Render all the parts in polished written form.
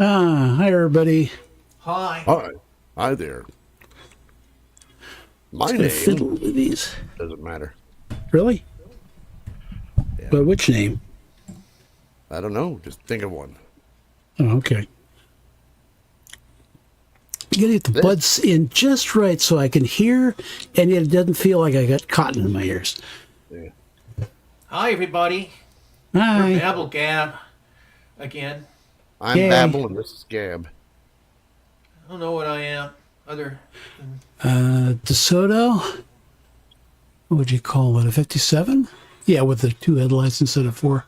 Hi everybody. Hi. Hi. Hi there. My Just gonna fiddle name with these. doesn't matter. Really? Yeah. But which name? I don't know. Just think of one. Oh, okay. You gotta get the This. buds in just right so I can hear, and yet it doesn't feel like I got cotton in my ears. Yeah. Hi, everybody. We're Hi. BabbleGab again. I'm Yay. Babble and this is Gab. I don't know what I am. DeSoto. What would you call it? A 57? Yeah, with the two headlights instead of four.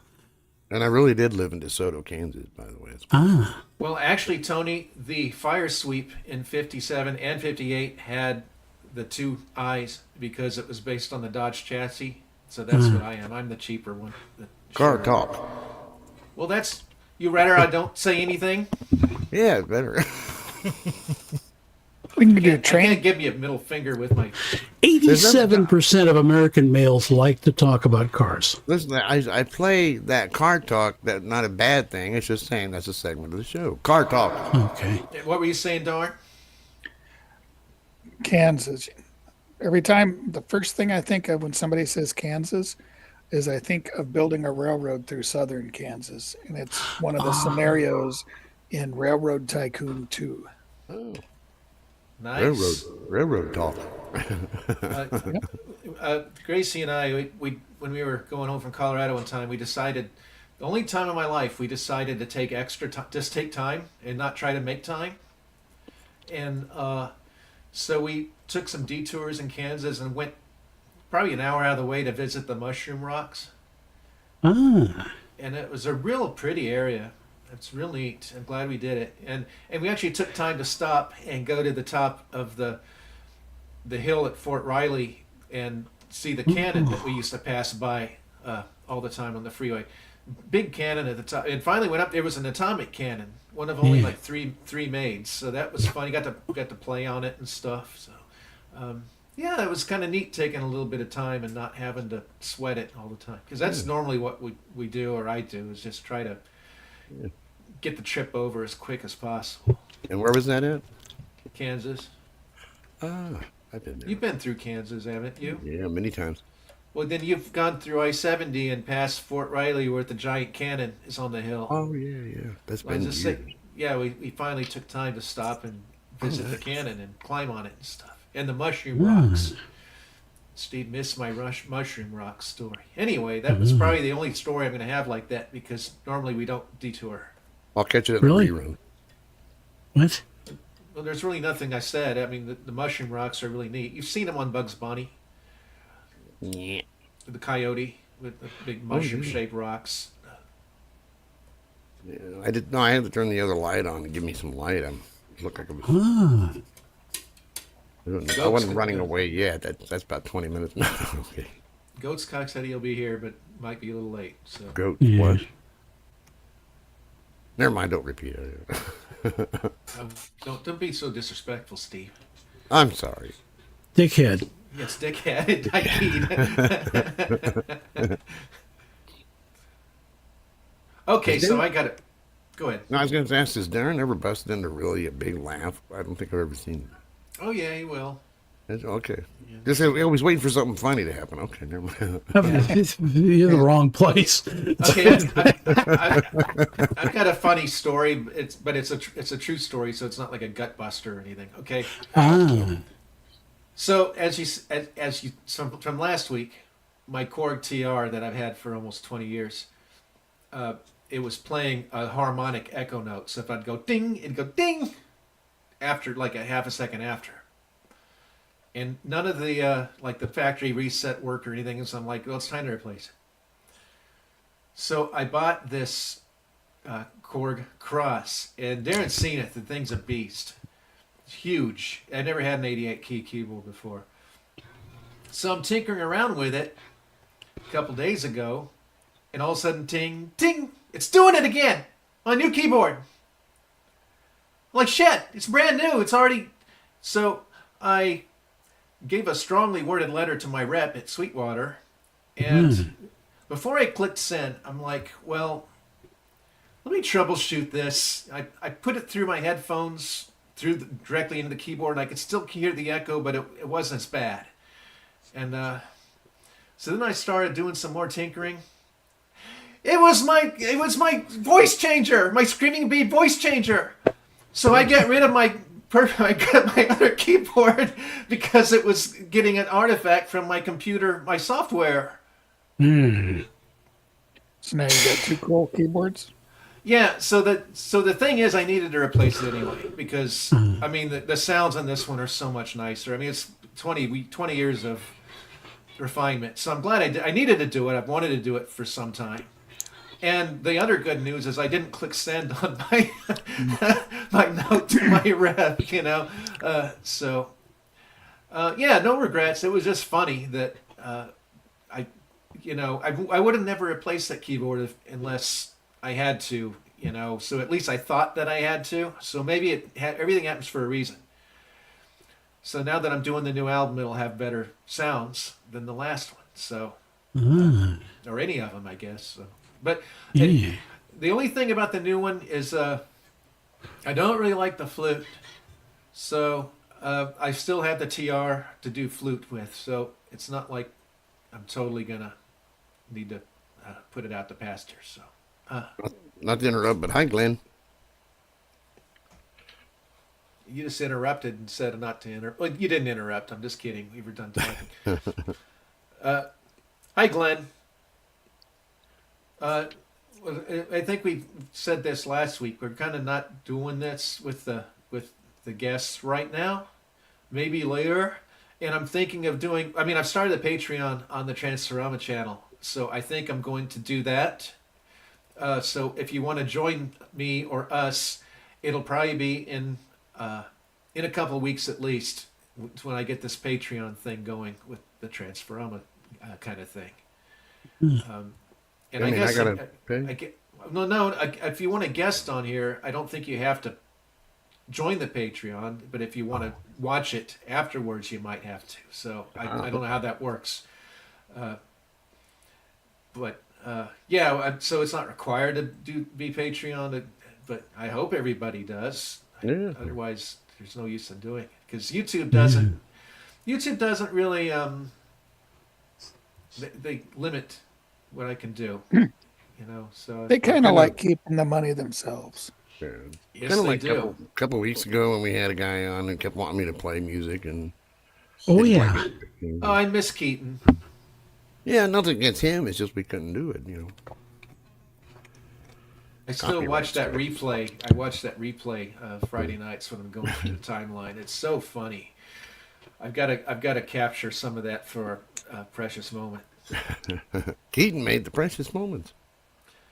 And I really did live in DeSoto, Kansas, by the way. Ah. Well, actually, Tony, the fire sweep in 57 and 58 had the two eyes because it was based on the Dodge chassis. So that's what I am. I'm the cheaper one. Car Sure. talk. Well, that's you rather I don't say anything. Yeah, better. We can do I train. can't give you a middle finger with my. 87% of American males like to talk about cars. Listen, I play that car talk. That's not a bad thing. It's just saying that's a segment of the show. Car talk. Okay. What were you saying, Darn? Kansas. Every time, the first thing I think of when somebody says Kansas is I think of building a railroad through southern Kansas. And it's one of the scenarios in Railroad Tycoon 2. Oh, Nice. railroad talk. Gracie and I, we when we were going home from Colorado one time, we decided the only time in my life we decided to take extra time, just take time and not try to make time. And so we took some detours in Kansas and went probably an hour out of the way to visit the Mushroom Rocks. Ah. And it was a real pretty area. It's real neat. I'm glad we did it. And we actually took time to stop and go to the top of the hill at Fort Riley and see the cannon that we used to pass by all the time on the freeway. Big cannon at the top. And finally went up. There was an atomic cannon, one of only Yeah. like three made. So that was fun. You got to play on it and stuff. So yeah, it was kind of neat taking a little bit of time and not having to sweat it all the time. Because that's normally what we do, or I do, is just try to get the trip over as quick as possible. And where was that at? Kansas. Ah, I've been there. You've been through Kansas, haven't you? Yeah, many times. Well, then you've gone through I-70 and past Fort Riley where the giant cannon is on the hill. Oh, yeah. That's I been just years. say, yeah, we finally took time to stop and visit the cannon and climb on it and stuff. And the mushroom rocks. Steve missed my mushroom rock story. Anyway, that was probably the only story I'm going to have like that because normally we don't detour. I'll catch it at Really? the rerun. What? Well, there's really nothing I said. I mean, the mushroom rocks are really neat. You've seen them on Bugs Bunny, Yeah. the coyote with the big mushroom-shaped rocks. Yeah, I did. No, I had to turn the other light on to give me some light. I'm look like I was. Ah. I wasn't running away yet. That's about 20 minutes now. Okay. Goats Cock said he'll be here, but might be a little late. So Goat. Yeah. What? Never mind. Don't repeat it. don't be so disrespectful, Steve. I'm sorry. Dickhead. Yes, dickhead. I need. Okay, so I got it. Go ahead. No, I was going to ask, has Darren ever busted into really a big laugh? I don't think I've ever seen it. Oh yeah, he will. Okay. Just I was waiting for something funny to happen. Okay, never mind. You're in the wrong place. Okay, I've got a funny story. But it's a true story, so it's not like a gut buster or anything. Okay. Ah. So as you from last week, my Korg TR that I've had for almost 20 years, it was playing a harmonic echo note. So if I'd go ding, it'd go ding after like a half a second after. And none of the like the factory reset worked or anything, and so I'm like, well, it's time to replace it. So I bought this Korg Cross, and Darren's seen it. The thing's a beast. It's huge. I never had an 88 key keyboard before. So I'm tinkering around with it a couple days ago, and all of a sudden, ting, ting, it's doing it again on a new keyboard. I'm like, shit, it's brand new. It's already... So I gave a strongly worded letter to my rep at Sweetwater, and before I clicked send, I'm like, well, let me troubleshoot this. I put it through my headphones, directly into the keyboard, and I could still hear the echo, but it wasn't as bad. And so then I started doing some more tinkering. It was my voice changer, my Screaming Bee voice changer. So I get rid of my other keyboard because it was getting an artifact from my computer, my software. Hmm. So now you got two cool keyboards. Yeah, so the thing is, I needed to replace it anyway because I mean the sounds on this one are so much nicer. I mean it's 20 years of refinement, so I'm glad I needed to do it. I've wanted to do it for some time. And the other good news is I didn't click send on my my note to my rep, you know. Yeah, no regrets. It was just funny that I would have never replaced that keyboard unless I had to, you know. So at least I thought that I had to. So maybe everything happens for a reason. So now that I'm doing the new album, it'll have better sounds than the last one. So, or any of them, I guess. So. But the only thing about the new one is I don't really like the flute. So I still have the TR to do flute with. So it's not like I'm totally going to need to put it out to pasture. So Not to interrupt, but hi, Glenn. you just interrupted and said not to interrupt. Well, you didn't interrupt. I'm just kidding. We were done talking. Hi, Glenn. I think we said this last week. We're kind of not doing this with the guests right now. Maybe later. And I'm thinking of doing. I mean, I've started a Patreon on the Transforama channel, so I think I'm going to do that. So if you want to join me or us, it'll probably be in a couple of weeks at least when I get this Patreon thing going with the Transforama kind of thing. And I guess if you want a guest on here, I don't think you have to join the Patreon, but if you want to watch it afterwards, you might have to. So I don't know how that works. So it's not required to be Patreon, but I hope everybody does. Yeah. Otherwise, there's no use in doing it because YouTube doesn't really they limit what I can do, you know. So They kind of like keeping the money themselves. yes, Kind of they like do. a couple weeks ago when we had a guy on and kept wanting me to play music and Oh yeah. Oh, I miss Keaton. yeah, nothing against him. It's just we couldn't do it, you know. I still Copyright watch that strike. replay. I watch that replay Friday nights when I'm going through the timeline. It's so funny. I've got to capture some of that for a precious moment. Keaton made the precious moments.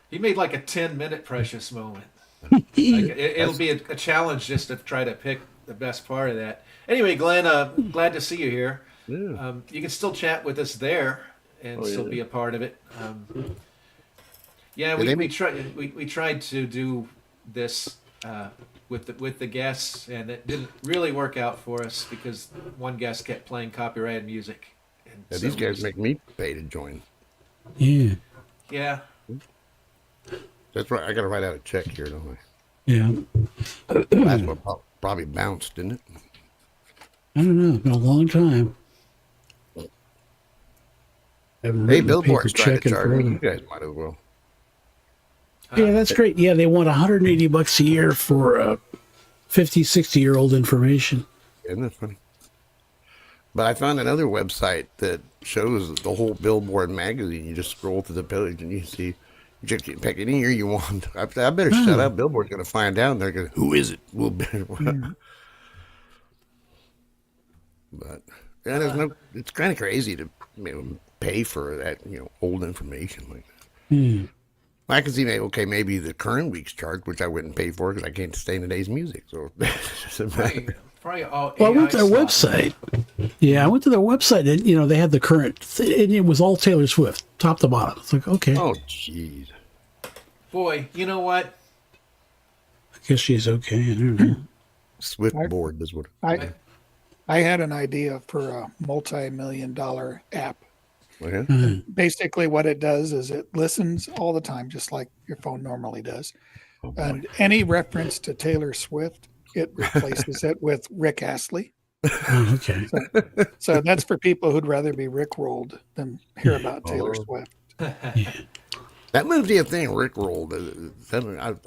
He made like a 10-minute precious moment. It'll be a challenge just to try to pick the best part of that. Anyway, Glenn, glad to see you here. Yeah. You can still chat with us there and still be a part of it. We tried to do this with the guests, and it didn't really work out for us because one guest kept playing copyrighted music. And Yeah, so these guys make me pay to join. Yeah. Yeah. That's right. I got to write out a check here, don't Yeah. I? Last one probably bounced, didn't it? I don't know. It's been a long time. Haven't Hey, written a Billboard's paper trying to check in charge me. You forever. guys might as well. Yeah, that's great. Yeah, they want $180 a year for 50, 60-year-old information. Isn't that funny? But I found another website that shows the whole Billboard magazine. You just scroll to the page and you see, you just can pick any year you want. I better shut up. Billboard's going to find out. And they're going to, who is it? We'll But yeah, there's no. It's kind of crazy to pay for that, old information like that. I can see maybe the current week's chart, which I wouldn't pay for because I can't stay in today's music. So it doesn't matter. Probably all Well, I went to their AI stuff. website. Yeah, I went to their website, and they had the current, and it was all Taylor Swift, top to bottom. It's like, okay, Oh, jeez. Boy, you know what? I guess she's okay. I don't know. Swift board is what. I had an idea for a multi-million-dollar app Okay. Basically, what it does is it listens all the time, just like your phone normally does. And any reference to Taylor Swift, it replaces it with Rick Astley. Oh, okay. So that's for people who'd rather be Rickrolled than hear about Taylor Swift. Yeah. That must be a thing, Rick rolled. I've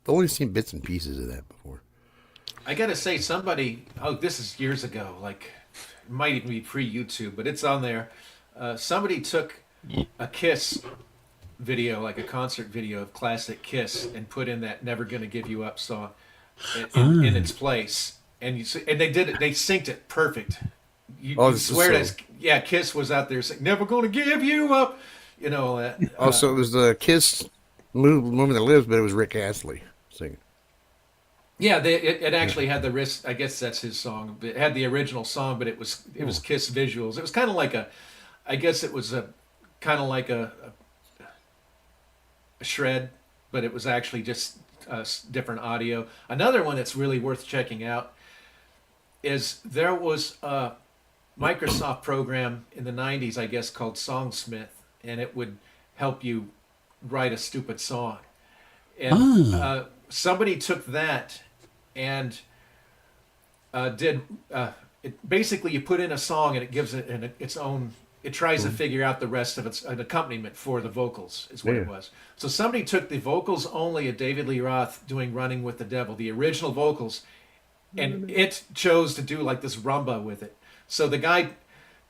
only seen bits and pieces of that before. I gotta say, somebody. Oh, this is years ago. Like, it might even be pre-YouTube, but it's on there. Somebody took a Kiss video, like a concert video of classic Kiss, and put in that "Never Gonna Give You Up" song in its place, and they did it. They synced it perfect. You swear Kiss was out there saying "Never Gonna Give You Up," you know all that. Also, it was the Kiss "Moving the Lips," but it was Rick Astley singing. Yeah, it actually had the risk. I guess that's his song. It had the original song, but it was Kiss visuals. It was kind of like I guess it was kind of like a shred, but it was actually just different audio. Another one that's really worth checking out is there was a Microsoft program in the 90s, I guess, called Songsmith, and it would help you write a stupid song. And somebody took that and did it. Basically, you put in a song and it gives it its own. It tries to figure out the rest of its an accompaniment for the vocals. Is what it was. So somebody took the vocals only of David Lee Roth doing "Running with the Devil," the original vocals, and it chose to do like this rumba with it. So the guy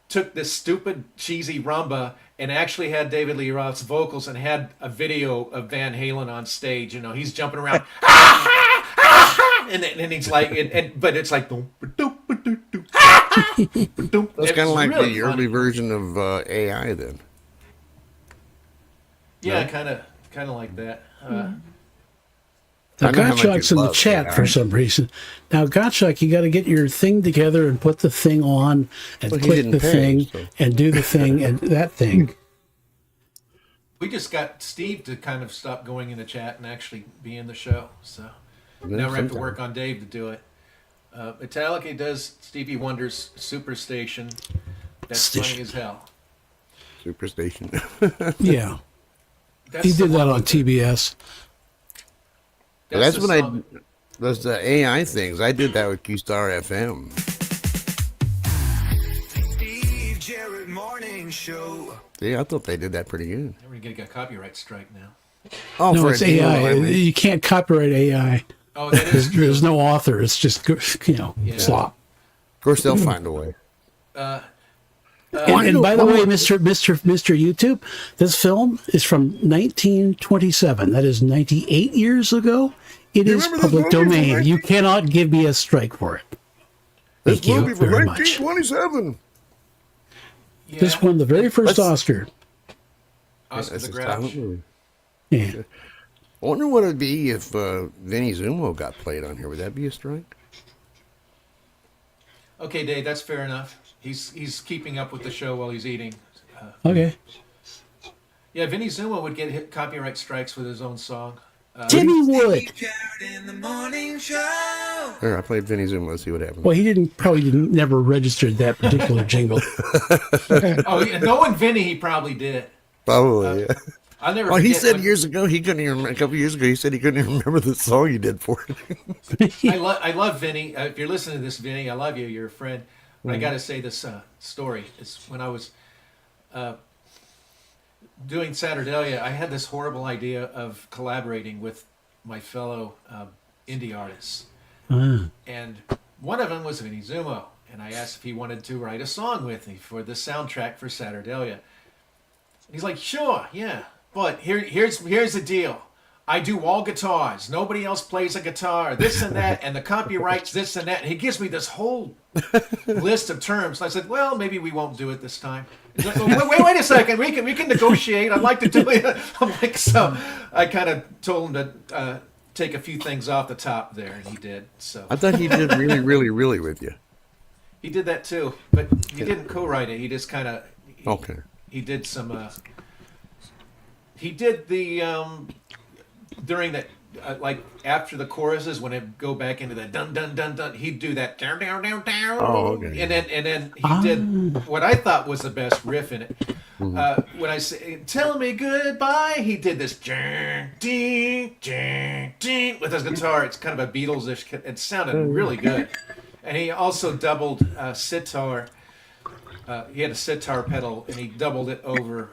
took this stupid cheesy rumba and actually had David Lee Roth's vocals and had a video of Van Halen on stage. You know, he's jumping around. And he's like, but it's like, That's kind of like really the early version of AI, then. Yeah, kind of like that. Now, I know how much Gottschalk's you in the love chat AI. for some reason. Now, Gottschalk, you got to get your thing together and put the thing on and Well, he click didn't the pay, thing so. and do the thing and that thing. We just got Steve to kind of stop going in the chat and actually be in the show. So now we have to work on Dave to do it. Metallica does Stevie Wonder's Superstation. That's funny as hell. Superstation. Yeah. That's He the did that one on TBS. That's the when song. those the AI things. I did that with Q-Star FM. Steve Jarrett Morning Show. Yeah, I thought they did that pretty good. We're gonna get a copyright strike now. Oh, No, for it's a demo, AI. I mean. You can't copyright AI. Oh, that is true. There's no author. It's just, slop. Of course, they'll find a way. And by the way, Mr. YouTube, this film is from 1927. That is 98 years ago. It is remember this public movie from domain. 19 You cannot give me a strike for it. Thank This you movie from very much. 1927. Yeah, This won the very first Let's- Oscar. Oscar That's the a Grouch. silent movie. Yeah. I wonder what it'd be if Vinny Zumo got played on here. Would that be a strike? Okay, Dave, that's fair enough. He's keeping up with the show while he's eating. Okay. Yeah, Vinny Zuma would get copyright strikes with his own song. Timmy Wood. Steve Jarrett in the morning show. Here, I played Vinny Zumo. Let's see what happens. Well, he probably didn't never registered that particular jingle. Oh, yeah, knowing Vinny, he probably did. Probably, yeah. I'll never. Well, he forget said when- years ago he couldn't even. A couple years ago, he said he couldn't even remember the song he did for it. I love Vinny. If you're listening to this, Vinny, I love you. You're a friend. But I got to say this story. It's when I was doing Saturdalia, I had this horrible idea of collaborating with my fellow indie artists. And one of them was Vinny Zumo. And I asked if he wanted to write a song with me for the soundtrack for Saturdalia. He's like, sure, yeah. But here's the deal. I do all guitars. Nobody else plays a guitar. This and that, and the copyrights, this and that. And he gives me this whole list of terms. And I said, well, maybe we won't do it this time. He's like, well, wait a second. We can negotiate. I'd like to do it. I'm like, so I kind of told him to take a few things off the top there, and he did. So I thought he did really, really, really with you. he did that too, but he didn't co-write it. He just kind of Okay. he did some. He did the during that like after the choruses when it go back into the dun dun dun dun. He'd do that down down down down. Oh, okay. And then he did what I thought was the best riff in it. When I say "Tell me goodbye," he did this ding ding ding with his guitar. It's kind of a Beatles-ish. It sounded really good, and he also doubled sitar. He had a sitar pedal, and he doubled it over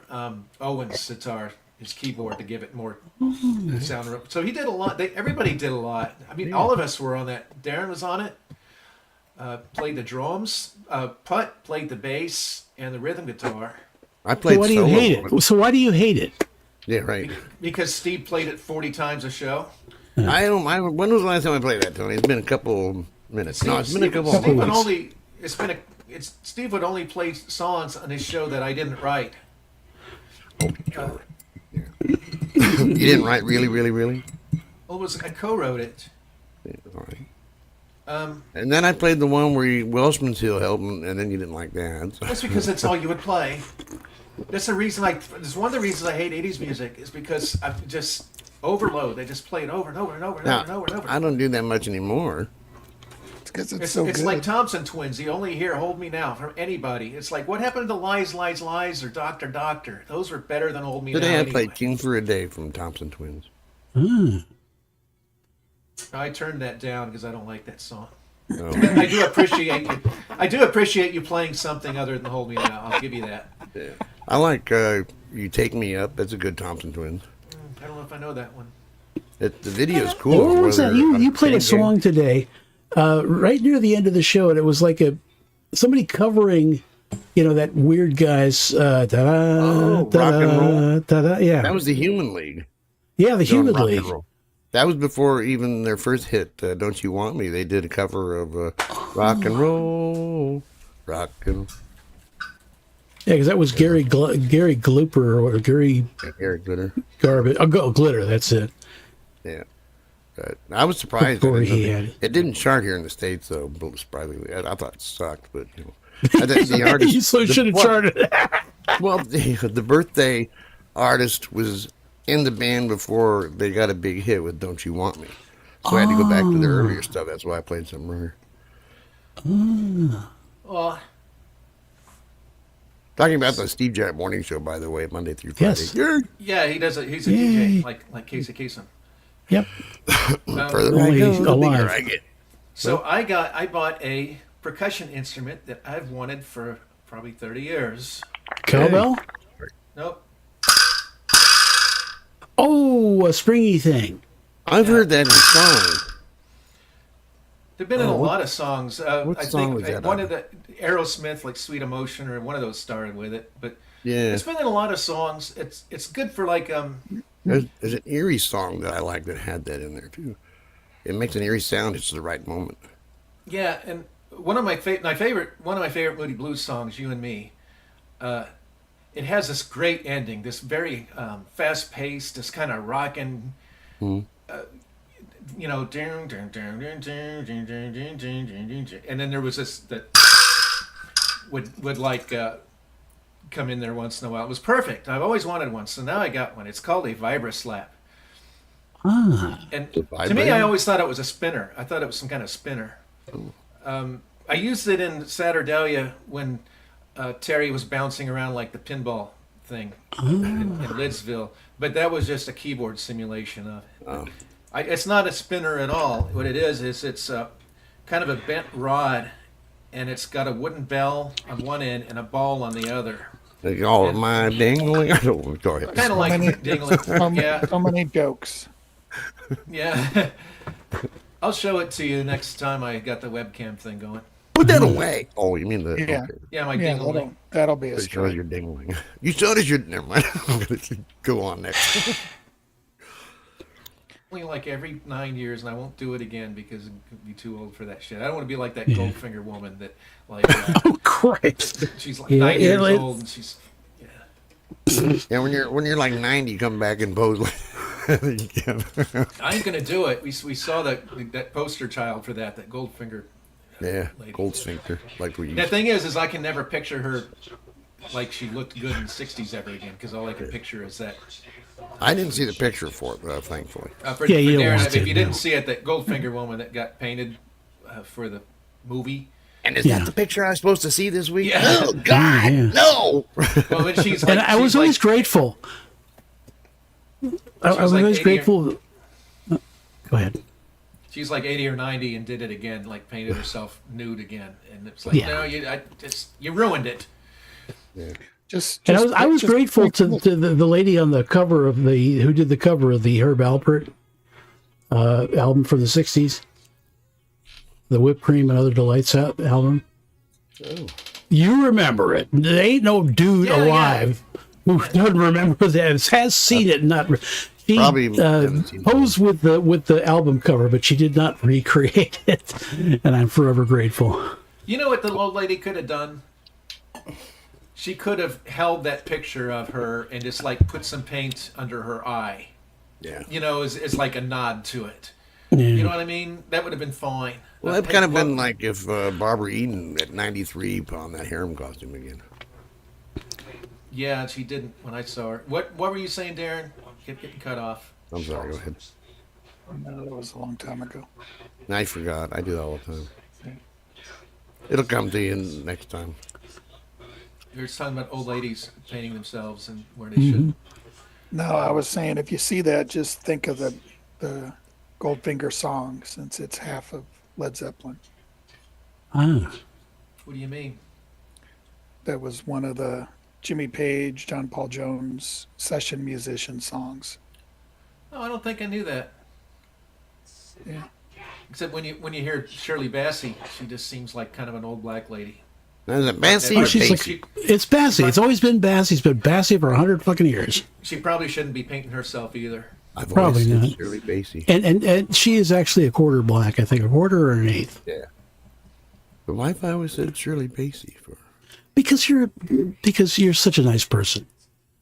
Owen's sitar, his keyboard, to give it more sound. So he did a lot. Everybody did a lot. I mean, all of us were on that. Darren was on it. Played the drums. Putt played the bass and the rhythm guitar. I played Why do you solo hate on it? So why do you hate it? Yeah, right. Because Steve played it 40 times a show. I don't. When was the last time I played that, Tony? It's been a couple minutes. No, it's been a couple. Steve would weeks. only. Steve would only play songs on his show that I didn't write. You didn't write really. Well, I co-wrote it. Yeah, all right. And then I played the one where Welshman's Hill helped, and then you didn't like that. So. That's because that's all you would play. That's the reason. That's one of the reasons I hate '80s music is because I just overload. They just play it over and over and over and over and over and over. I don't do that much anymore. It's because it's It's, so it's good. like Thompson Twins. You only hear "Hold Me Now" from anybody. It's like, what happened to "Lies, Lies, Lies" or "Doctor, Doctor"? Those were better than "Hold Me Now." Today I Anyway. played "King for a Day" from Thompson Twins. I turned that down because I don't like that song. Oh. I do appreciate you. I do appreciate you playing something other than "Hold Me Now." I'll give you that. Yeah. I like "You Take Me Up." That's a good Thompson Twins. I don't know if I know that one. The video's cool. What was that? whether- You played a same game. song today, right near the end of the show, and it was like somebody covering, that weird guy's Oh, rock and roll. yeah, That was the Human League. yeah, the doing Human rock and League. roll. That was before even their first hit, "Don't You Want Me." They did a cover of "Rock and Roll, Rock and Yeah, because that was Gary Glooper or Gary Eric Glitter." Garbage. Glitter. That's it. Yeah, but I was surprised. Before that he had it. it didn't chart here in the States, though. Surprisingly, I thought it sucked, but the artist. You so should have charted it. Well, the birthday artist was in the band before they got a big hit with "Don't You Want Me," so I had to go back to their earlier stuff. That's why I played some earlier. Well, Talking about the Steve Jarrett morning show, by the way, Monday through Friday. Yes. yeah, he does. He's a Yay. DJ like Casey Kasem. Yep. Further I Only go, the bigger alive. I get. So I bought a percussion instrument that I've wanted for probably 30 years. Cowbell. Nope. Oh, a springy thing. I've heard that in songs. They've been in a lot of songs. what I song think was that one on? of the Aerosmith, like "Sweet Emotion," or one of those started with it. But Yeah, it's been in a lot of songs. It's good for like there's an eerie song that I like that had that in there too. It makes an eerie sound. It's the right moment. yeah. And one of my favorite Moody Blues songs, "You and Me." It has this great ending. This very fast paced, this kind of rocking. And then there was this that would like come in there once in a while. It was perfect. I've always wanted one, so now I got one. It's called a Vibra Slap. And to me, vibrator? I always thought it was a spinner. I thought it was some kind of spinner. I used it in Saturdalia when Terry was bouncing around like the pinball thing in Lidsville, but that was just a keyboard simulation of it. It's not a spinner at all. What it is it's kind of a bent rod, and it's got a wooden bell on one end and a ball on the other. Like, all of my dingling. I don't go ahead. Kind of like many- dingling. Yeah, So many jokes. yeah. I'll show it to you next time I got the webcam thing going. Put that away. Oh, you mean the? Yeah. Okay. Yeah, my Yeah, dingling. that'll be a Show strike. your dingling. You showed us your. Never mind. I'm gonna go on next. Only like every 9 years, and I won't do it again because I'd be too old for that shit. I don't want to be like that Goldfinger woman that, like, Oh, Christ. she's like Yeah, 90 years it- old, and she's, Yeah, when you're like 90, you come back and pose like. I ain't gonna do it. We saw that poster child for that Goldfinger. Yeah, Lady. gold sphincter, like we The used. thing is I can never picture her like she looked good in the 60s ever again because all I can picture is that. I didn't see the picture for it, thankfully. For you don't Darren, want if to, you didn't no. see it, that Goldfinger woman that got painted for the movie. And is Yeah. that the picture I was supposed to see this week? Yeah. Oh God, Yeah. no! Well, when she's like, And I was always grateful. I was like always 80 or grateful. Go ahead. she's like 80 or 90 and did it again, like painted herself nude again, and it's like, Yeah. no, you ruined it. And I was grateful to the lady on the cover of who did the cover of the Herb Alpert album for the '60s, the Whipped Cream and Other Delights album. Oh. You remember it? There ain't no dude Yeah, alive who doesn't remember that. Has seen it, not. She Probably haven't seen posed with the album cover, but she did not recreate it, and I'm forever grateful. You know what the old lady could have done? She could have held that picture of her and just like put some paint under her eye. Yeah. You know, as like a nod to it. Yeah. You know what I mean? That would have been fine. Well, that'd kind of been like if Barbara Eden at 93 put on that harem costume again. Yeah, she didn't when I saw her. What were you saying, Darren? Kept getting cut off. I'm sorry, go ahead. No, that was a long time ago. I forgot. I do that all the time. It'll come to you next time. We were talking about old ladies painting themselves and where they should. No, I was saying if you see that, just think of the Goldfinger song, since it's half of Led Zeppelin. Ah. What do you mean? That was one of the Jimmy Page, John Paul Jones session musician songs. Oh, I don't think I knew that. Yeah. Except when you hear Shirley Bassey, she just seems like kind of an old black lady. Now, is it Bassey Oh, or she's like- Basie? It's Bassey. It's always been Bassey. It's been Bassey for 100 fucking years. She probably shouldn't be painting herself either. I've Probably always said not. Shirley Bassey. And she is actually a quarter black, I think, a quarter or an eighth. Yeah. But why have I always said Shirley Bassey for? Because you're such a nice person,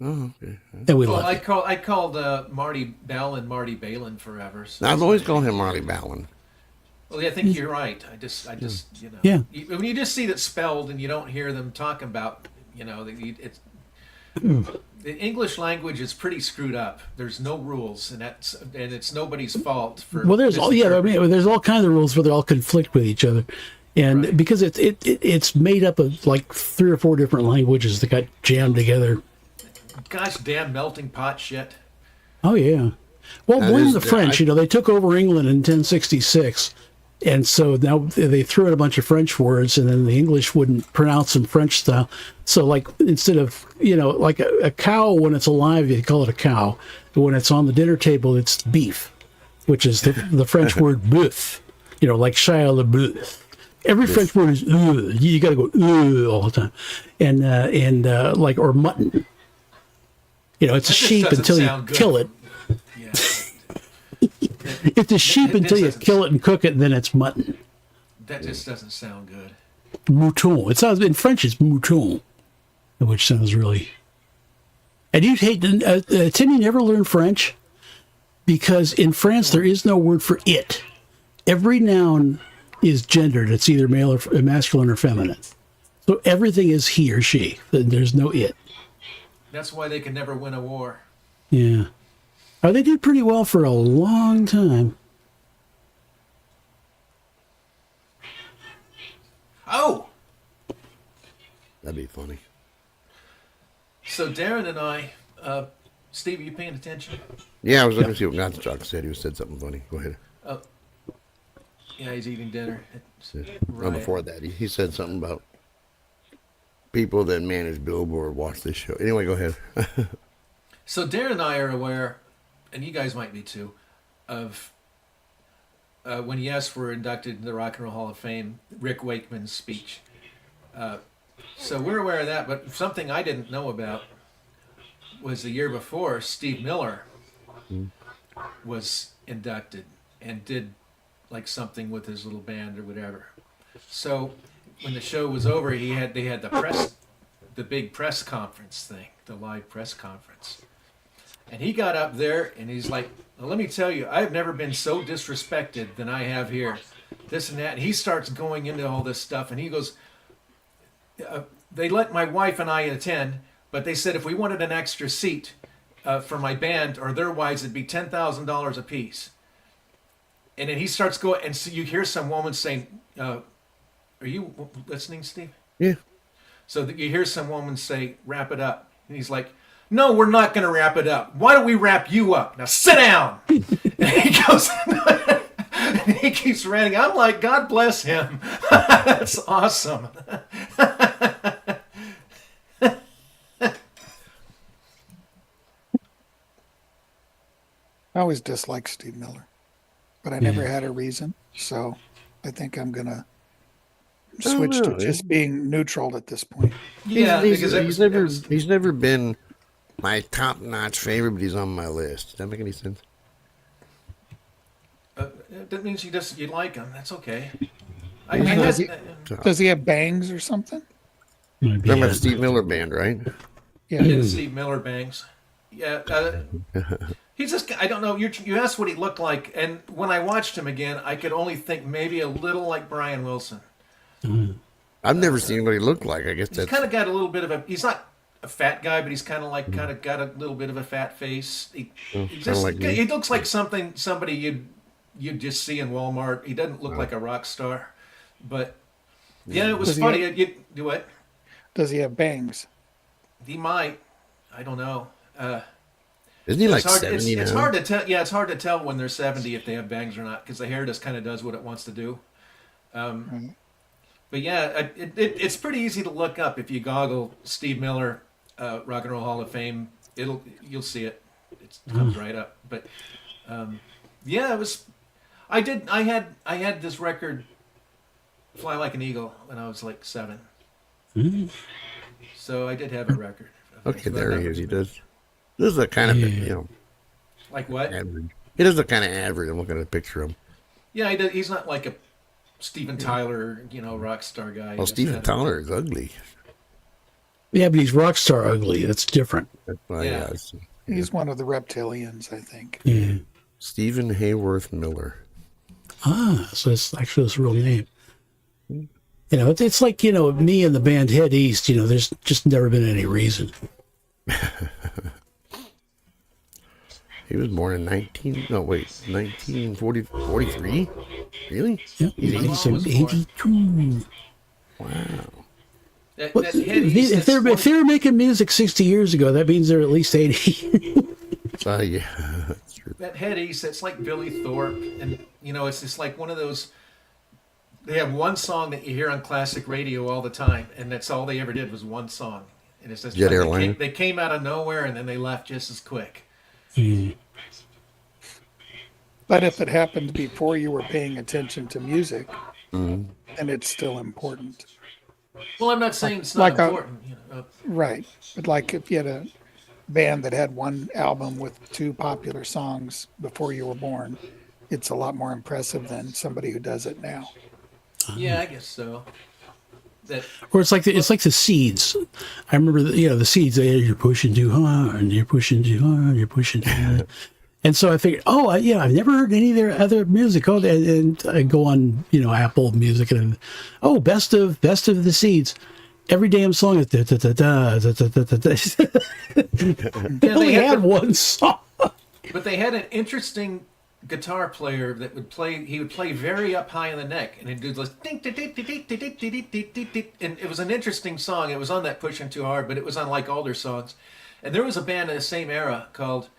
Oh, okay. and we Well, love you. I called Marty Ballin Marty Balin forever. So Now, I've always called him Marley Ballin. Well, yeah, I think you're right. I just you know. Yeah. When you just see that spelled and you don't hear them talking about, you know, it's the English language is pretty screwed up. There's no rules, and it's nobody's fault for. Well, there's all misinterpreting. there's all kinds of rules, but they all conflict with each other, and Right. because it's made up of like 3 or 4 different languages that got jammed together. Gosh damn melting pot shit. Oh yeah. Well, That blame is the the- French. They took over England in 1066. And so now they threw in a bunch of French words, and then the English wouldn't pronounce them French style. So, like, instead of, like a cow, when it's alive, you call it a cow. But when it's on the dinner table, it's beef, which is the French word bœuf, like Shia LaBeouf. Every French word is, you got to go, all the time. And like, or mutton. It's a That just sheep doesn't until you sound good. kill it. Yeah. It's a sheep It until you doesn't- kill it and cook it, and then it's mutton. That just doesn't sound good. Mouton. It sounds in French. It's mouton, which sounds really. And you'd hate Tim. You never learned French because in France there is no word for it. Every noun is gendered. It's either male or masculine or feminine. So everything is he or she. There's no it. That's why they can never win a war. Yeah. Oh, they did pretty well for a long time. Oh, That'd be funny. so Darren and I, Steve, are you paying attention? Yeah, I was looking to see what Gottschalk said. He said something funny. Go ahead. Yeah, he's eating dinner. It's No, right. before that, he said something about people that manage Billboard watch this show. Anyway, go ahead. So Darren and I are aware, and you guys might be too, of when Yes were inducted into the Rock and Roll Hall of Fame, Rick Wakeman's speech. So we're aware of that, but something I didn't know about was the year before, Steve Miller was inducted and did like something with his little band or whatever. So when the show was over, they had the big press conference thing, the live press conference. And he got up there and he's like, well, let me tell you, I've never been so disrespected than I have here. This and that. And he starts going into all this stuff. And he goes, they let my wife and I attend, but they said if we wanted an extra seat for my band or their wives, it'd be $10,000 a piece. And then he starts going, and so you hear some woman saying, Are you listening, Steve? Yeah. So that you hear some woman say, "Wrap it up," and he's like, "No, we're not going to wrap it up. Why don't we wrap you up? Now sit down." And he goes, and he keeps ranting. I'm like, God bless him. That's awesome. I always disliked Steve Miller, but I never had a reason. So I think I'm going to switch to just being neutral at this point. Yeah, because he's never been my top-notch favorite, but he's on my list. Does that make any sense? that means you like him. That's okay. Does he have bangs or something? Talking about the Steve Miller Band, right? Yeah. Steve Miller bangs. Yeah, he's just, I don't know, you asked what he looked like, and when I watched him again, I could only think maybe a little like Brian Wilson. I've never seen what he looked like. I guess He's that's kind of got a little bit of he's not a fat guy, but he's kind of got a little bit of a fat face. He looks like somebody you'd just see in Walmart. He doesn't look like a rock star, but yeah, it was funny. You do what? Does he have bangs? He might. I don't know. Isn't he like hard, 70 it's now? hard to tell. Yeah, it's hard to tell when they're 70 if they have bangs or not, because the hair just kind of does what it wants to do. But yeah, it's pretty easy to look up if you goggle Steve Miller, Rock and Roll Hall of Fame. You'll see it. It comes right up. But yeah, it was. I had this record, Fly Like an Eagle, when I was like 7. So I did have a record. Okay, there he is. He does. This is a kind of like what? average. He does look kind of average. I'm looking at a picture of him. Yeah, he's not like a Steven Tyler, rock star guy. Well, Steven Tyler is ugly. Yeah, but he's rock star ugly. That's different. That's why, Yeah. He's one of the reptilians, I think. Yeah. Stephen Hayworth Miller. So it's actually his real name. It's like, me and the band Head East, there's just never been any reason. He was born in 1943? Really? Yeah. He's 82. Wow. If they were making music 60 years ago, that means they're at least 80. Yeah, that's true. That Head East, it's like Billy Thorpe, and it's just like one of those. They have one song that you hear on classic radio all the time, and that's all they ever did was one song. And it's just Jet like Airliner. they came out of nowhere and then they left just as quick. But if it happened before you were paying attention to music, then it's still important. Well, I'm not saying it's not important. Right. But like if you had a band that had one album with 2 popular songs before you were born, it's a lot more impressive than somebody who does it now. Yeah, I guess so. Or it's like the Seeds. I remember the Seeds. You're pushing too hard. You're pushing too hard. You're pushing too hard. And so I figured, I've never heard any of their other music. And I go on, Apple Music and best of the Seeds. Every damn song is da da da da da da da da. They only had one song. But they had an interesting guitar player that would play. He would play very up high in the neck, and he'd do this ding ding ding ding ding ding ding ding ding ding. And it was an interesting song. It was on that Pushing Too Hard, but it was on like all their songs. And there was a band in the same era called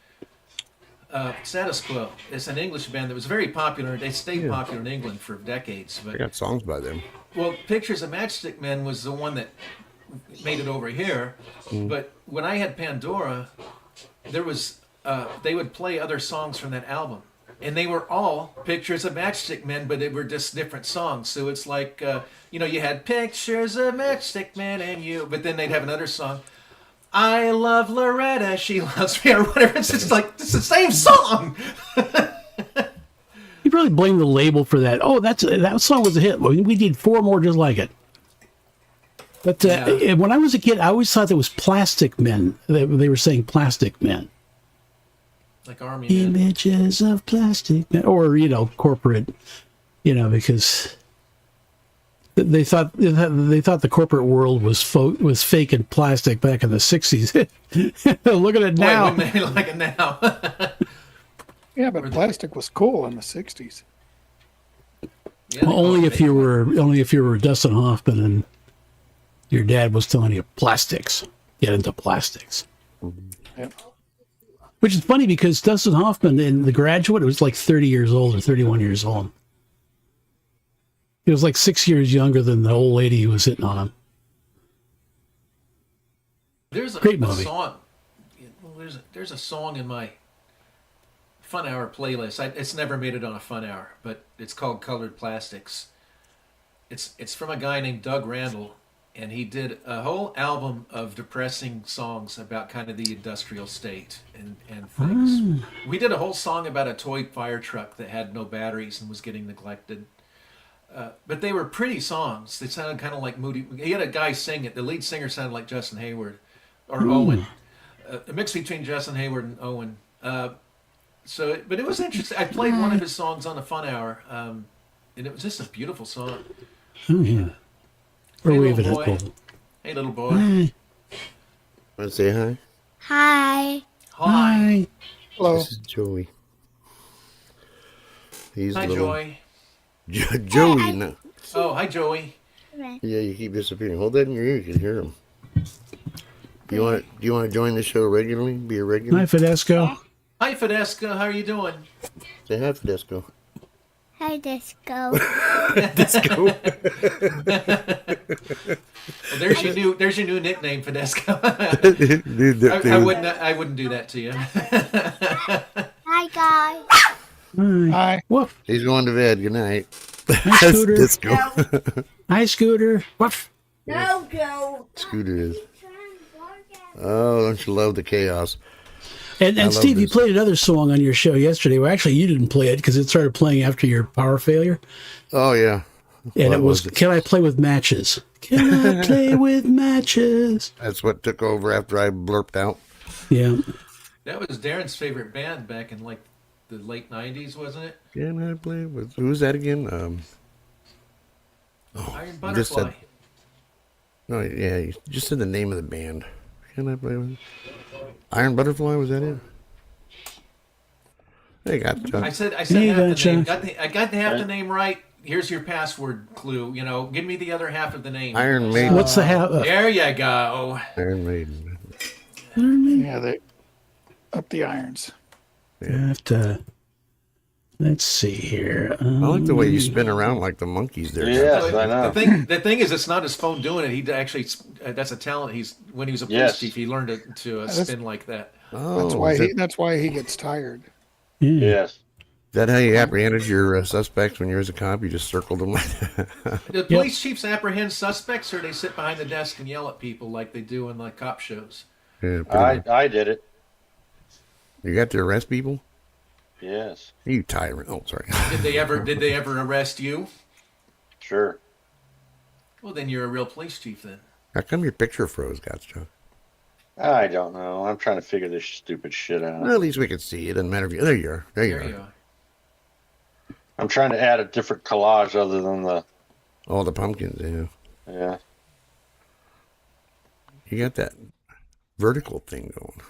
Status Quo. It's an English band that was very popular. They stayed popular in England for decades. But I got songs by them. well, Pictures of Matchstick Men was the one that made it over here. But when I had Pandora, there was they would play other songs from that album. And they were all Pictures of Matchstick Men, but they were just different songs. So it's like, you had Pictures of Matchstick Men and you, but then they'd have another song. I love Loretta, she loves me, or whatever. It's just like, it's the same song. You probably blame the label for that. That song was a hit. We did 4 more just like it. But when I was a kid, I always thought it was Plastic Men. They were saying Plastic Men. Like Army Men. Images of plastic men, or corporate, because they thought the corporate world was fake and plastic back in the 60s. Look at it now. Boy, wouldn't they like it now? Yeah, but plastic was cool in the 60s. Yeah, Well, only if you were Dustin Hoffman and your dad was telling you plastics. Get into plastics. Yep. Which is funny because Dustin Hoffman in The Graduate was like 30 years old or 31 years old. He was like 6 years younger than the old lady who was hitting on him. There's a, Great a movie. song. There's a song in my Fun Hour playlist. It's never made it on a Fun Hour, but it's called Colored Plastics. It's from a guy named Doug Randall, and he did a whole album of depressing songs about kind of the industrial state and things. We did a whole song about a toy fire truck that had no batteries and was getting neglected. But they were pretty songs. They sounded kind of like Moody. He had a guy sing it. The lead singer sounded like Justin Hayward or Owen. A mix between Justin Hayward and Owen. But it was interesting. I played one of his songs on the Fun Hour, and it was just a beautiful song. Oh, yeah. Or Hey, wave it little at boy. people. Hey, little boy. Want to say hi? Hi. Hi. Hello. This is Joey. He's Hi, little Joey. Joey. No. Oh, hi, Joey. Yeah, you keep disappearing. Hold that in your ear. You can hear him. Do you want to join the show regularly? Be a regular? Hi, Fidesco. Hi, Fidesca. How are you doing? Say hi, Fidesco. Hi, Disco. Well, there's your new nickname, Fidesca. Dude, I wouldn't do that to you. Hi, guys. Hi. Woof. He's going to bed. Good night. Hi, That's Scooter. Disco. Hi, Scooter. Woof. No, go. Scooter is. Oh, don't you love the chaos? And love Steve, you this. played another song on your show yesterday. Well, actually, you didn't play it because it started playing after your power failure. Oh, yeah. And What it was, was it? Can I Play With Matches? Can I play with matches? That's what took over after I blurped out. Yeah. That was Darren's favorite band back in like the late '90s, wasn't it? Can I play with... Who's that again? Iron you just Butterfly. said- No, yeah, you just said the name of the band. Can I play with... Iron Butterfly, was that it? Hey, got I said Hey, half the gotcha. name. I got half the name right. Here's your password clue. Give me the other half of the name. Iron Maiden. What's the half? There you go. Iron Maiden. Yeah, they up the irons. I have to. Let's see here. I like the way you spin around like the monkeys there. Yes, I know. The thing is, it's not his phone doing it. He actually that's a talent. When he was a police Yes. chief, he learned to spin like that. Oh, That's why he gets tired. Yes. Is that how you apprehended your suspects when you were as a cop? You just circled them like that? The police chiefs apprehend suspects, or they sit behind the desk and yell at people like they do in like cop shows. Yeah, pretty much. I did it. You got to arrest people? Yes. You tyrant. Oh, sorry. Did they ever arrest you? Sure. Well, then you're a real police chief then. How come your picture froze, Gotcha? I don't know. I'm trying to figure this stupid shit out. Well, at least we can see. It doesn't matter if you... There you are. There you There are. you are. I'm trying to add a different collage other than the... All the pumpkins, yeah. Yeah. You got that vertical thing going.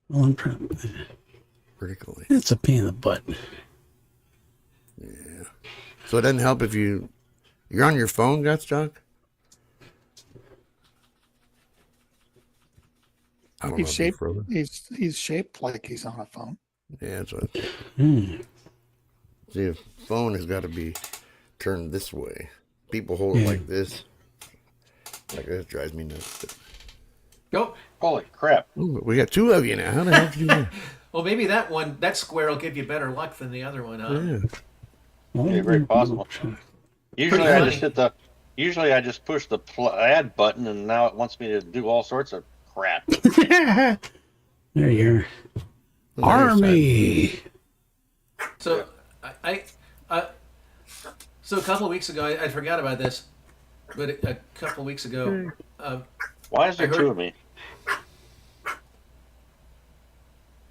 Well, I'm trying. Vertically. It's a pain in the butt. So it doesn't help if you're on your phone, Gottschalk? I don't know He's if you shaped. froze. He's shaped like he's on a phone. Yeah, that's what. Hmm. See, a phone has got to be turned this way. People hold it like this. Like this drives me nuts. Go. Holy crap. Ooh, we got two of you now. How the hell did you do that? Well, maybe that square will give you better luck than the other one, huh? Yeah. Yeah, very possible. Usually I just hit the... Usually I just push the add button, and now it wants me to do all sorts of crap. There you are. Army. So so a couple of weeks ago, I forgot about this, but a couple of weeks ago, Why is there I heard- two of me?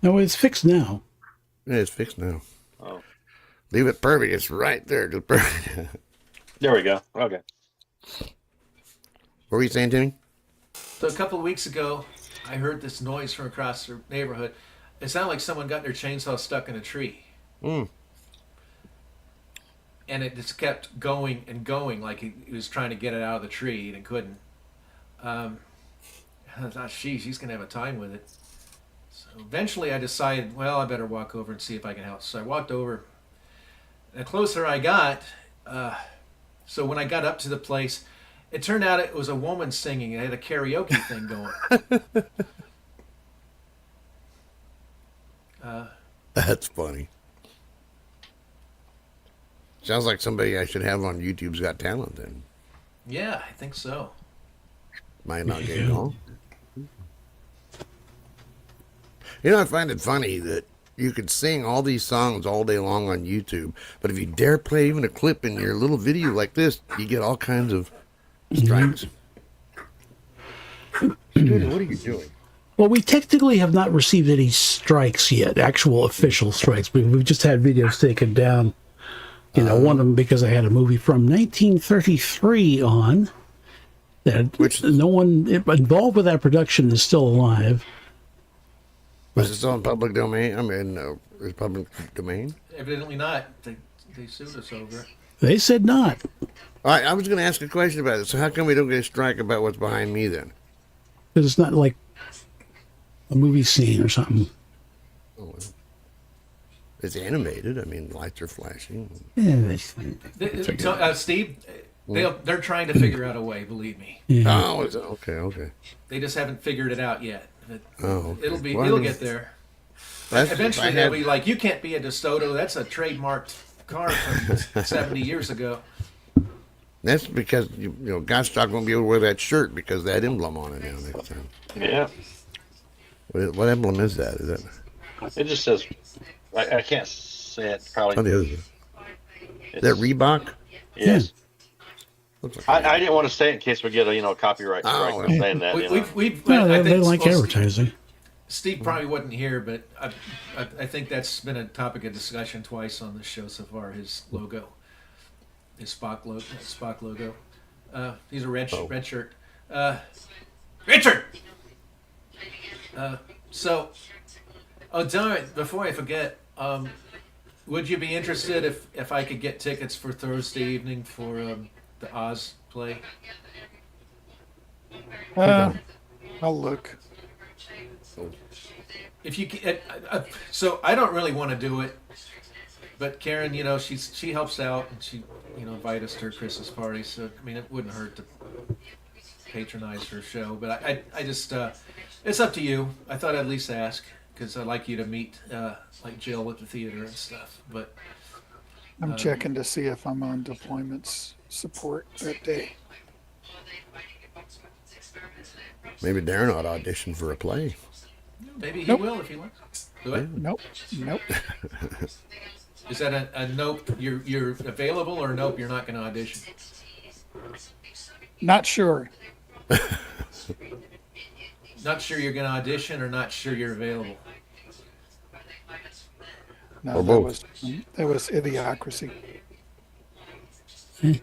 No, it's fixed now. Yeah, it's fixed now. Oh. Leave it perfect. It's right there. Just perfect. There we go. Okay. What were you saying, Timmy? so a couple of weeks ago, I heard this noise from across the neighborhood. It sounded like someone got their chainsaw stuck in a tree. Mm. and it just kept going and going, like he was trying to get it out of the tree and couldn't. I thought, she's gonna have a time with it. So eventually, I decided, well, I better walk over and see if I can help. So I walked over. And the closer I got, so when I got up to the place, it turned out it was a woman singing. It had a karaoke thing going. That's funny. Sounds like somebody I should have on YouTube's Got Talent then. Yeah, I think so. Might not get it all. You know, I find it funny that you could sing all these songs all day long on YouTube, but if you dare play even a clip in your little video like this, you get all kinds of strikes. Dude, what are you doing? Well, we technically have not received any strikes yet, actual official strikes, but we've just had videos taken down. You know, one of them because I had a movie from 1933 on that Which- no one involved with that production is still alive. Was this on public domain? I mean, is public domain? Evidently not. They sued us over it. They said not. All right, I was going to ask a question about it. So how come we don't get a strike about what's behind me then? Because it's not like a movie scene or something. Oh, well. It's animated. I mean, lights are flashing. Yeah, Steve, they're trying to figure out a way, believe me. yeah. Oh, is it? Okay. They just haven't figured it out yet. But Oh, okay. it'll get there. That's- Eventually I they'll had- be like, you can't be a DeSoto. That's a trademarked car from 70 years ago. That's because you know Godstock won't be able to wear that shirt because of that emblem on it now next time. Yeah. What emblem is that? Is that? It just says, I can't say it probably. Oh, the other. Is that Reebok? Yes. Looks like I didn't want to say it in case we get a copyright strike for saying that. We've No, I they think like advertising. Steve probably wasn't here, but I think that's been a topic of discussion twice on this show so far. His logo, his Spock logo. He's a red shirt. Richard. Darn it! Before I forget, would you be interested if I could get tickets for Thursday evening for the Oz play? I'll look. If you so I don't really want to do it, but Karen, she helps out and she invite us to her Christmas party. So I mean, it wouldn't hurt to patronize her show. But I just it's up to you. I thought I'd at least ask because I'd like you to meet like Jill at the theater and stuff. But I'm checking to see if I'm on deployments support that day. maybe Darren ought to audition for a play. maybe he Nope. will if he wants. Do it. Nope. Is that a nope? You're available or nope? You're not going to audition. Not sure. Not sure you're going to audition or not sure you're available. No, Or that both. was Idiocracy.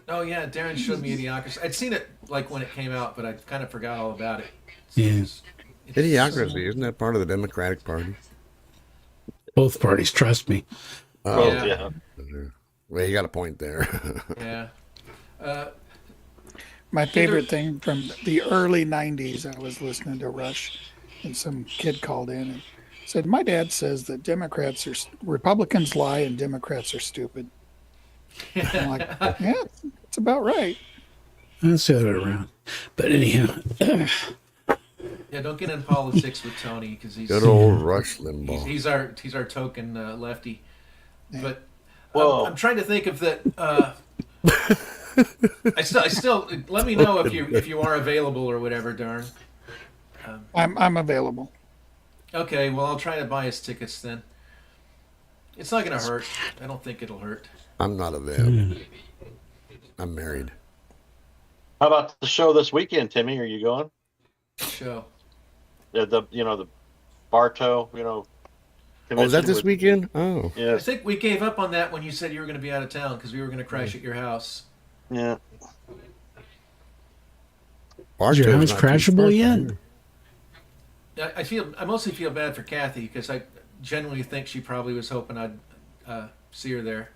Oh yeah, Darren showed me Idiocracy. I'd seen it like when it came out, but I kind of forgot all about it. Yeah. Idiocracy, isn't that part of the Democratic Party? Both parties, trust me. Well, Yeah. yeah. Well, you got a point there. Yeah. My favorite thing from the early 90s, I was listening to Rush, and some kid called in and said, my dad says that Republicans lie and Democrats are stupid. I'm like, yeah, it's about right. That's the other way around. But anyhow, Yeah, don't get in politics with Tony because Good old Rush Limbaugh. he's our token lefty. But Whoa. I'm trying to think of that. I still let me know if you are available or whatever, darn. I'm available. Okay, well I'll try to buy his tickets then. It's not gonna hurt. I don't think it'll hurt. I'm not available. I'm married. How about the show this weekend, Timmy? Are you going? Show. The Bartow, Oh, is that convention this with- weekend? Oh. I Yes. think we gave up on that when you said you were going to be out of town because we were going to crash at your house. Yeah. is your house crashable yet? I mostly feel bad for Kathy because I genuinely think she probably was hoping I'd see her there.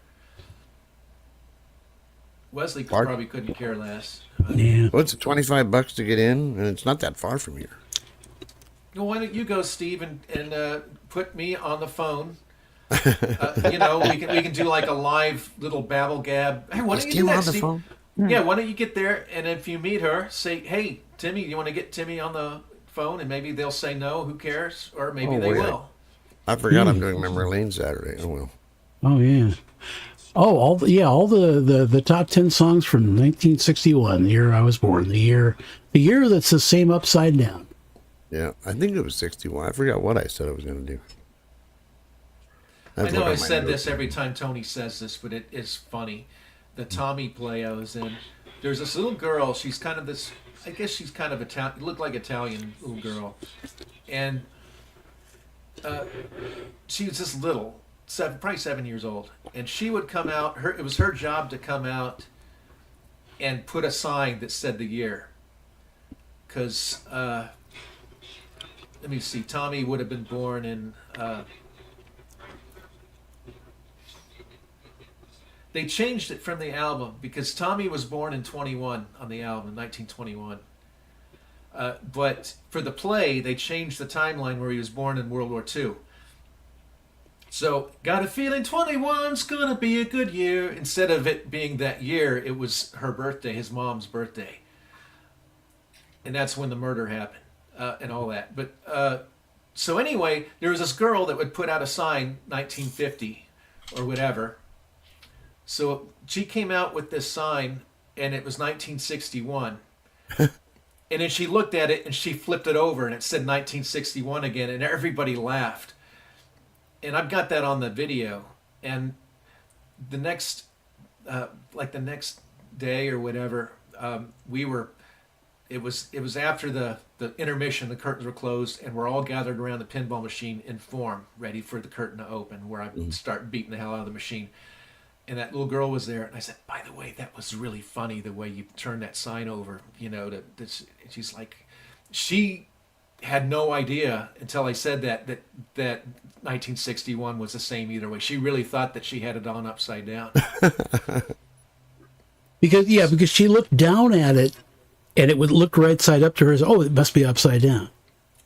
Wesley Park? probably couldn't care less. Yeah. Well, it's $25 to get in, and it's not that far from here. Well, why don't you go, Steve, and put me on the phone? We can do like a live little BabbleGab. Hey, why Is don't you do Tim that, on the Steve? phone? Yeah, why don't you get there, and if you meet her, say, "Hey, Timmy, you want to get Timmy on the phone?" And maybe they'll say no. Who cares? Or maybe they wait. will. I forgot I'm doing Memory Lane Saturday. Oh, well. Oh yeah. Oh, all the top 10 songs from 1961, the year I was born, the year that's the same upside down. Yeah, I think it was 61. I forgot what I said I was going to do. I know I said this every time Tony says this, but it is funny. The Tommy play I was in, there's this little girl. She's kind of this. I guess she's kind of Italian. Looked like Italian little girl, and she was just little, probably 7 years old, and she would come out. It was her job to come out and put a sign that said the year, because let me see. Tommy would have been born in. They changed it from the album because Tommy was born in 21 on the album, 1921. But for the play, they changed the timeline where he was born in World War II. So, got a feeling 21's gonna be a good year. Instead of it being that year, it was her birthday, his mom's birthday. And that's when the murder happened and all that. But so anyway, there was this girl that would put out a sign, 1950 or whatever. So she came out with this sign, and it was 1961. And then she looked at it, and she flipped it over, and it said 1961 again, and everybody laughed. And I've got that on the video. And the next, the next day or whatever, it was after the intermission, the curtains were closed, and we're all gathered around the pinball machine in form, ready for the curtain to open, where I start beating the hell out of the machine. And that little girl was there, and I said, "By the way, that was really funny the way you turned that sign over." She's like, she had no idea until I said that 1961 was the same either way. She really thought that she had it on upside down. because she looked down at it, and it would look right side up to her. Oh, it must be upside down.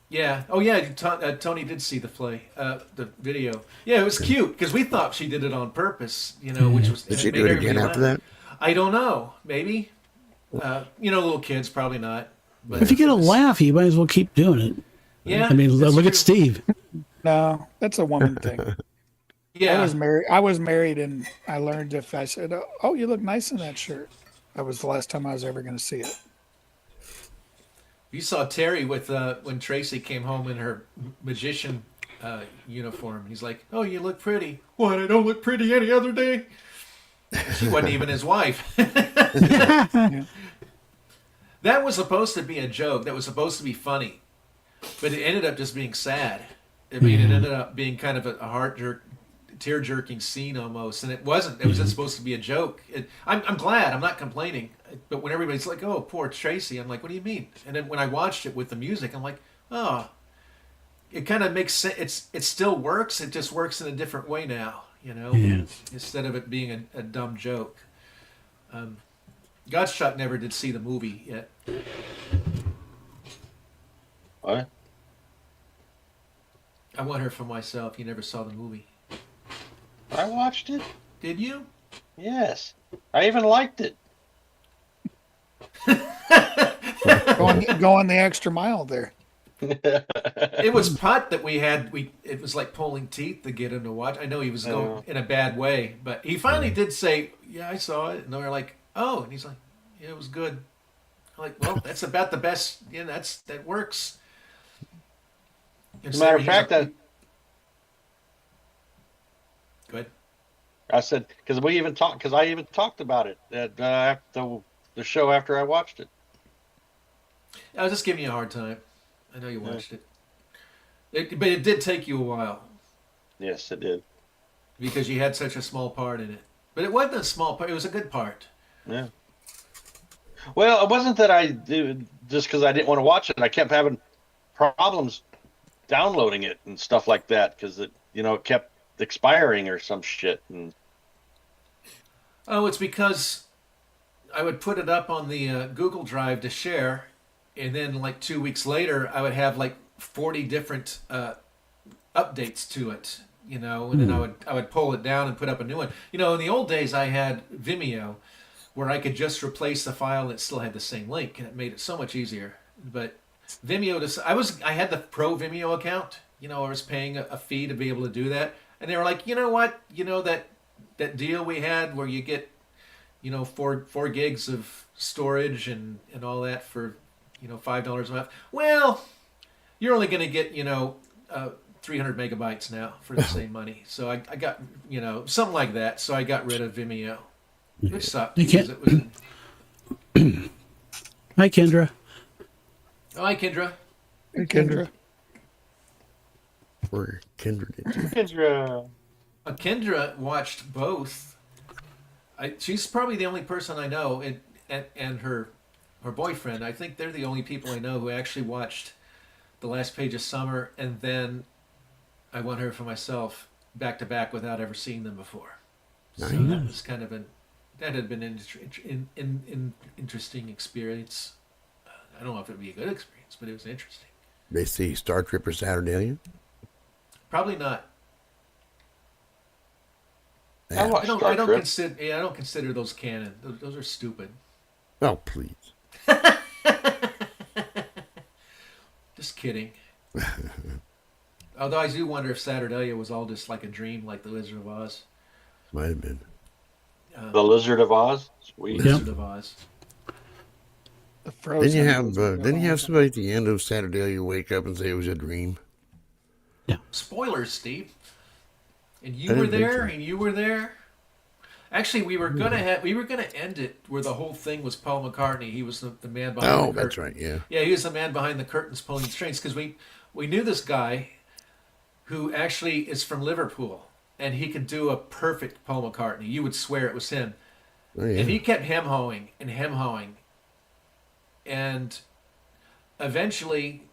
Yeah. Oh, yeah. Tony did see the play, the video. Yeah, it was cute because we thought she did it on purpose. Which was. Did she do it again after that? I don't know. Maybe. Little kids probably not. But If you get a laugh, you might as well keep doing it. Yeah. I mean, look at Steve. No, that's a woman thing. Yeah. I was married, and I learned if I said, "Oh, you look nice in that shirt," that was the last time I was ever going to see it. You saw Terry with when Tracy came home in her magician uniform. He's like, "Oh, you look pretty." What? I don't look pretty any other day. She wasn't even his wife. Yeah. That was supposed to be a joke. That was supposed to be funny, but it ended up just being sad. I mean, it ended up being kind of a tear-jerking scene almost, and it wasn't. It was just supposed to be a joke. I'm glad. I'm not complaining. But when everybody's like, "Oh, poor Tracy," I'm like, "What do you mean?" And then when I watched it with the music, I'm like, "Oh, it kind of makes sense. It still works. It just works in a different way now, instead of it being a dumb joke." Gottschalk never did see the movie yet. What? I want her for myself. He never saw the movie. I watched it. Did you? Yes. I even liked it. Going the extra mile there. It was Putt that we had. It was like pulling teeth to get him to watch. I know he was going in a bad way, but he finally did say, "Yeah, I saw it." And they were like, "Oh," and he's like, "Yeah, it was good." I'm like, "Well, that's about the best. Yeah, that works." As a matter of fact, Go ahead. I said because I even talked about it at after the show after I watched it. I was just giving you a hard time. I know you watched it. But it did take you a while Yes, it did. because you had such a small part in it. But it wasn't a small part. It was a good part. Yeah. Well, it wasn't that I did just because I didn't want to watch it. I kept having problems downloading it and stuff like that because it kept expiring or some shit. And Oh, it's because I would put it up on the Google Drive to share, and then like 2 weeks later, I would have like 40 different updates to it. You know, and then I would pull it down and put up a new one. You know, in the old days, I had Vimeo, where I could just replace the file and it still had the same link, and it made it so much easier. But Vimeo, I had the Pro Vimeo account. You know, I was paying a fee to be able to do that, and they were like, you know what, you know that deal we had where you get, you know, four gigs of storage and all that for, you know, $5 a month. Well, you're only going to get, you know, 300 megabytes now for the same money. So I got, you know, something like that. So I got rid of Vimeo, which sucked. You Because can't- it was, Hi, Kendra. oh, hi, Kendra. Hey, Kendra. We're kindred. Kendra. Kendra watched both. She's probably the only person I know, and her boyfriend. I think they're the only people I know who actually watched The Last Page of Summer, and then I won her for myself back to back without ever seeing them before. So that was kind of that had been an interesting experience. I don't know if it would be a good experience, but it was interesting. They see Star Tripper Saturnalia. Probably not. Yeah. I watched I Star don't Trek. consider. Yeah, I don't consider those canon. Those are stupid. Oh, please. Just kidding. Although I do wonder if Saturnalia was all just like a dream, like the Wizard of Oz. Might have been. The Lizard of Oz. Sweet. Yeah. Wizard of Oz. The Frozen. Didn't you have somebody at the end of Saturnalia wake up and say it was a dream? Spoilers, Steve. And I you didn't were think there, so. and you were there. Actually, we were gonna end it where the whole thing was Paul McCartney. He was the man behind the Oh, curtain. that's right. Yeah. Yeah, he was the man behind the curtains pulling the strings because we knew this guy who actually is from Liverpool, and he could do a perfect Paul McCartney. You would swear it was him. Oh, yeah. And he kept hem-hoing and hem-hoing. And eventually,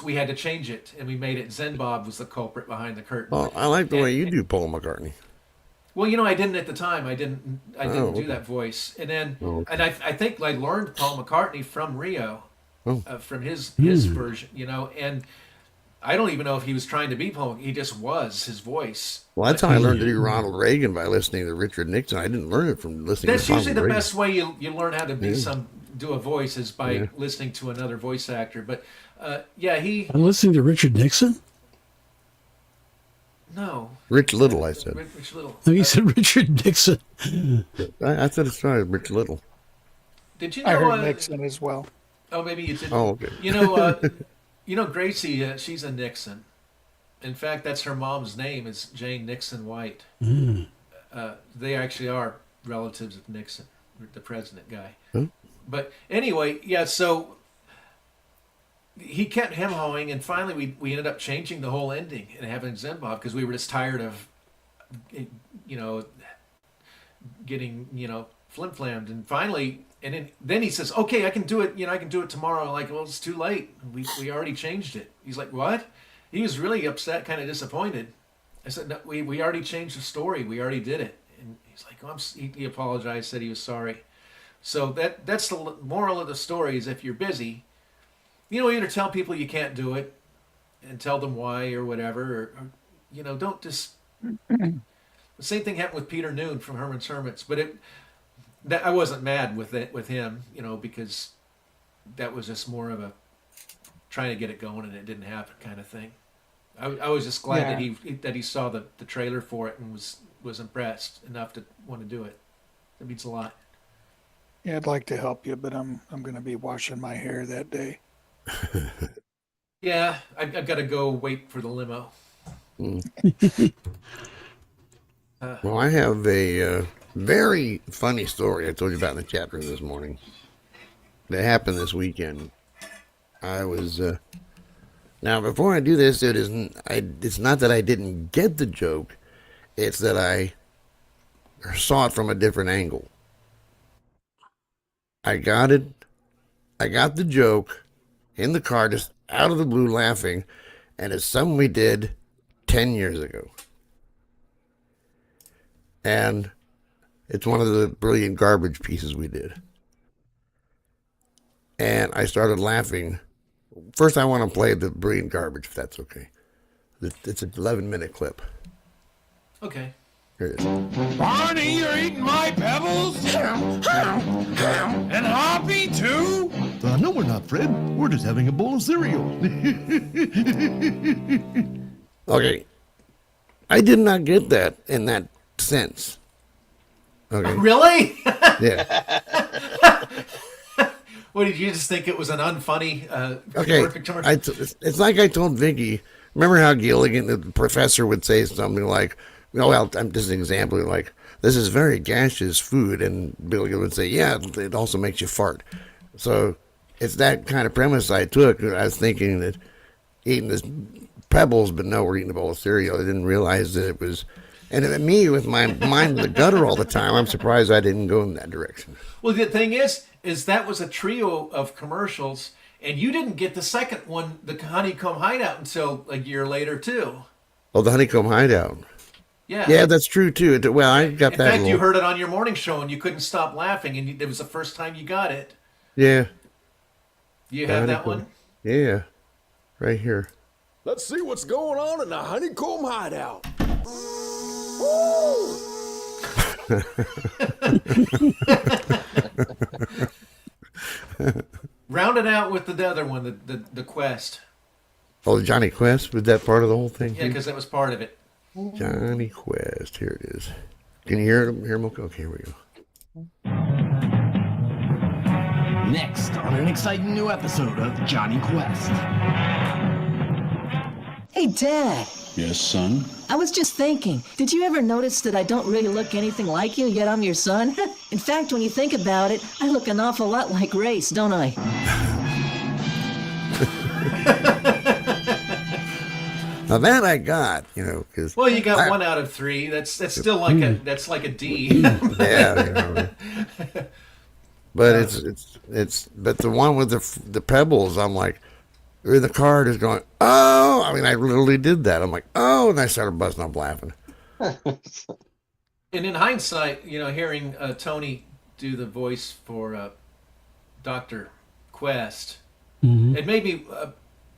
we had to change it, and we made it Zen Bob was the culprit behind the curtain. Well, I like the way you do Paul McCartney. Well, you know, I didn't at the time. I didn't Oh, do okay. that voice. And then, Oh, okay. and I think I learned Paul McCartney from Rio, Oh. from his version, you know, and I don't even know if he was trying to be Paul. He just was his voice. Well, that's how I learned to do Ronald Reagan, by listening to Richard Nixon. I didn't learn it from listening That's to Ronald usually the Reagan. best way you learn how to be Yeah. do a voice is by Yeah. listening to another voice actor. But yeah, I'm listening to Richard Nixon. no, Rich Little, I said. Rich Little. No, you said Richard Nixon. I said it's right, Rich Little. Did you I know? heard Nixon as well. Oh, maybe you did. Oh, okay. You know Gracie. She's a Nixon. In fact, that's her mom's name is Jane Nixon White. They actually are relatives of Nixon, the president guy. Huh? But anyway, yeah. So he kept hem-hoing, and finally we ended up changing the whole ending and having Zen Bob because we were just tired of, you know, getting, you know, flim-flammed. And finally, and then he says, okay, I can do it. You know, I can do it tomorrow. I'm like, well, it's too late. We already changed it. He's like, what? He was really upset, kind of disappointed. I said, no, we already changed the story. We already did it. And he's like, oh, he apologized, said he was sorry. So that's the moral of the story is if you're busy, you know, either tell people you can't do it and tell them why or whatever, or you know, don't just. The same thing happened with Peter Noon from Herman's Hermits, but I wasn't mad with him, you know, because that was just more of a trying to get it going and it didn't happen kind of thing. I was just glad that he saw the trailer for it and was impressed enough to want to do it. That means a lot. Yeah, I'd like to help you, but I'm going to be washing my hair that day. Yeah, I've got to go wait for the limo. Well, I have a very funny story I told you about in the chat room this morning that happened this weekend. I was now before I do this, it's not that I didn't get the joke, it's that I saw it from a different angle. I got it. I got the joke in the car, just out of the blue, laughing, and it's something we did 10 years ago. And It's one of the brilliant garbage pieces we did. And I started laughing. First, I want to play the brilliant garbage, if that's okay. It's an 11-minute clip. Okay. Here it is. Barney, you're eating my pebbles? And Hoppy, too? No, we're not, Fred. We're just having a bowl of cereal. Okay. I did not get that in that sense. Okay. Really? Yeah. What, did you just think it was an unfunny Okay. commercial? It's like I told Vicky. Remember how Gilligan, the professor, would say something like, well, just an example, like, this is very gaseous food. And Gilligan would say, yeah, it also makes you fart. So it's that kind of premise I took. I was thinking that eating this Pebbles, but no, we're eating a bowl of cereal. I didn't realize that it was, and me with my mind in the gutter all the time, I'm surprised I didn't go in that direction. Well, the thing is that was a trio of commercials, and you didn't get the second one, the Honeycomb Hideout, until a year later, too. Oh, the Honeycomb Hideout. Yeah. Yeah, that's true, too. Well, I got In that. fact, you heard it on your morning show, and you couldn't stop laughing, and it was the first time you got it. Yeah. You have that one? Yeah. Right here. Let's see what's going on in the Honeycomb Hideout. Round it out with the other one, the Quest. Oh, the Johnny Quest? Was that part of the whole thing? Yeah, because that was part of it. Johnny Quest. Here it is. Can you hear him? Okay, here we go. Next on an exciting new episode of Johnny Quest. Hey, Dad. Yes, son? I was just thinking, did you ever notice that I don't really look anything like you, yet I'm your son? In fact, when you think about it, I look an awful lot like Race, don't I? Now that I got, because Well, you got 1 out of 3. That's still like a D. yeah. But it's but the one with the Pebbles, I'm like, the card is going, oh, I mean, I literally did that. I'm like, oh, and I started busting up laughing. And in hindsight, hearing Tony do the voice for Dr. Quest, it made me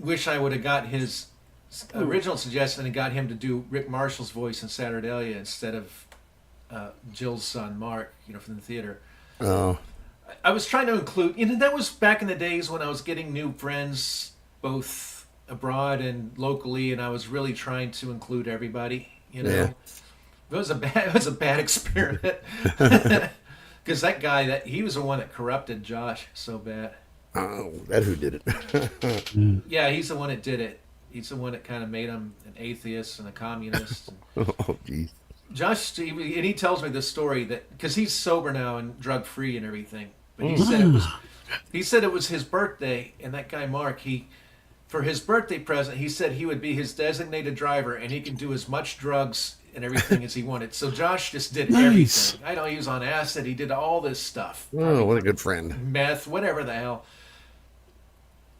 wish I would have got his original suggestion and got him to do Rick Marshall's voice in Saturdalia instead of Jill's son, Mark, from the theater. Oh. I was trying to include, that was back in the days when I was getting new friends, both abroad and locally, and I was really trying to include everybody. Yeah. It was a bad experiment because that guy he was the one that corrupted Josh so bad. Oh, that's who did it. Yeah, he's the one that did it. He's the one that kind of made him an atheist and a communist. Oh, geez. Josh, and he tells me this story that because he's sober now and drug free and everything, but he said it was his birthday, and that guy Mark, for his birthday present, he said he would be his designated driver and he can do as much drugs and everything as he wanted. So Josh just did everything. I know he was on acid. He did all this stuff. Oh, what a good friend. Meth, whatever the hell.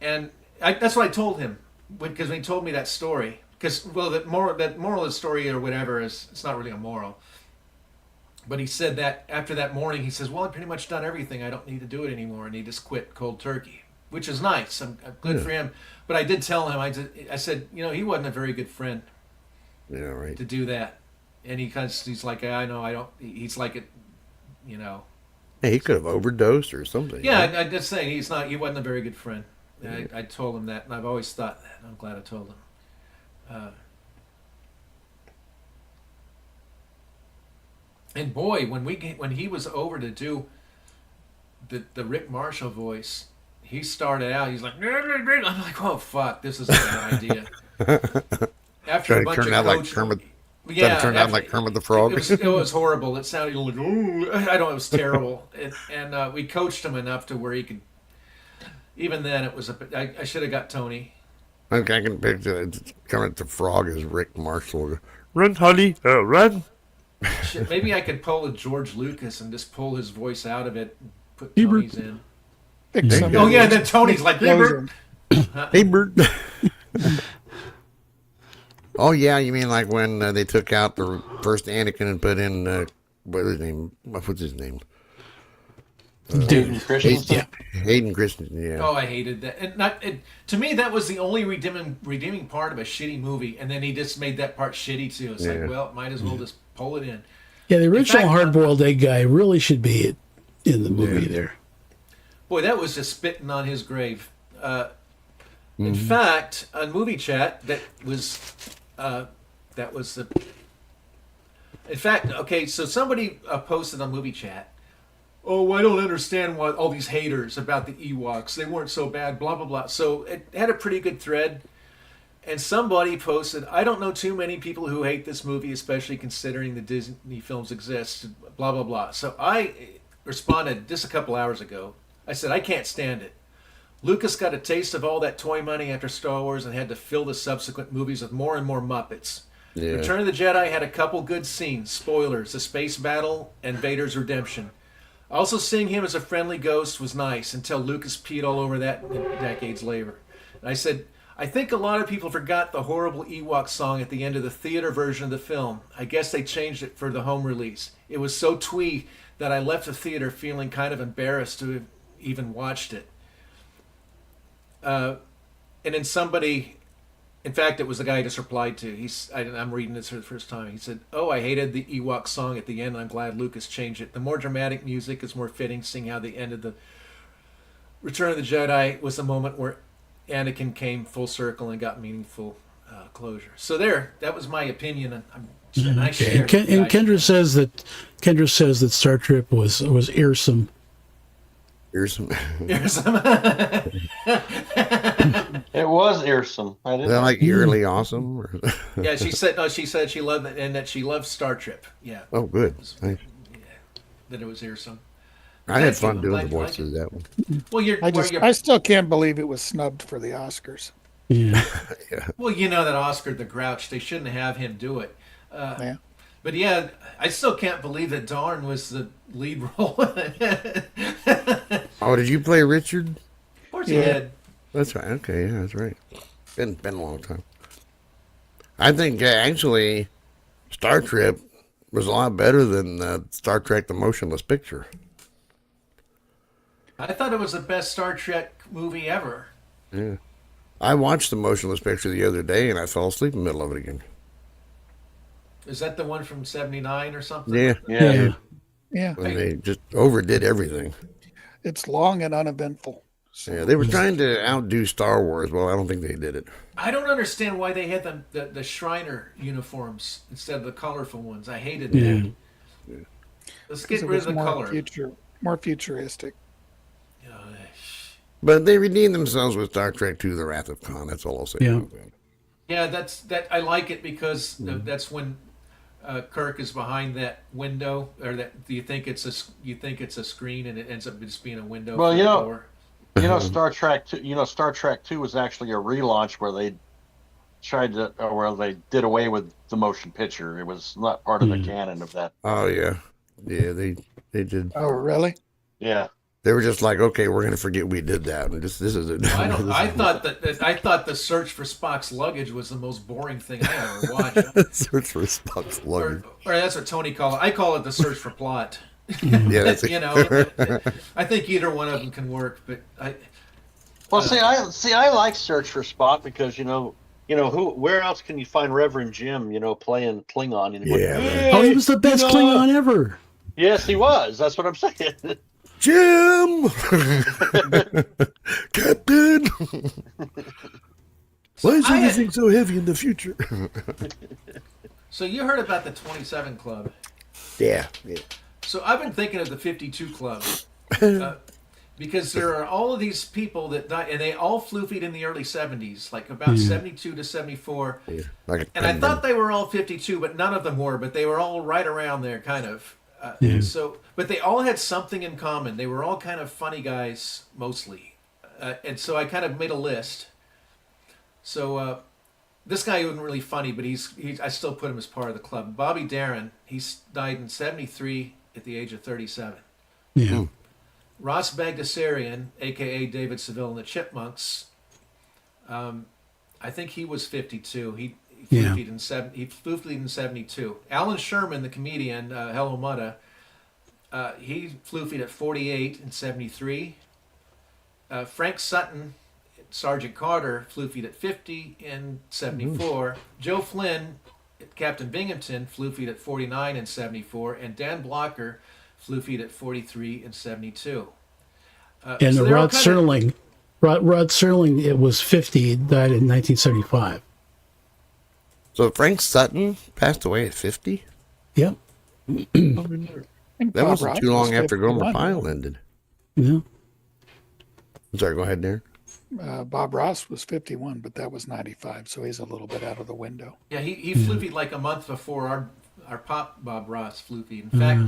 And that's what I told him because when he told me that story. Because, that moral of the story or whatever it's not really a moral. But he said that after that morning, he says, well, I've pretty much done everything. I don't need to do it anymore. And he just quit cold turkey, which is nice. I'm good for him. But I did tell him, I said, he wasn't a very good friend. Yeah, right. To do that. And he's like, I know, I don't, he's like it, Yeah, he could have overdosed or something. Yeah, I just saying, he wasn't a very good friend. I told him that, and I've always thought that. I'm glad I told him. And boy, when he was over to do the Rick Marshall voice, he started out. He's like, I'm like, oh fuck, this is a bad idea. After a bunch of coaching, turned out like Kermit the Frog. It was horrible. It sounded like, ooh, I don't know, it was terrible. And we coached him enough to where he could. Even then, it was I should have got Tony. I can picture Kermit the Frog as Rick Marshall. Run, honey, run. Shit, maybe I could pull a George Lucas and just pull his voice out of it and put Tony's in. Oh, yeah, and then Tony's like, hey, Bert. Hey, Bert. Oh, yeah, you mean like when they took out the first Anakin and put in What's his name? Hayden Christensen. Hayden Christensen. Yeah. Oh, I hated that. To me, that was the only redeeming part of a shitty movie, and then he just made that part shitty too. It's like, well, might as well just pull it in. Yeah, the original hard-boiled egg guy really should be in the movie there. Boy, that was just spitting on his grave. In fact, on Movie Chat, that was the. In fact, okay, so somebody posted on Movie Chat, "Oh, I don't understand why all these haters about the Ewoks. They weren't so bad, blah, blah, blah." So it had a pretty good thread. And somebody posted, "I don't know too many people who hate this movie, especially considering the Disney films exist, blah, blah, blah." So I responded just a couple hours ago. I said, "I can't stand it. Lucas got a taste of all that toy money after Star Wars and had to fill the subsequent movies with more and more Muppets. Yeah. Return of the Jedi had a couple good scenes. Spoilers, the space battle and Vader's redemption. Also, seeing him as a friendly ghost was nice until Lucas peed all over that decades later." And I said, "I think a lot of people forgot the horrible Ewok song at the end of the theater version of the film. I guess they changed it for the home release. It was so twee that I left the theater feeling kind of embarrassed to have even watched it." And then somebody, in fact, it was the guy I just replied to. I'm reading this for the first time. He said, "Oh, I hated the Ewok song at the end. I'm glad Lucas changed it. The more dramatic music is more fitting, seeing how the end of the Return of the Jedi was the moment where Anakin came full circle and got meaningful closure." So that was my opinion. And I shared it. And Kendra says that Star Trek was earsome. Earsome. It was earsome. I Is didn't that like eerily awesome? Or? Yeah, she said she loved it and that she loved Star Trek. Yeah. Oh, good. Thanks. That it was earsome. I had fun doing the voices of that one. Well, I still can't believe it was snubbed for the Oscars. Yeah. Yeah. Well, you know that Oscar the Grouch, they shouldn't have him do it. Yeah. But yeah, I still can't believe that Darn was the lead role. Oh, did you play Richard? Of course he did. That's right. Okay, yeah, that's right. Been a long time. I think actually Star Trek was a lot better than Star Trek: The Motionless Picture. I thought it was the best Star Trek movie ever. Yeah. I watched The Motionless Picture the other day and I fell asleep in the middle of it again. Is that the one from '79 or something? Yeah. Yeah. When they just overdid everything. It's long and uneventful. So. Yeah, they were trying to outdo Star Wars. Well, I don't think they did it. I don't understand why they had the Shriner uniforms instead of the colorful ones. I hated that. Yeah. Let's get It rid was of the color. more futuristic. But they redeemed themselves with Star Trek II: The Wrath of Khan. That's all I'll say about that. Yeah, that I like it because that's when Kirk is behind that window, or that you think it's a screen and it ends up just being a window. Well, for the door. Star Trek. Star Trek 2 was actually a relaunch where they did away with the motion picture. It was not part of the canon of that. Oh yeah, they did. Oh really? Yeah. They were just like, okay, we're going to forget we did that. And this is it. I thought the search for Spock's luggage was the most boring thing I ever watched. Search for Spock's luggage. Or that's what Tony called it. I call it the search for plot. Yeah, that's I think either one of them can work, but I like Search for Spock because where else can you find Reverend Jim playing Klingon? Yeah. He was the best Klingon ever. Yes, he was. That's what I'm saying. Jim, Captain. Why is everything so heavy in the future? So you heard about the 27 Club? Yeah. So I've been thinking of the 52 Club because there are all of these people that died, and they all floofied in the early 70s, like about 72 to 74. Yeah, and I thought they were all 52, but none of them were. But they were all right around there, kind of. But they all had something in common. They were all kind of funny guys, mostly. And so I kind of made a list. So this guy wasn't really funny, but I still put him as part of the club. Bobby Darin, he died in 73 at the age of 37. Yeah. Ross Bagdasarian, a.k.a. David Seville and the Chipmunks, I think he was 52. Yeah. He floofied in 72. Alan Sherman, the comedian, Hello Mutta, he floofied at 48 in 73. Frank Sutton, Sergeant Carter, floofied at 50 in 74. Joe Flynn, Captain Binghamton, floofied at 49 in 74. And Dan Blocker, floofied at 43 in 72. And so Rod Serling, Rod Serling, it was 50, died in 1975. So Frank Sutton passed away at 50? Yep. That wasn't too long after Gomer Pyle ended. Yeah. I'm sorry, go ahead, Darren. Bob Ross was 51, but that was 95, so he's a little bit out of the window. Yeah, he floofied like a month before our pop Bob Ross floofied. In fact,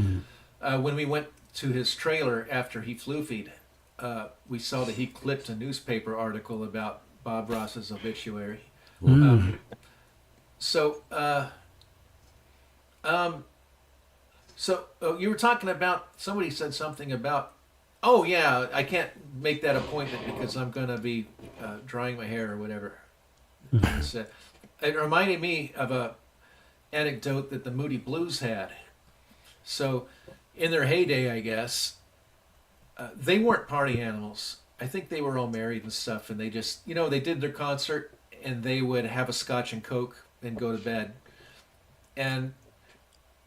when we went to his trailer after he floofied, we saw that he clipped a newspaper article about Bob Ross's obituary. So you were talking about, somebody said something about, oh yeah, I can't make that appointment because I'm going to be drying my hair or whatever. It reminded me of a anecdote that the Moody Blues had. So in their heyday, I guess, they weren't party animals. I think they were all married and stuff, and they just, they did their concert and they would have a scotch and Coke and go to bed. And,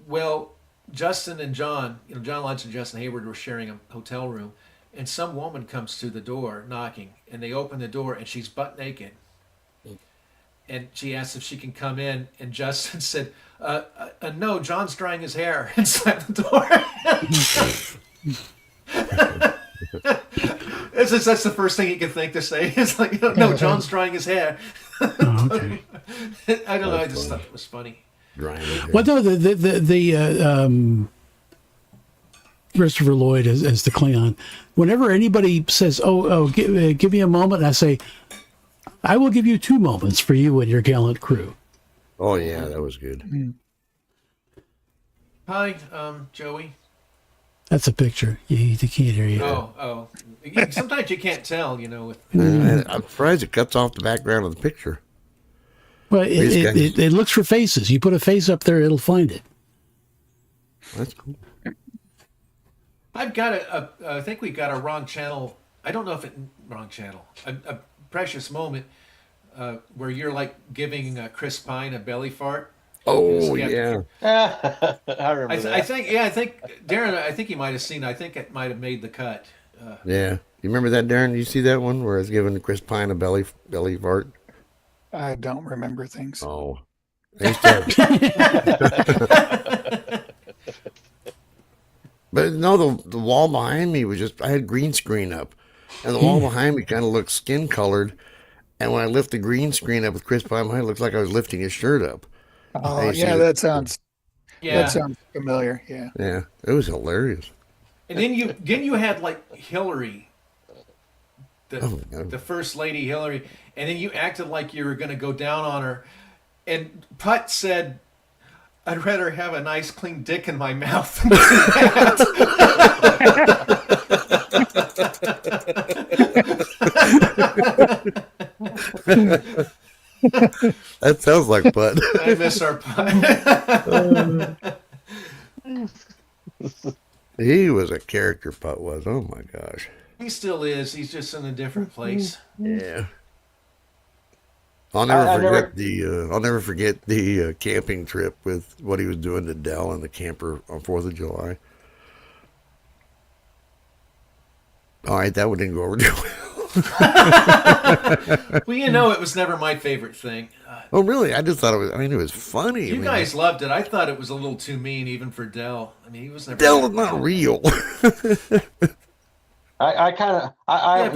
well, Justin and John, John Lodge and Justin Hayward were sharing a hotel room, and some woman comes to the door knocking, and they open the door, and she's butt naked. And she asks if she can come in, and Justin said, no, John's drying his hair inside the door. That's the first thing he could think to say. It's like, no, John's drying his hair. Oh, okay. I don't know, I just thought it was funny. Well, no, the Christopher Lloyd as the Klingon. Whenever anybody says, give me a moment, I say, I will give you 2 moments for you and your gallant crew. Oh, yeah, that was good. Hi, Joey. That's a picture. You can't hear you. Oh. Sometimes you can't tell, with... I'm surprised it cuts off the background of the picture. Well, it looks for faces. You put a face up there, it'll find it. That's cool. I've got I think we've got a wrong channel. I don't know if wrong channel. A precious moment where you're like giving Chris Pine a belly fart. Oh, yeah. I remember that. I think Darren, I think he might have seen it. I think it might have made the cut. Yeah. You remember that, Darren? You see that one where it's giving Chris Pine a belly fart? I don't remember things. Oh. But no, the wall behind me was I had green screen up. And the wall behind me kind of looked skin colored. And when I lift the green screen up with Chris Pine behind, it looked like I was lifting his shirt up. Oh, yeah, that sounds familiar. Yeah. Yeah, it was hilarious. And then you had like Hillary, the first lady Hillary, and then you acted like you were going to go down on her, and Putt said, "I'd rather have a nice clean dick in my mouth than that." That sounds like Putt. I miss our Putt. He was a character, Putt was. Oh my gosh. He still is. He's just in a different place. Yeah. I'll never forget the camping trip with what he was doing to Dell and the camper on 4th of July. All right, that one didn't go over too well. Well, it was never my favorite thing. Oh, really? I just thought it was funny. You guys loved it. I thought it was a little too mean, even for Dell. I mean, he was never. Dell is not real. But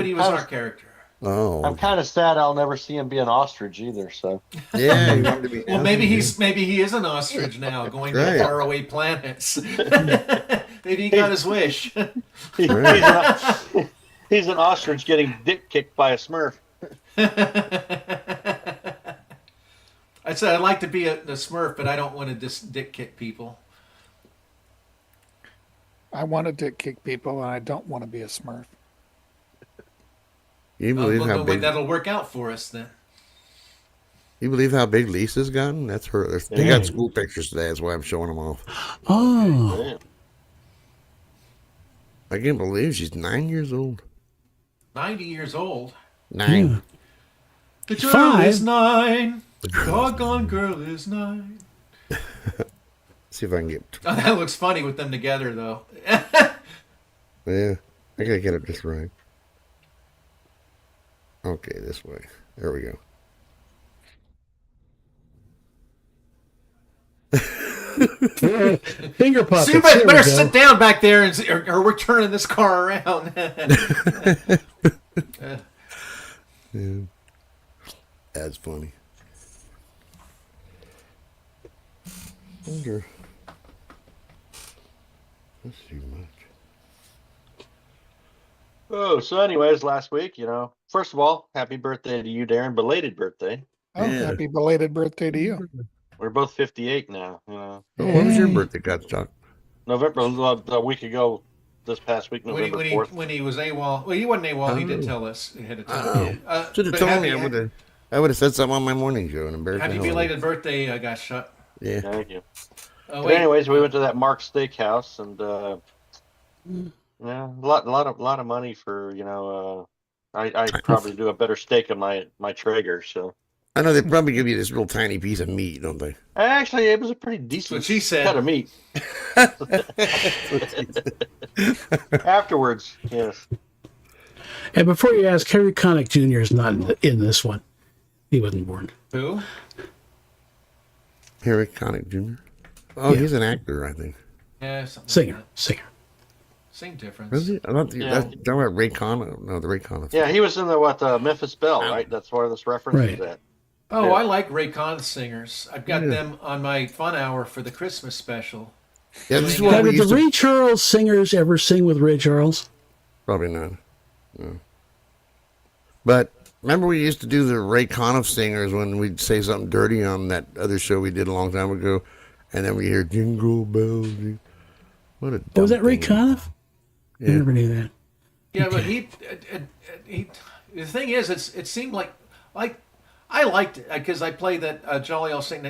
he was our character. Oh. I'm kind of sad I'll never see him be an ostrich either. So. Yeah, he wanted to be. Well, maybe he is an ostrich now, going to faraway planets. Maybe he got his wish. He's an ostrich getting dick kicked by a Smurf. I said I'd like to be a Smurf, but I don't want to just dick kick people. I want to dick kick people, and I don't want to be a Smurf. You believe how big that'll work out for us then. You believe how big Lisa's gotten? That's her. They got school pictures today. That's why I'm showing them off. Oh, Yeah. I can't believe she's 9 years old. 90 years old. 9. Yeah. The girl 5. is 9. The doggone girl is 9. See if I can get. Oh, that looks funny with them together, though. Yeah, I gotta get it just right. Okay, this way. There we go. Finger puppets. So you better, Here we better go. sit down back there, or we're turning this car around. Yeah. That's funny. Wonder. That's too much. Oh, so anyways, last week, first of all, happy birthday to you, Darren. Belated birthday. Oh, Yeah. happy belated birthday to you. We're both 58 now. Oh, when was your birthday, Chuck? November, a week ago, this past week, November 4th. When he was AWOL. Well, he wasn't AWOL. He did tell us ahead of time. Should have But told me. I would have said something on my morning show and embarrassed Happy the hell out of belated birthday, Gosh Shut. me. Yeah. Thank you. Oh, But wait. anyways, we went to that Mark Steakhouse, and a lot of money for I probably do a better steak on my Traeger. So I know they probably give you this real tiny piece of meat, don't they? actually, it was a pretty decent what she said. cut of meat. Afterwards, yes. And before you ask, Harry Connick Jr. is not in this one. He wasn't born. Who? Harry Connick Jr. Oh, Yeah. he's an actor, I think. Yeah, something. Singer. Like Singer. that. Same difference. Was he? I thought Yeah. that's talking about Ray Connor. No, the Ray Connor. Yeah, he was in the Memphis Belle, right? That's where this reference Right. is at. Oh, Yeah. I like Ray Connick singers. I've got them on my fun hour for the Christmas special. Yeah, this is Now, what Now, we did the used to. Ray Charles singers ever sing with Ray Charles? Probably not. No. But remember, we used to do the Ray Conniff singers when we'd say something dirty on that other show we did a long time ago, and then we hear Jingle Bells. What a Oh, was dumb that Ray thing. Conniff? I never knew that. Yeah, but he the thing is, it seemed like I liked it because I played that Jolly Old Saint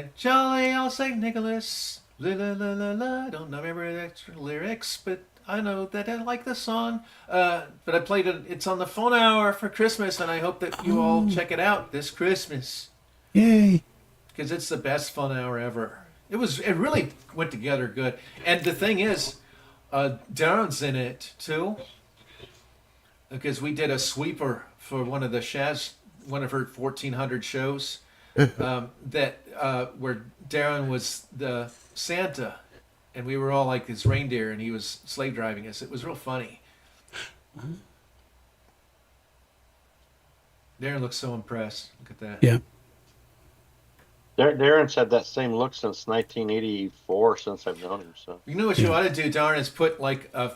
Nicholas. La, la, la, la, la. I don't remember the extra lyrics, but I know that I like the song. But I played it. It's on the phone hour for Christmas, and I hope that you all check it out this Christmas Yay. because it's the best fun hour ever. It really went together good. And the thing is, Darren's in it too, because we did a sweeper for one of her 1,400 shows, where Darren was the Santa, and we were all like his reindeer, and he was slave driving us. It was real funny. Darren looks so impressed. Look at that. Yeah. Darren's had that same look since 1984, since I've known him. So You know what you ought to do, Darren, is put like a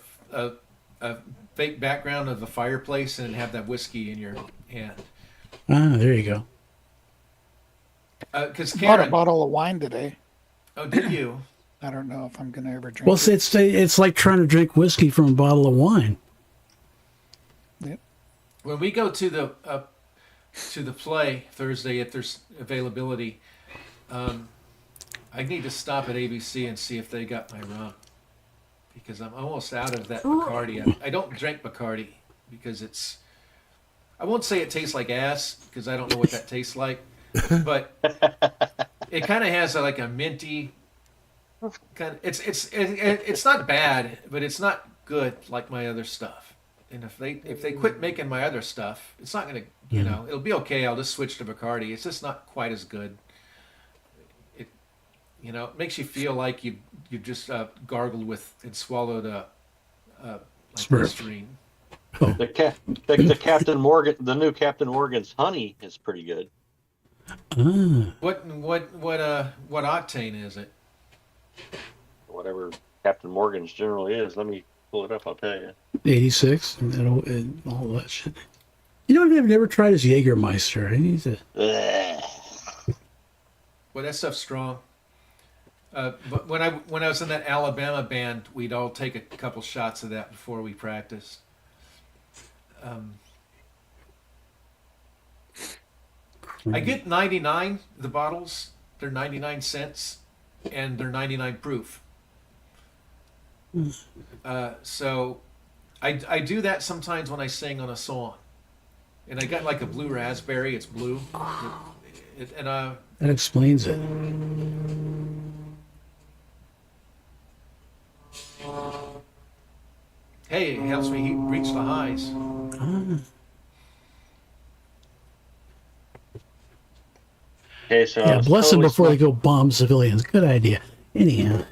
fake background of a fireplace and have that whiskey in your hand. Ah, there you go. Because Bought Karen, a bottle of wine today. oh, did you? I don't know if I'm going to ever drink Well, it. it's like trying to drink whiskey from a bottle of wine. Yep. When we go to the play Thursday, if there's availability, I need to stop at ABC and see if they got my rum, because I'm almost out of that Bacardi. I don't drink Bacardi because I won't say it tastes like ass because I don't know what that tastes like, but it kind of has like a minty kind of. It's not bad, but it's not good like my other stuff. And if they quit making my other stuff, it's not gonna, it'll be okay. I'll just switch to Bacardi. It's just not quite as good. It makes you feel like you just gargled with and swallowed like Smurf. Listerine. the Captain Morgan, the new Captain Morgan's honey is pretty good. Ah, What octane is it? Whatever Captain Morgan's generally is. Let me pull it up. I'll tell you. 86 and all that shit. You know what? I've never tried his Jägermeister. I need to. Well, that stuff's strong. But when I was in that Alabama band, we'd all take a couple shots of that before we practiced. I get 99, the bottles. They're 99 cents, and they're 99 proof. So I do that sometimes when I sing on a song. And I got like a blue raspberry. It's blue. That explains it. Hey, it helps me reach the highs. Okay, so Yeah, bless them before they go bomb civilians. Good idea. Anyhow.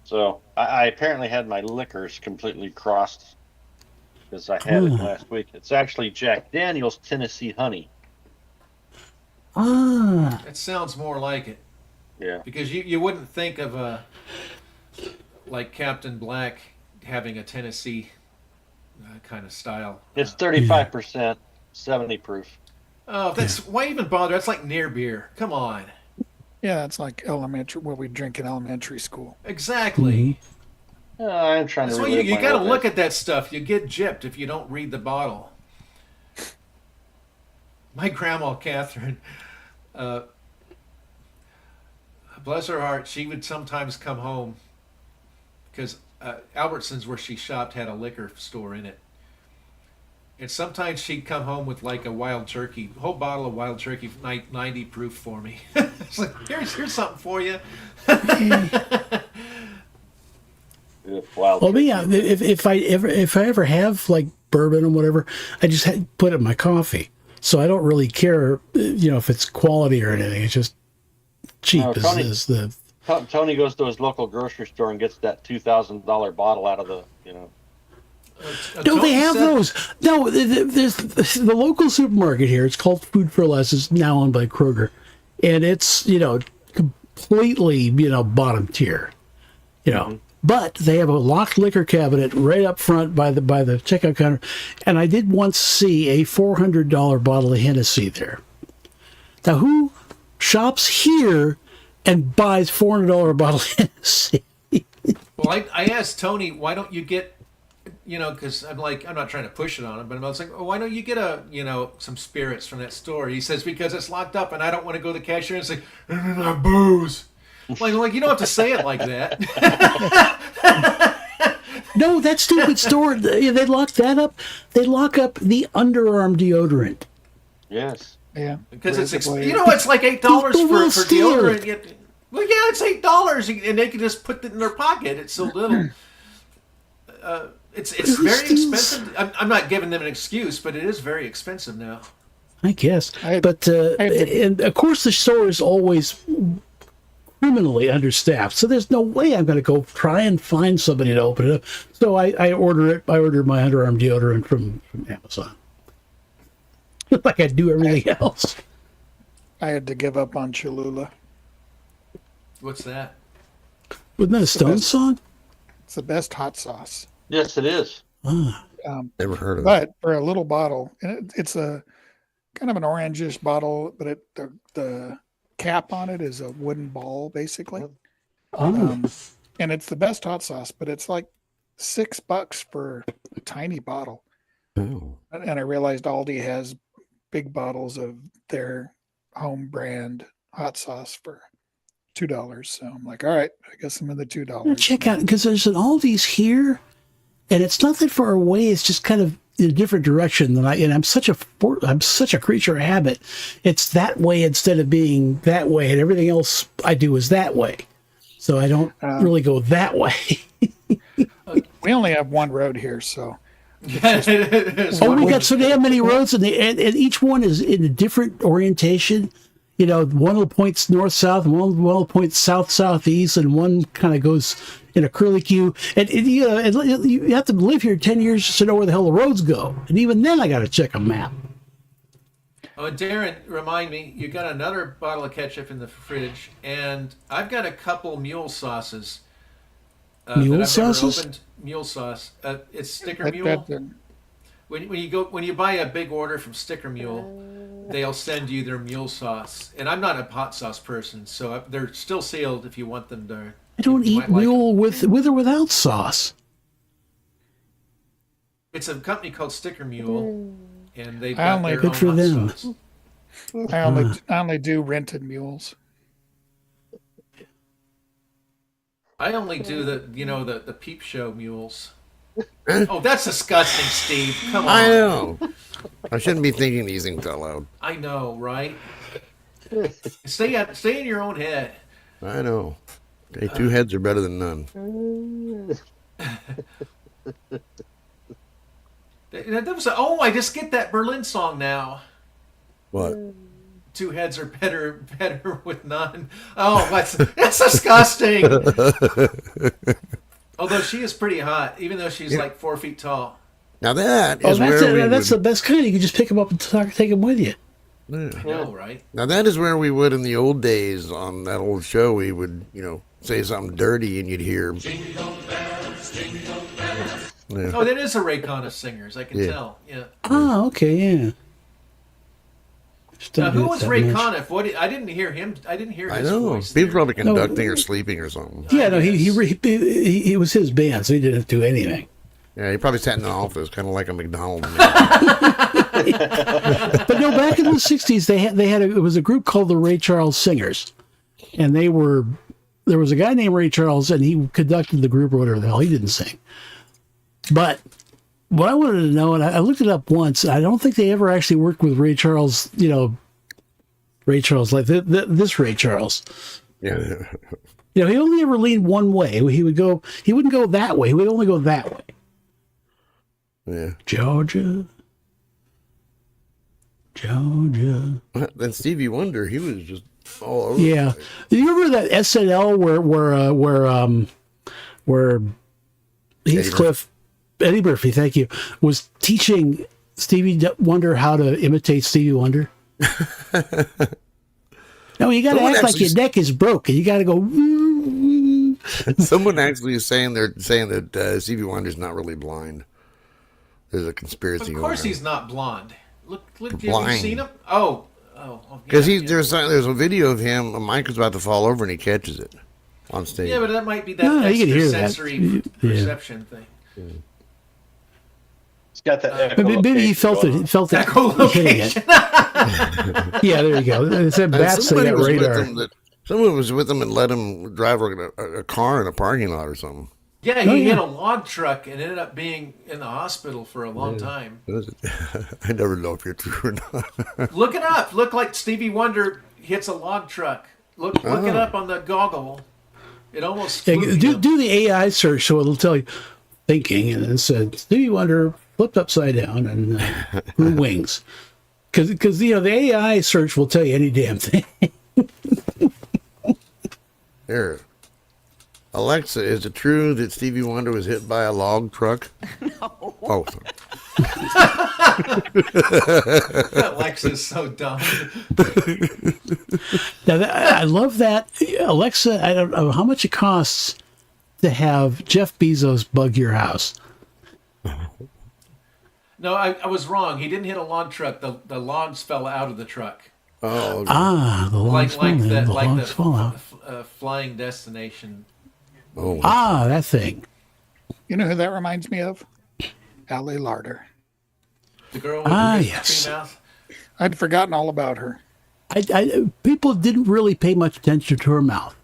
So I apparently had my liquors completely crossed because I had it last week. It's actually Jack Daniel's Tennessee Honey. It sounds more like it. Yeah. Because you wouldn't think of like Captain Black having a Tennessee kind of style. It's 35%, 70 proof. Oh, that's why even bother? That's like near beer. Come on. Yeah, that's like elementary, what we drink in elementary school. Exactly. I'm trying That's to. why you got to look at that stuff. You get gypped if you don't read the bottle. My grandma Catherine, bless her heart, she would sometimes come home because Albertsons, where she shopped, had a liquor store in it. And sometimes she'd come home with like a wild turkey, whole bottle of wild turkey, 90 proof for me. It's like, here's something for you. Well, me, if I ever have like bourbon or whatever, I just put it in my coffee. So I don't really care, if it's quality or anything. It's just cheap. Tony goes to his local grocery store and gets that $2,000 bottle out of the. No, they have those. No, there's the local supermarket here. It's called Food for Less. It's now owned by Kroger, and it's completely bottom tier. But they have a locked liquor cabinet right up front by the checkout counter, and I did once see a $400 bottle of Hennessy there. Now, who shops here and buys $400 bottle of Hennessy? Well, I asked Tony, why don't you get, because I'm not trying to push it on him, but I was like, why don't you get some spirits from that store? He says, because it's locked up and I don't want to go to the cashier and say, booze. Like you don't have to say it like that. No, that stupid store, they lock that up. They lock up the underarm deodorant. Yes. Yeah. Because it's it's like $8 for deodorant. Well, yeah, it's $8, and they can just put it in their pocket. It's so little. It's very expensive. I'm not giving them an excuse, but it is very expensive now. I guess. And of course, the store is always criminally understaffed, so there's no way I'm going to go try and find somebody to open it up. So I order it. I ordered my underarm deodorant from Amazon, like I do everything else. I had to give up on Cholula. What's that? Wasn't that a Stones song? It's the best hot sauce. Yes, it is. Never heard of it. But for a little bottle, and it's a kind of an orangish bottle, but the cap on it is a wooden ball, basically. And it's the best hot sauce, but it's like $6 for a tiny bottle. Oh. And I realized Aldi has big bottles of their home brand hot sauce for $2. So I'm like, all right, I guess I'm in the $2. Check out, because there's an Aldi's here, and it's not that far away. It's just kind of in a different direction than I'm such a creature of habit. It's that way instead of being that way, and everything else I do is that way. So I don't really go that way. We only have one road here, so. We got so damn many roads, and each one is in a different orientation. One will point north-south, and one will point south-southeast, and one kind of goes in a curly Q. And you have to live here 10 years just to know where the hell the roads go. And even then, I got to check a map. Oh, Darren, remind me, you got another bottle of ketchup in the fridge, and I've got a couple mule sauces. Mule sauces? Mule sauce. It's Sticker Mule. When you buy a big order from Sticker Mule, they'll send you their mule sauce. And I'm not a hot sauce person, so they're still sealed if you want them to. I don't eat mule with or without sauce. It's a company called Sticker Mule, and they've I got only- their Good own for hot them. sauce. I only do rented mules. I only do the peep show mules. Oh, that's disgusting, Steve. Come on. I know. I shouldn't be thinking these things out loud. I know, right? Stay in your own head. I know. Okay, two heads are better than none. I just get that Berlin song now. What? Two heads are better with none. Oh, that's disgusting. Although she is pretty hot, even though she's like 4 feet tall. Now that Oh, is where that's the best kind. You can just pick them up and take them with you. Yeah. I know, right? Now that is where we would in the old days on that old show. We would, say something dirty and you'd hear. Yeah. Oh, that is a Ray Conniff singers. I can tell. Yeah. Oh, okay, yeah. Now, who was Ray Conniff? I didn't hear him. I didn't hear I his know. voice. He was probably No. conducting or sleeping or something. Yeah, no, he was his band, so he didn't have to do anything. Yeah, he probably sat in an office, kind of like a McDonald's. But no, back in the '60s, it was a group called the Ray Charles Singers, and there was a guy named Ray Charles, and he conducted the group or whatever the hell. He didn't sing. But what I wanted to know, and I looked it up once, I don't think they ever actually worked with Ray Charles. Ray Charles like this Ray Charles. Yeah. He only ever leaned one way. He wouldn't go that way. He would only go that way. Yeah. Georgia. Then Stevie Wonder, he was just all over. Yeah. Do you remember that SNL where Heathcliff, Eddie Murphy, thank you, was teaching Stevie Wonder how to imitate Stevie Wonder? No, you got to act like your neck is broken. You got to go. Someone actually is saying that Stevie Wonder's not really blind. There's a conspiracy. Of course, he's not blonde. Look! Have Blind. you seen him? Oh. Because there's a video of him. A mic is about to fall over and he catches it on stage. Yeah, but that might be that No, you can hear that. sensory perception thing. It's got that. Maybe he felt it. He felt it hitting it. Yeah, there you go. It said bats they got radar. Someone was with him and let him drive a car in a parking lot or something. Yeah, he hit a log truck and ended up being in the hospital for a long time. I never know if you're true or not. Look it up. Look like Stevie Wonder hits a log truck. Look it up on the goggle. It almost flew, do the AI search so it'll tell you thinking, and it said Stevie Wonder flipped upside down and grew wings. Because the AI search will tell you any damn thing. Here. Alexa, is it true that Stevie Wonder was hit by a log truck? No. Oh, sorry. Alexa's so dumb. Now, I love that. Alexa, I don't know how much it costs to have Jeff Bezos bug your house. No, I was wrong. He didn't hit a log truck. The logs fell out of the truck. Oh, okay. The logs fall out. Flying Destination. Oh. That thing. You know who that reminds me of? Allie Larder. The girl with the yes. mouth. I'd forgotten all about her. People didn't really pay much attention to her mouth.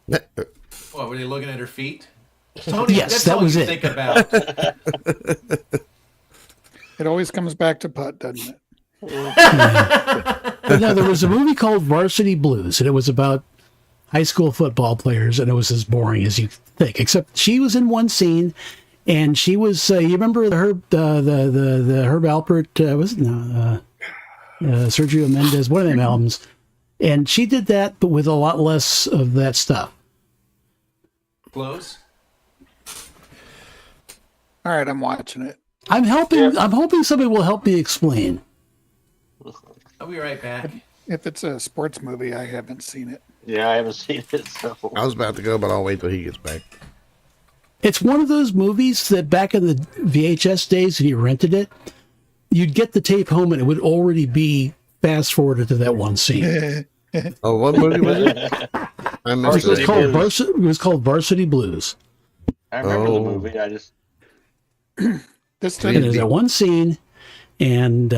What, were they looking at her feet? Tony, Yes, that's that all was you it. think about. It always comes back to Putt, doesn't it? But no, there was a movie called Varsity Blues, and it was about high school football players, and it was as boring as you think. Except she was in one scene, and she was. You remember the Herb Alpert? Was it Sergio Mendes? One of them albums, and she did that, but with a lot less of that stuff. Close. All right, I'm watching it. I'm hoping somebody will help me explain. I'll be right back. If it's a sports movie, I haven't seen it. Yeah, I haven't seen it. So I was about to go, but I'll wait till he gets back. It's one of those movies that back in the VHS days, if you rented it, you'd get the tape home and it would already be fast forwarded to that one scene. Oh, what movie was it? I missed it. It was called Varsity Blues. I remember the movie. I just This And there's that one scene, and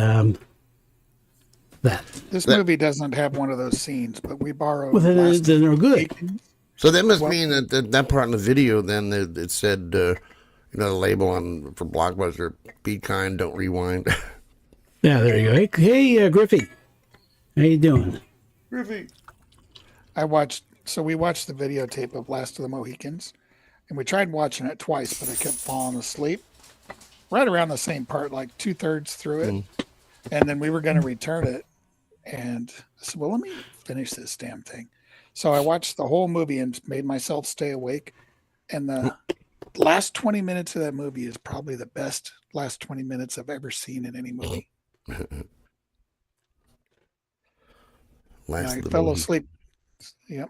that. This movie doesn't have one of those scenes, but we borrowed. Well, then they're good. So that must mean that part in the video, then it said, the label for Blockbuster, be kind, don't rewind. Yeah, there you go. Hey, Griffey. How you doing? Griffey. We watched the videotape of Last of the Mohicans, and we tried watching it twice, but I kept falling asleep. Right around the same part, like 2/3 through it. And then we were going to return it. And I said, well, let me finish this damn thing. So I watched the whole movie and made myself stay awake. And the last 20 minutes of that movie is probably the best last 20 minutes I've ever seen in any movie. I fell asleep. Yep.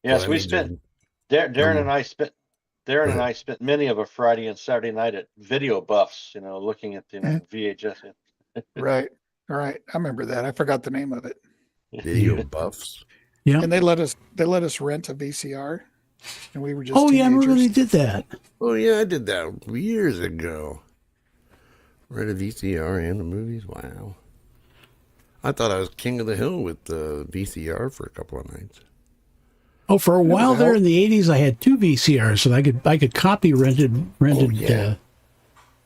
Yes, we spent Darren and I spent many of a Friday and Saturday night at Video Buffs, looking at the VHS. Right. I remember that. I forgot the name of it. Video Buffs. Yeah. And they let us rent a VCR, and we were just. Oh teenagers. yeah, I remember they did that. Oh yeah, I did that years ago. Read a VCR and the movies. Wow. I thought I was king of the hill with the VCR for a couple of nights. Oh, for a while there in the 80s, I had 2 VCRs, so I could copy rented cassettes.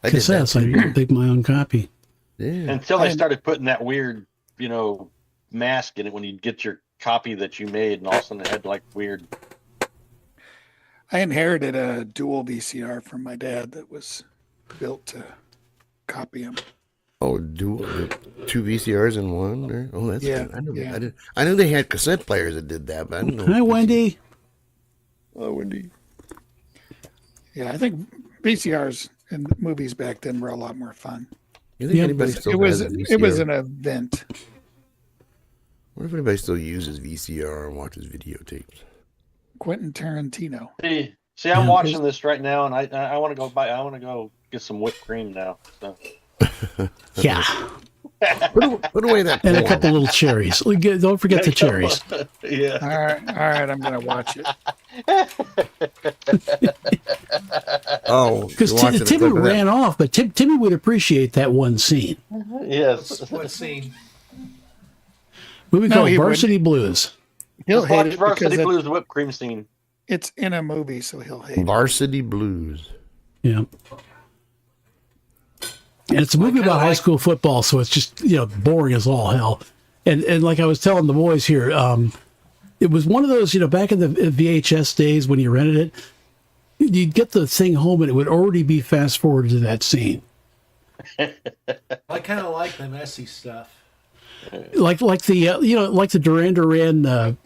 I could make my own copy. Yeah. Until they started putting that weird, mask in it when you get your copy that you made, and all of a sudden it had like weird. I inherited a dual VCR from my dad that was built to copy them. Oh, 2 VCRs in one? Or, oh, that's good. I knew they had cassette players that did that, but I didn't know. Hi, Wendy. Oh, Wendy. Yeah, I think VCRs and movies back then were a lot more fun. You think anybody still it was has a VCR? It was an event. What if anybody still uses VCR and watches videotapes? Quentin Tarantino. See, I'm watching this right now, and I want to go buy. I want to go get some whipped cream now. So. Yeah. Put away that and porn. a couple little cherries. Don't forget the cherries. Yeah. All right. I'm gonna watch it. Oh, because Timmy ran off, but Timmy would appreciate that one scene. Yes. What scene? Movie called Varsity Blues. He'll hate it Varsity Blues whipped cream scene. It's in a movie, so he'll hate it. Varsity Blues. Yeah. And it's a movie about high school football, so it's just boring as all hell. And like I was telling the boys here, it was one of those back in the VHS days when you rented it, you'd get the thing home and it would already be fast forwarded to that scene. I kind of like the messy stuff. Like the like the Duran Duran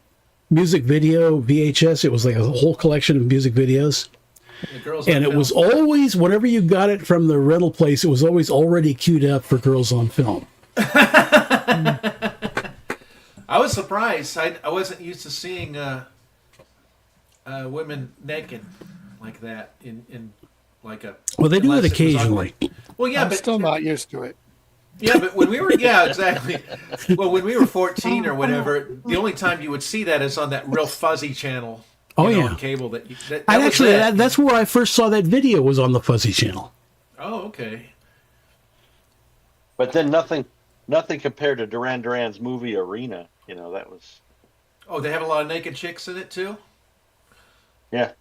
music video VHS. It was like a whole collection of music videos. And it was always, whenever you got it from the rental place, it was always already queued up for Girls on Film. I was surprised. I wasn't used to seeing women naked like that in like a. Well, they do it occasionally. Well, yeah, I'm still not used to it. Yeah, but when we were, exactly. Well, when we were 14 or whatever, the only time you would see that is on that real fuzzy channel. On cable that's where I first saw that video, was on the fuzzy channel. Oh, okay. But then nothing compared to Duran Duran's movie Arena. That was. Oh, they have a lot of naked chicks in it too. Yeah.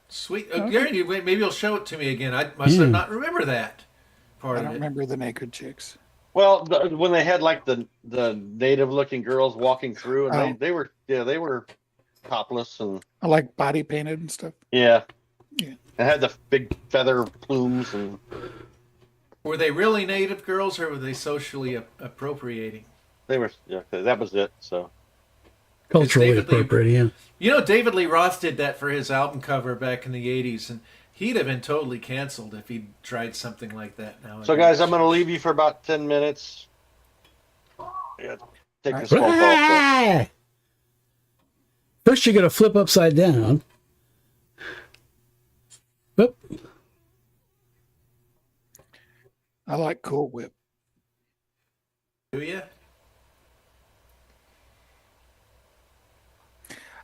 Sweet. Gary, maybe you'll show it to me again. I must have not remember that part of it. I don't remember the naked chicks. Well, when they had like the native-looking girls walking through, and they were topless and like body painted and stuff. Yeah. And had the big feather plumes and. Were they really native girls, or were they socially appropriating? They were. Yeah, that was it. So. Culturally appropriating. David Lee Roth did that for his album cover back in the '80s, and he'd have been totally canceled if he'd tried something like that now. So, guys, I'm going to leave you for about 10 minutes. Yeah, take this phone call. So. First, you're going to flip upside down. Whoop. I like Cool Whip. Do you?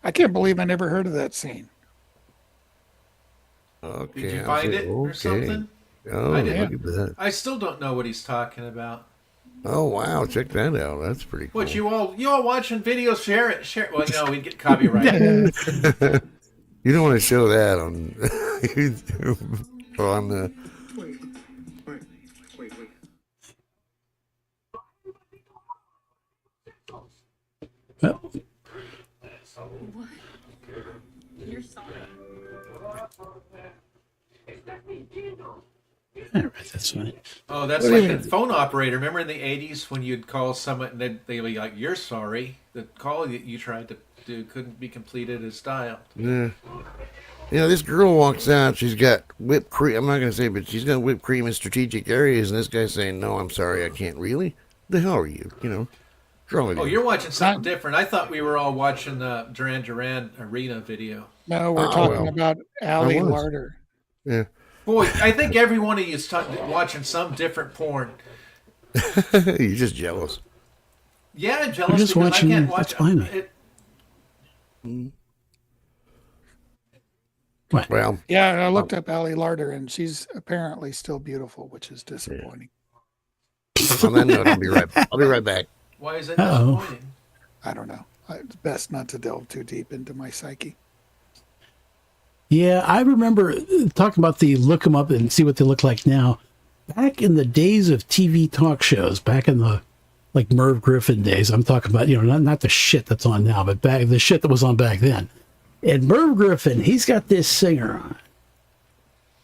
I can't believe I never heard of that scene. Okay. Did you find it or something? Oh, I look didn't. at that. I still don't know what he's talking about. Oh, wow. Check that out. That's pretty cool. What, you all watching videos? Share it. Well, we'd get copyrighted. You don't want to show that on YouTube or on the. Well, You're sorry. all right, that's fine. Oh, that's like a phone operator. Remember in the 80s when you'd call someone and they'd be like, "You're sorry. The call that you tried to do couldn't be completed as dialed." Yeah. This girl walks out. She's got whipped cream. I'm not going to say, but she's got whipped cream in strategic areas. And this guy's saying, "No, I'm sorry. I can't really." The hell are you? Oh, you're watching something different. I thought we were all watching the Duran Duran arena video. No, we're talking about Ali Larder. Yeah. Boy, I think every one of you is watching some different porn. You're just jealous. Yeah, I'm jealous. I'm just because watching. I can't watch That's fine. it. What? Well, Yeah, I looked up Ali Larder, and she's apparently still beautiful, which is disappointing. On that note, I'll be right back. Why is it Uh-oh. disappointing? I don't know. It's best not to delve too deep into my psyche. Yeah, I remember talking about the look them up and see what they look like now. Back in the days of TV talk shows, back in the like Merv Griffin days, I'm talking about, not the shit that's on now, but back the shit that was on back then. And Merv Griffin, he's got this singer on.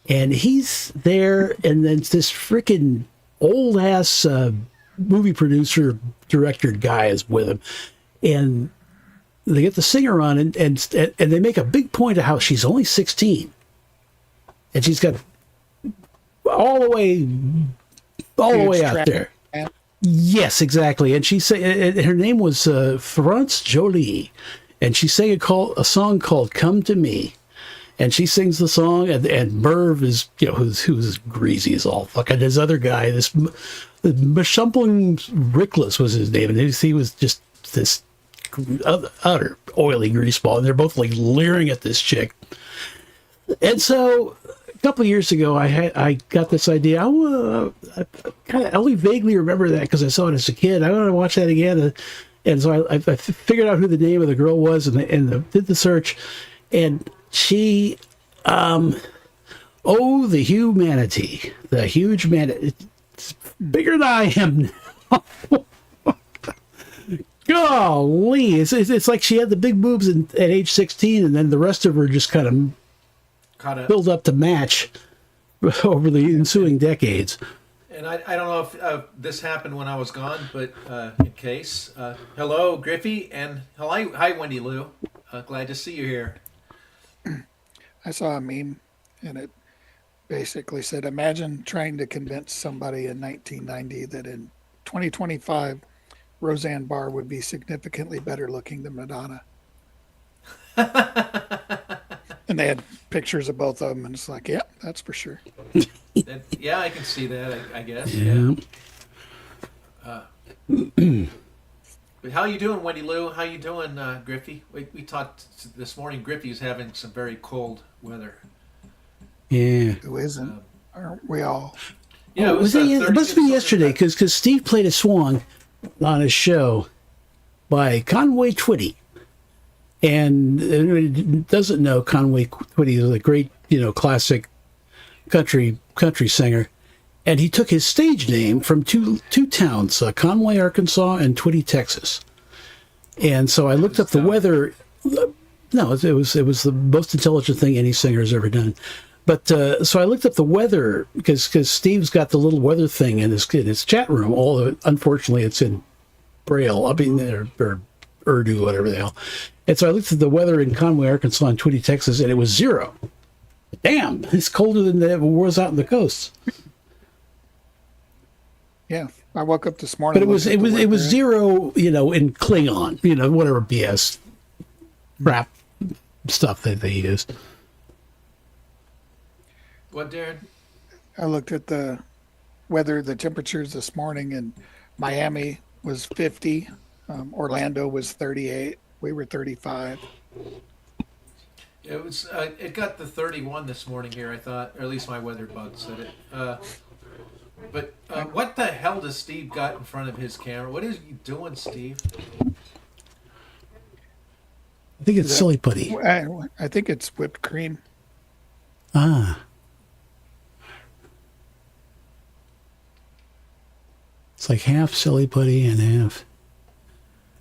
And he's there, and then this freaking old ass movie producer, director guy is with him. And they get the singer on, and they make a big point of how she's only 16, and she's got all the way out there. Yes, exactly. And she sang. Her name was France Jolie, and she sang a song called "Come to Me," and she sings the song, and Merv is who's greasy as all fuck, and his other guy, this Meshumpling Rickless was his name, and he was just this utter oily greaseball, and they're both like leering at this chick. And so a couple of years ago, I got this idea. I only vaguely remember that because I saw it as a kid. I want to watch that again, and so I figured out who the name of the girl was, and did the search, and she, the humanity, the huge man, it's bigger than I am now. Golly, it's like she had the big boobs at age 16, and then the rest of her just kind of built up to match over the ensuing decades. And I don't know if this happened when I was gone, but in case, hello Griffey, and hi Wendy Lou. Glad to see you here. I saw a meme, and it basically said, "Imagine trying to convince somebody in 1990 that in 2025." Roseanne Barr would be significantly better looking than Madonna. And they had pictures of both of them, and it's like, yeah, that's for sure. Yeah, I can see that, I guess. Yeah. But how you doing, Wendy Lou? How you doing, Griffey? We talked this morning. Griffey's having some very cold weather. Yeah. Who isn't? Aren't we all? Yeah, it must be yesterday, because Steve played a song on his show by Conway Twitty, and everybody doesn't know Conway Twitty is a great classic country singer, and he took his stage name from two towns, Conway, Arkansas, and Twitty, Texas. And so I looked up the weather. No, it was the most intelligent thing any singer has ever done. But so I looked up the weather because Steve's got the little weather thing in his chat room. Although unfortunately it's in Braille, or Urdu, whatever the hell. And so I looked at the weather in Conway, Arkansas, and Twitty, Texas, and it was 0. Damn, it's colder than it was out in the coasts. Yeah, I woke up this morning. But it was 0, in Klingon, whatever BS crap stuff that they use. What, Darren? I looked at the weather, the temperatures this morning, and Miami was 50. Orlando was 38. We were 35. It was. It got the 31 this morning here. I thought, or at least my weather bug said it. But what the hell does Steve got in front of his camera? What is he doing, Steve? I think it's silly putty. I think it's whipped cream. Ah. It's like half silly putty and half.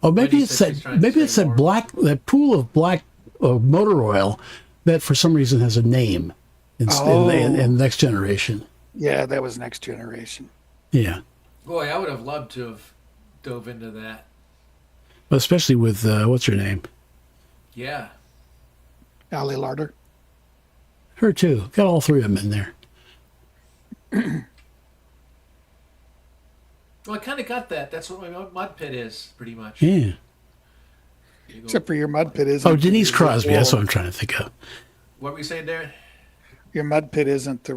Oh, maybe it's that pool of black motor oil that for some reason has a name in Next Generation. Yeah, that was Next Generation. Yeah. Boy, I would have loved to have dove into that. Especially with what's her name? Yeah. Allie Larder. Her too. Got all three of them in there. Well, I kind of got that. That's what my mud pit is, pretty much. Yeah. Except for your mud pit isn't. Oh, Denise Crosby. That's what I'm trying to think of. What were you saying, Darren? Your mud pit isn't the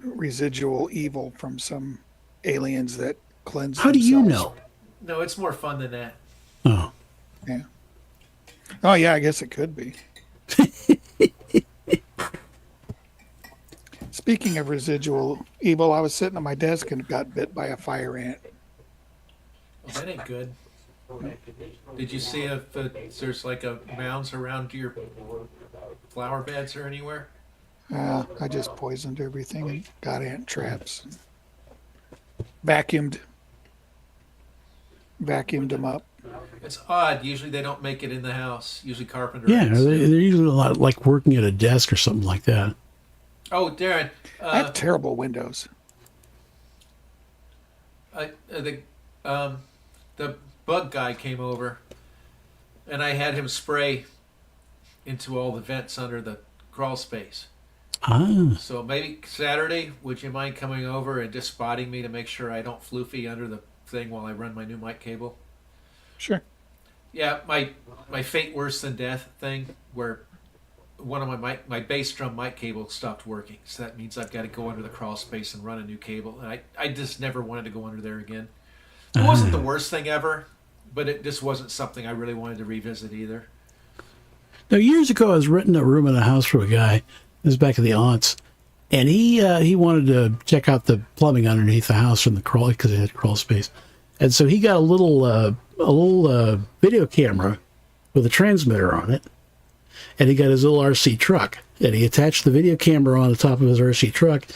residual evil from some aliens that cleanse. How do you know? No, it's more fun than that. Oh. Yeah. Oh, yeah, I guess it could be. Speaking of residual evil, I was sitting at my desk and got bit by a fire ant. Well, that ain't good. Did you see if there's like a mounds around your flower beds or anywhere? I just poisoned everything and got ant traps. Vacuumed them up. It's odd. Usually they don't make it in the house. Usually carpenter. Yeah, ants they're do. usually a lot like working at a desk or something like that. Oh, Darren. I have terrible windows. The bug guy came over, and I had him spray into all the vents under the crawl space. Ah. So maybe Saturday, would you mind coming over and just spotting me to make sure I don't floofy under the thing while I run my new mic cable? Sure. Yeah, my fate worse than death thing, where one of my bass drum mic cable stopped working. So that means I've got to go under the crawl space and run a new cable. And I just never wanted to go under there again. It wasn't the worst thing ever, but it just wasn't something I really wanted to revisit either. Now, years ago, I was renting a room in a house for a guy. This was back in the aughts. And he wanted to check out the plumbing underneath the house from the crawl, because it had crawl space. And so he got a little video camera with a transmitter on it. And he got his little RC truck. And he attached the video camera on the top of his RC truck.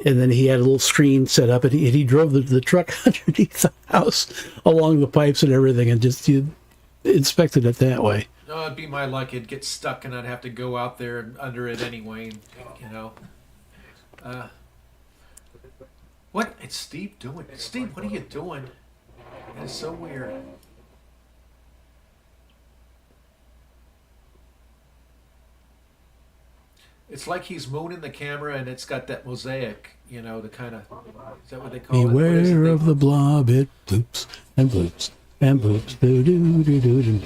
And then he had a little screen set up. And he drove the truck underneath the house along the pipes and everything. And just inspected it that way. No, it'd be my luck. It'd get stuck and I'd have to go out there and under it anyway. What is Steve doing? Steve, what are you doing? That is so weird. It's like he's mooning the camera and it's got that mosaic, the kind of, is that what they call Beware it? Beware of the blob, it bloops and bloops and bloops. Do do do do do do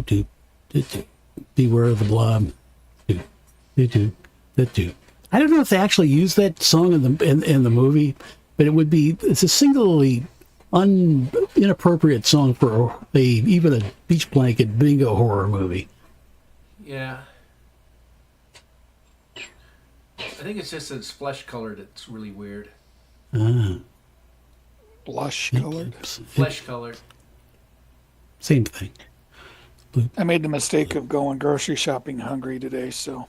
do do. Beware of the blob. Do do do do do. I don't know if they actually use that song in the movie, but it's a singularly inappropriate song for even a beach blanket bingo horror movie. Yeah. I think it's just that it's flesh colored. It's really weird. Blush colored? Flesh colored. Same thing. I made the mistake of going grocery shopping hungry today, so.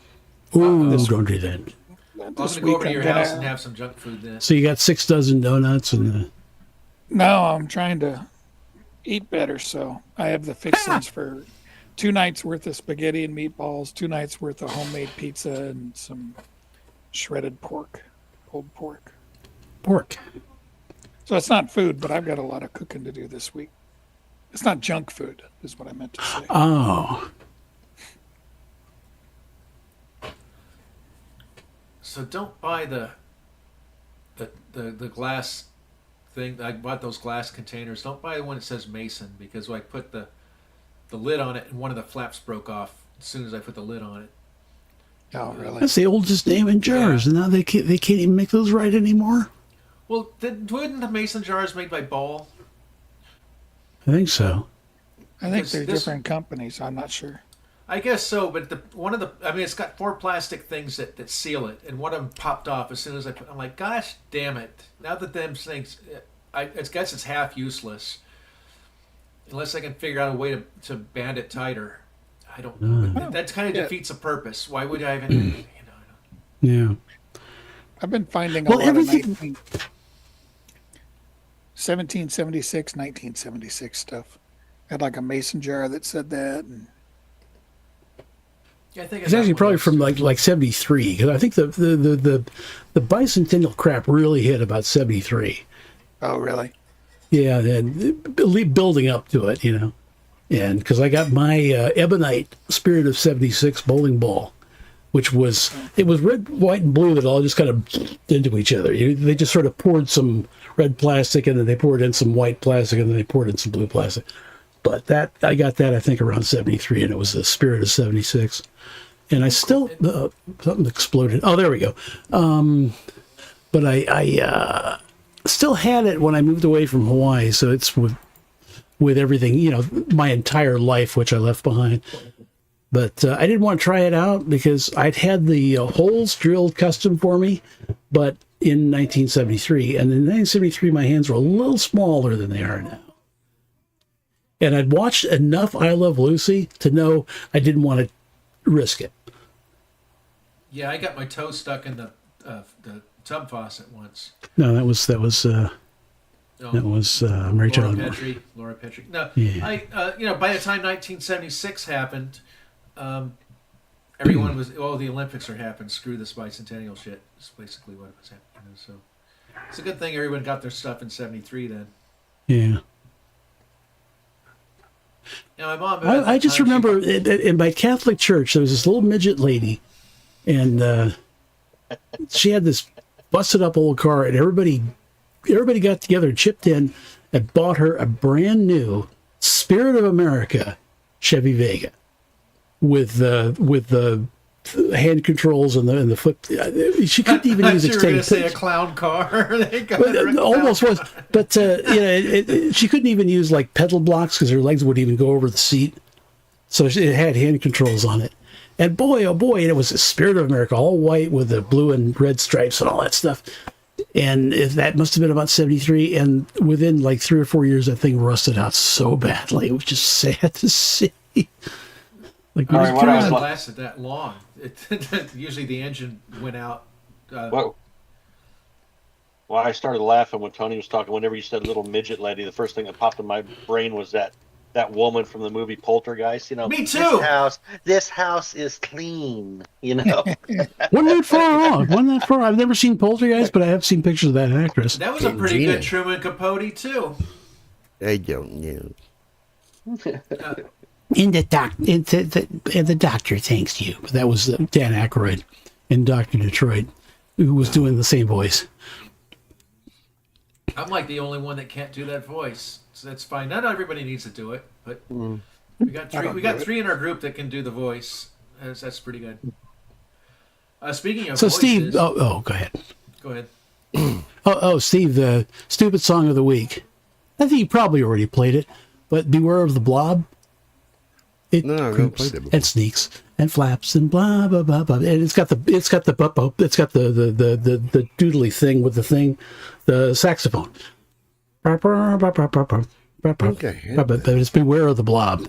Ooh, don't do that. I'm going to go over to your house and have some junk food then. So you got 6 dozen donuts and. No, I'm trying to eat better, so I have the fixings for 2 nights worth of spaghetti and meatballs, 2 nights worth of homemade pizza, and some shredded pork, pulled pork. Pork. So it's not food, but I've got a lot of cooking to do this week. It's not junk food, is what I meant to say. Oh. So don't buy the glass thing. I bought those glass containers. Don't buy the one that says Mason, because I put the lid on it and one of the flaps broke off as soon as I put the lid on it. Oh, really? That's the oldest name in jars, and now they can't even make those right anymore. Well, wouldn't the Mason jars made by Ball? I think so. I think they're different companies. I'm not sure. I guess so, but it's got 4 plastic things that seal it, and one of them popped off as soon as I'm like, gosh damn it! Now that them things, I guess it's half useless, unless I can figure out a way to band it tighter. I don't know. But that kind of defeats the purpose. Why would I even? Yeah. I've been finding a lot of 1776, 1976 stuff. Had like a mason jar that said that. And Yeah, I think It's actually probably from like 73, because I think the bicentennial crap really hit about 73. Oh, really? Yeah, and building up to it, and because I got my Ebonite Spirit of 76 bowling ball, which was red, white, and blue that all just kind of into each other. They just sort of poured some red plastic, and then they poured in some white plastic, and then they poured in some blue plastic. But I got that, I think, around 73, and it was the Spirit of 76. And I still, something exploded. Oh, there we go. But I still had it when I moved away from Hawaii, so it's with everything, my entire life, which I left behind. But I didn't want to try it out because I'd had the holes drilled custom for me, but in 1973. And in 1973, my hands were a little smaller than they are now. And I'd watched enough I Love Lucy to know I didn't want to risk it. Yeah, I got my toe stuck in the tub faucet once. No, that was Mary Tyler Moore. Laura Petrie. No, Yeah. by the time 1976 happened, everyone was, the Olympics are happening. Screw this bicentennial shit. That's basically what was happening. So it's a good thing everyone got their stuff in 73 then. Yeah. Now, my mom. I just remember in my Catholic church, there was this little midget lady, and she had this busted up old car, and everybody got together and chipped in and bought her a brand new Spirit of America Chevy Vega with the hand controls and the foot. She couldn't even use you were going to say a extended. clown car. It almost was, but she couldn't even use like pedal blocks because her legs wouldn't even go over the seat. So it had hand controls on it, and boy, oh boy, it was a Spirit of America, all white with the blue and red stripes and all that stuff. And that must have been about 73, and within like 3 or 4 years, that thing rusted out so badly. It was just sad to see. Like, All right, what else lasted that long? Usually the engine went out. Well, I started laughing when Tony was talking. Whenever you said little midget lady, the first thing that popped in my brain was that woman from the movie Poltergeist. Me too. This house is clean. Wasn't that far off? Wasn't that far? I've never seen Poltergeist, but I have seen pictures of that actress. That was a pretty good Truman Capote too. I don't know. And the doctor thanks you. That was Dan Aykroyd in Dr. Detroit, who was doing the same voice. I'm like the only one that can't do that voice, so that's fine. Not everybody needs to do it, but we got three in our group that can do the voice. That's pretty good. Speaking of voices, Steve, go ahead. Go ahead. Steve, the stupid song of the week. I think you probably already played it, but Beware of the Blob. It creeps and sneaks and flaps and blah blah blah blah, and it's got the doodly thing with the saxophone. Okay, but it's Beware of the Blob.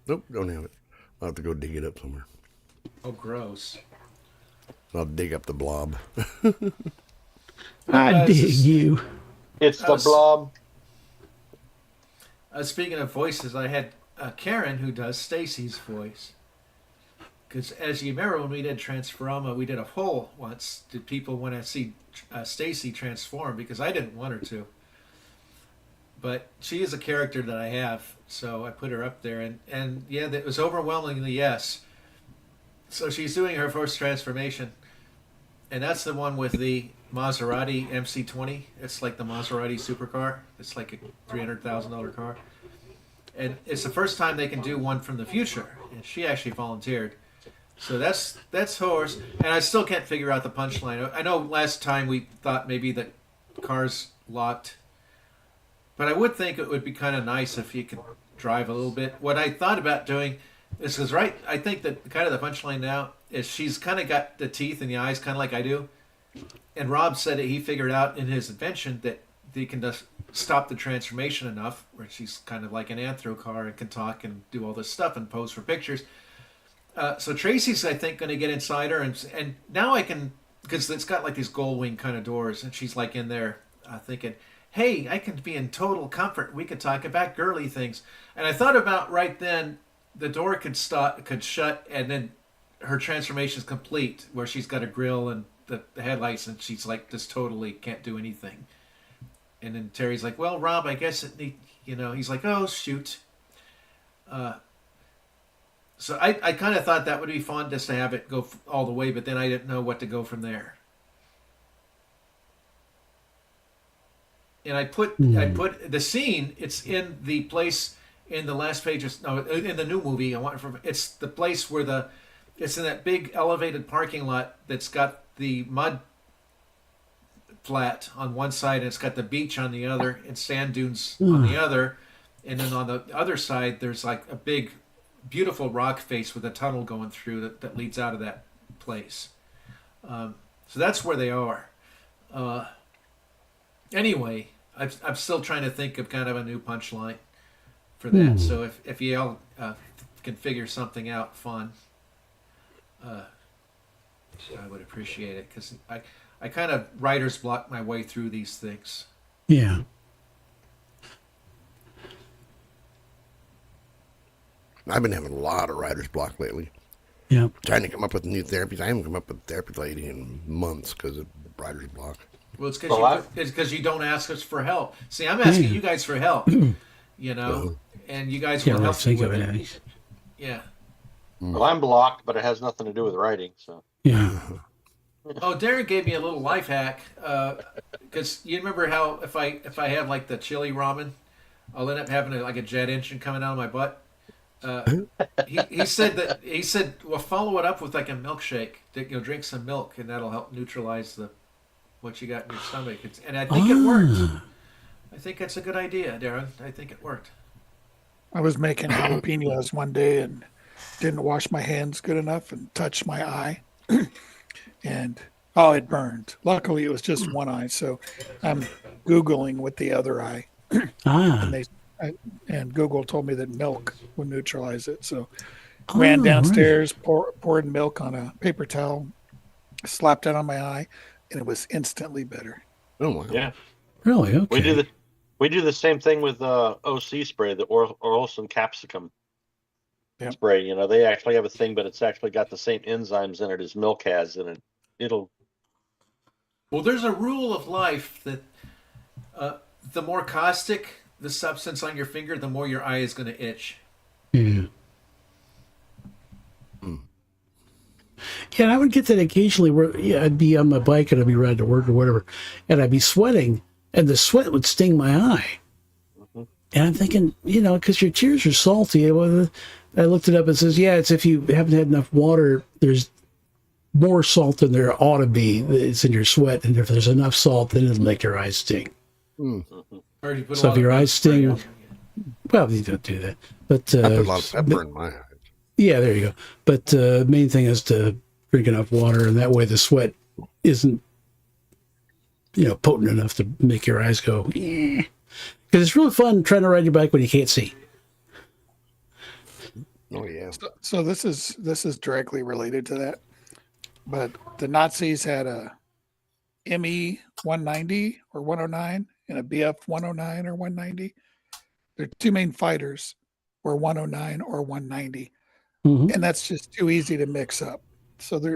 Nope, don't have it. I'll have to go dig it up somewhere. Oh, gross. I'll dig up the blob. I dig you. It's the blob. Speaking of voices, I had Karen who does Stacy's voice. Because as you remember when we did Transforma, we did a poll once. Did people want to see Stacy transform? Because I didn't want her to. But she is a character that I have, so I put her up there. And yeah, that was overwhelmingly yes. So she's doing her first transformation. And that's the one with the Maserati MC20. It's like the Maserati supercar. It's like a $300,000 car. And it's the first time they can do one from the future. And she actually volunteered. So that's hers. And I still can't figure out the punchline. I know last time we thought maybe the car's locked. But I would think it would be kind of nice if you could drive a little bit. What I thought about doing is because I think that kind of the punchline now is she's kind of got the teeth and the eyes kind of like I do, and Rob said that he figured out in his invention that he can just stop the transformation enough where she's kind of like an anthro car and can talk and do all this stuff and pose for pictures. So Tracy's, I think, going to get inside her, and now I can, because it's got like these gold wing kind of doors, and she's like in there thinking, hey, I can be in total comfort. We could talk about girly things. And I thought about right then, the door could shut, and then her transformation is complete, where she's got a grill and the headlights, and she's like just totally can't do anything. And then Terry's like, well, Rob, I guess he's like, oh, shoot. So I kind of thought that would be fun just to have it go all the way, but then I didn't know what to go from there. And I put the scene. It's in the place in the last pages. No, in the new movie. It's the place where it's in that big elevated parking lot that's got the mud flat on one side and it's got the beach on the other and sand dunes on the other, and then on the other side there's like a big, beautiful rock face with a tunnel going through that leads out of that place. So that's where they are. Anyway, I'm still trying to think of kind of a new punchline for that. So if you all can figure something out fun, I would appreciate it, because I kind of writer's block my way through these things. Yeah. I've been having a lot of writer's block lately. Yeah. Trying to come up with new therapies. I haven't come up with a therapy lady in months because of writer's block. Well, it's because you don't ask us for help. See, I'm asking you guys for help, and you guys will help me with it. Yeah. Well, I'm blocked, but it has nothing to do with writing. So. Yeah. Oh, Darren gave me a little life hack, because you remember how if I have like the chili ramen, I'll end up having like a jet engine coming out of my butt. He said, well, follow it up with like a milkshake. Drink some milk, and that'll help neutralize what you got in your stomach. And I think it worked. I think that's a good idea, Darren. I think it worked. I was making jalapenos one day and didn't wash my hands good enough and touched my eye. And it burned. Luckily, it was just one eye, so I'm Googling with the other eye. And Google told me that milk would neutralize it. So ran downstairs, poured milk on a paper towel, slapped it on my eye, and it was instantly better. Oh wow! Yeah, really? Okay. We do the same thing with OC spray, the Oralson capsicum spray. They actually have a thing, but it's actually got the same enzymes in it as milk has, and it'll. Well, there's a rule of life that the more caustic the substance on your finger, the more your eye is going to itch. Yeah. Yeah, and I would get that occasionally where I'd be on my bike and I'd be riding to work or whatever, and I'd be sweating, and the sweat would sting my eye. Mm-hmm. And I'm thinking, because your tears are salty. I looked it up. It says, it's if you haven't had enough water, there's more salt than there ought to be. It's in your sweat, and if there's enough salt, then it'll make your eyes sting. Mm-hmm. So if your eyes sting, well, you don't do that. But I put a lot of pepper in my eyes. Yeah, there you go. But the main thing is to drink enough water, and that way the sweat isn't, potent enough to make your eyes go. Because it's really fun trying to ride your bike when you can't see. Oh yeah. So this is directly related to that, but the Nazis had a ME 190 or 109 and a BF 109 or 190. Their two main fighters were 109 or 190. Mm-hmm. And that's just too easy to mix up. So there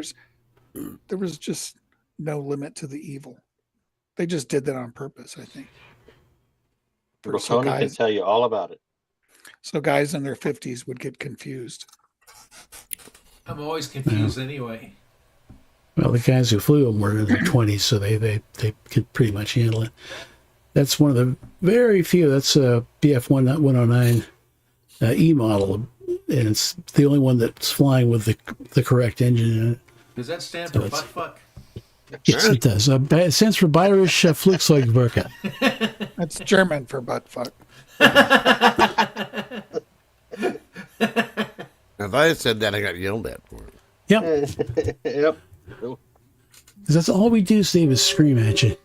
was just no limit to the evil. They just did that on purpose, I think. Well, Tony can tell you all about it. So guys in their 50s would get confused. I'm always confused anyway. Well, the guys who flew them were in their 20s, so they could pretty much handle it. That's one of the very few. That's a BF 109 E model. And it's the only one that's flying with the correct engine in it. Does that stand for butt fuck? Yes, it does. It stands for Bayerisch Flugzeugwerke. That's German for butt fuck. If I had said that, I got yelled at for it. Yep. Yep. 'Cause that's all we do, Steve, is scream at you.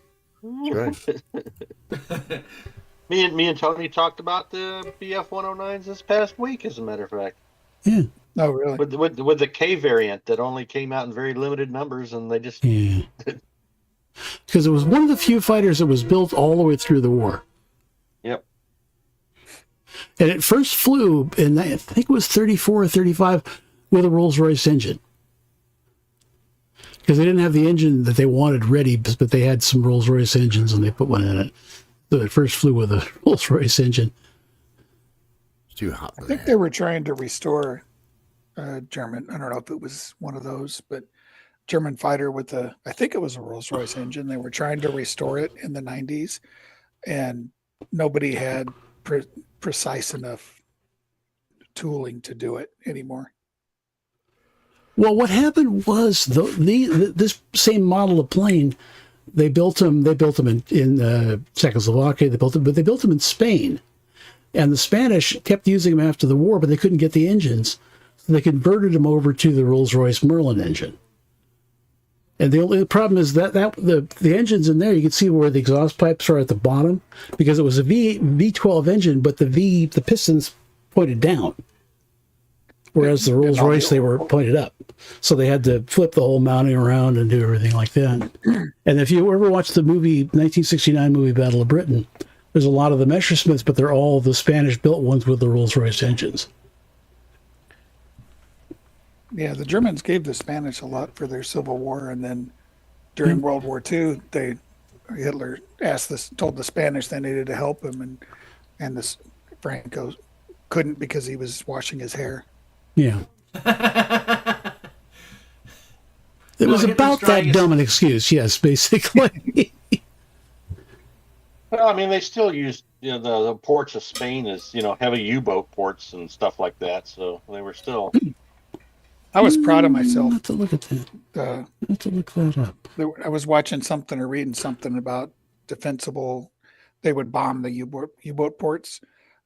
That's right. Me and Tony talked about the BF 109s this past week, as a matter of fact. Yeah. Oh, really? With the K variant that only came out in very limited numbers, and they just Yeah. Because it was one of the few fighters that was built all the way through the war. Yep. And it first flew in, I think it was 34 or 35, with a Rolls-Royce engine. Because they didn't have the engine that they wanted ready, but they had some Rolls-Royce engines and they put one in it. So it first flew with a Rolls-Royce engine. It's too hot. I think they were trying to restore German. I don't know if it was one of those, but German fighter with I think it was a Rolls-Royce engine. They were trying to restore it in the 90s, and nobody had precise enough tooling to do it anymore. Well, what happened was this same model of plane, they built them in Czechoslovakia. But they built them in Spain, and the Spanish kept using them after the war, but they couldn't get the engines, so they converted them over to the Rolls-Royce Merlin engine. And the only problem is that the engines in there, you can see where the exhaust pipes are at the bottom, because it was a V12 engine, but the pistons pointed down. Whereas the Rolls-Royce, they were pointed up. So they had to flip the whole mounting around and do everything like that. And if you ever watch the 1969 movie Battle of Britain, there's a lot of the Messerschmitts, but they're all the Spanish-built ones with the Rolls-Royce engines. Yeah, the Germans gave the Spanish a lot for their Civil War, and then during World War II, Hitler told the Spanish they needed to help him, and this Franco couldn't because he was washing his hair. Yeah. It was about that dumb an excuse, yes, basically. Well, I mean, they still used the ports of Spain as heavy U-boat ports and stuff like that. So they were still. I was proud of myself. I have to look at that. I have to look that up. I was watching something or reading something about defensible. They would bomb the U-boat ports.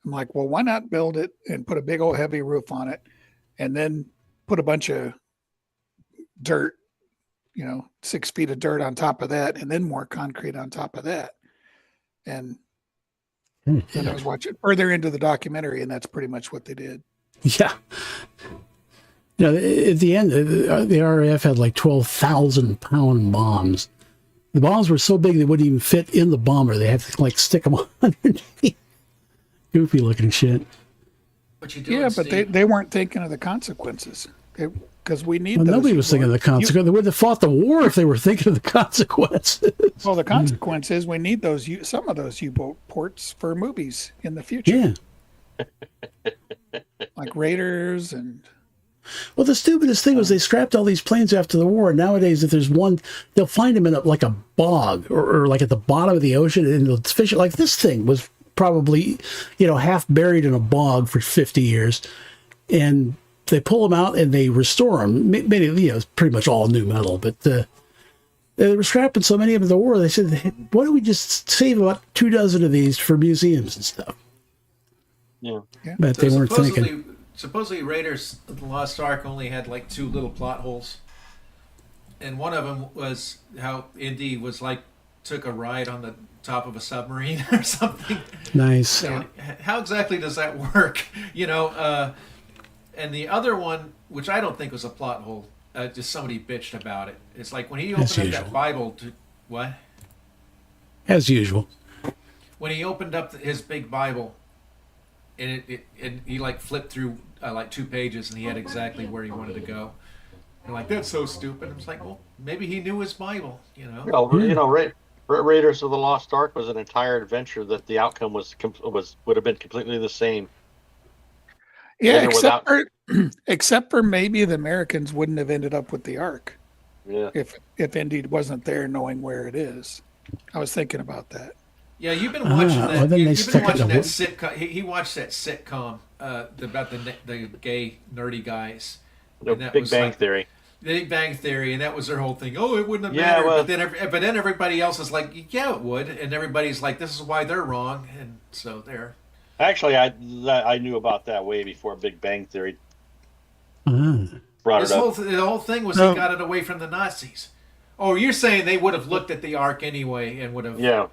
I'm like, well, why not build it and put a big old heavy roof on it, and then put a bunch of dirt, 6 feet of dirt on top of that, and then more concrete on top of that. And then I was watching further into the documentary, and that's pretty much what they did. Yeah. At the end, the RAF had like 12,000-pound bombs. The bombs were so big they wouldn't even fit in the bomber. They had to stick them underneath. Goofy looking shit. What you doing, Yeah, but Steve? they weren't thinking of the consequences. Because we need those. Nobody was thinking of the consequences. They would have fought the war if they were thinking of the consequences. Well, the consequence is we need some of those U-boat ports for movies in the future. Yeah. Like Raiders and... Well, the stupidest thing was they scrapped all these planes after the war. Nowadays, if there's one, they'll find them in a bog or like at the bottom of the ocean, and they'll fish it. Like this thing was probably, half buried in a bog for 50 years, and they pull them out and they restore them. Many, it's pretty much all new metal, but they were scrapping so many of them in the war. They said, hey, why don't we just save about 24 of these for museums and stuff? Yeah. But they weren't thinking. Supposedly, Raiders of the Lost Ark only had like 2 little plot holes, and one of them was how Indy took a ride on the top of a submarine or something. Nice. So, how exactly does that work? And the other one, which I don't think was a plot hole, just somebody bitched about it. It's like when he opened up that Bible what? As usual. When he opened up his big Bible, and he flipped through 2 pages, and he had exactly where he wanted to go. And that's so stupid. I was like, well, maybe he knew his Bible, Well, Raiders of the Lost Ark was an entire adventure that the outcome would have been completely the same. Yeah, except for maybe the Americans wouldn't have ended up with the Ark. Yeah. If Indy wasn't there, knowing where it is. I was thinking about that. Yeah, you've been watching that. Well, You've been watching that sitcom. He watched that sitcom about the gay nerdy guys. Big Bang Theory. The Big Bang Theory, and that was their whole thing. Oh, it wouldn't have Yeah, mattered. well- But then everybody else is like, yeah, it would, and everybody's like, this is why they're wrong, and so there. Actually, I knew about that way before Big Bang Theory brought it up. The whole thing was they got it away from the Nazis. Oh, you're saying they would have looked at the Ark anyway and would have... Yeah.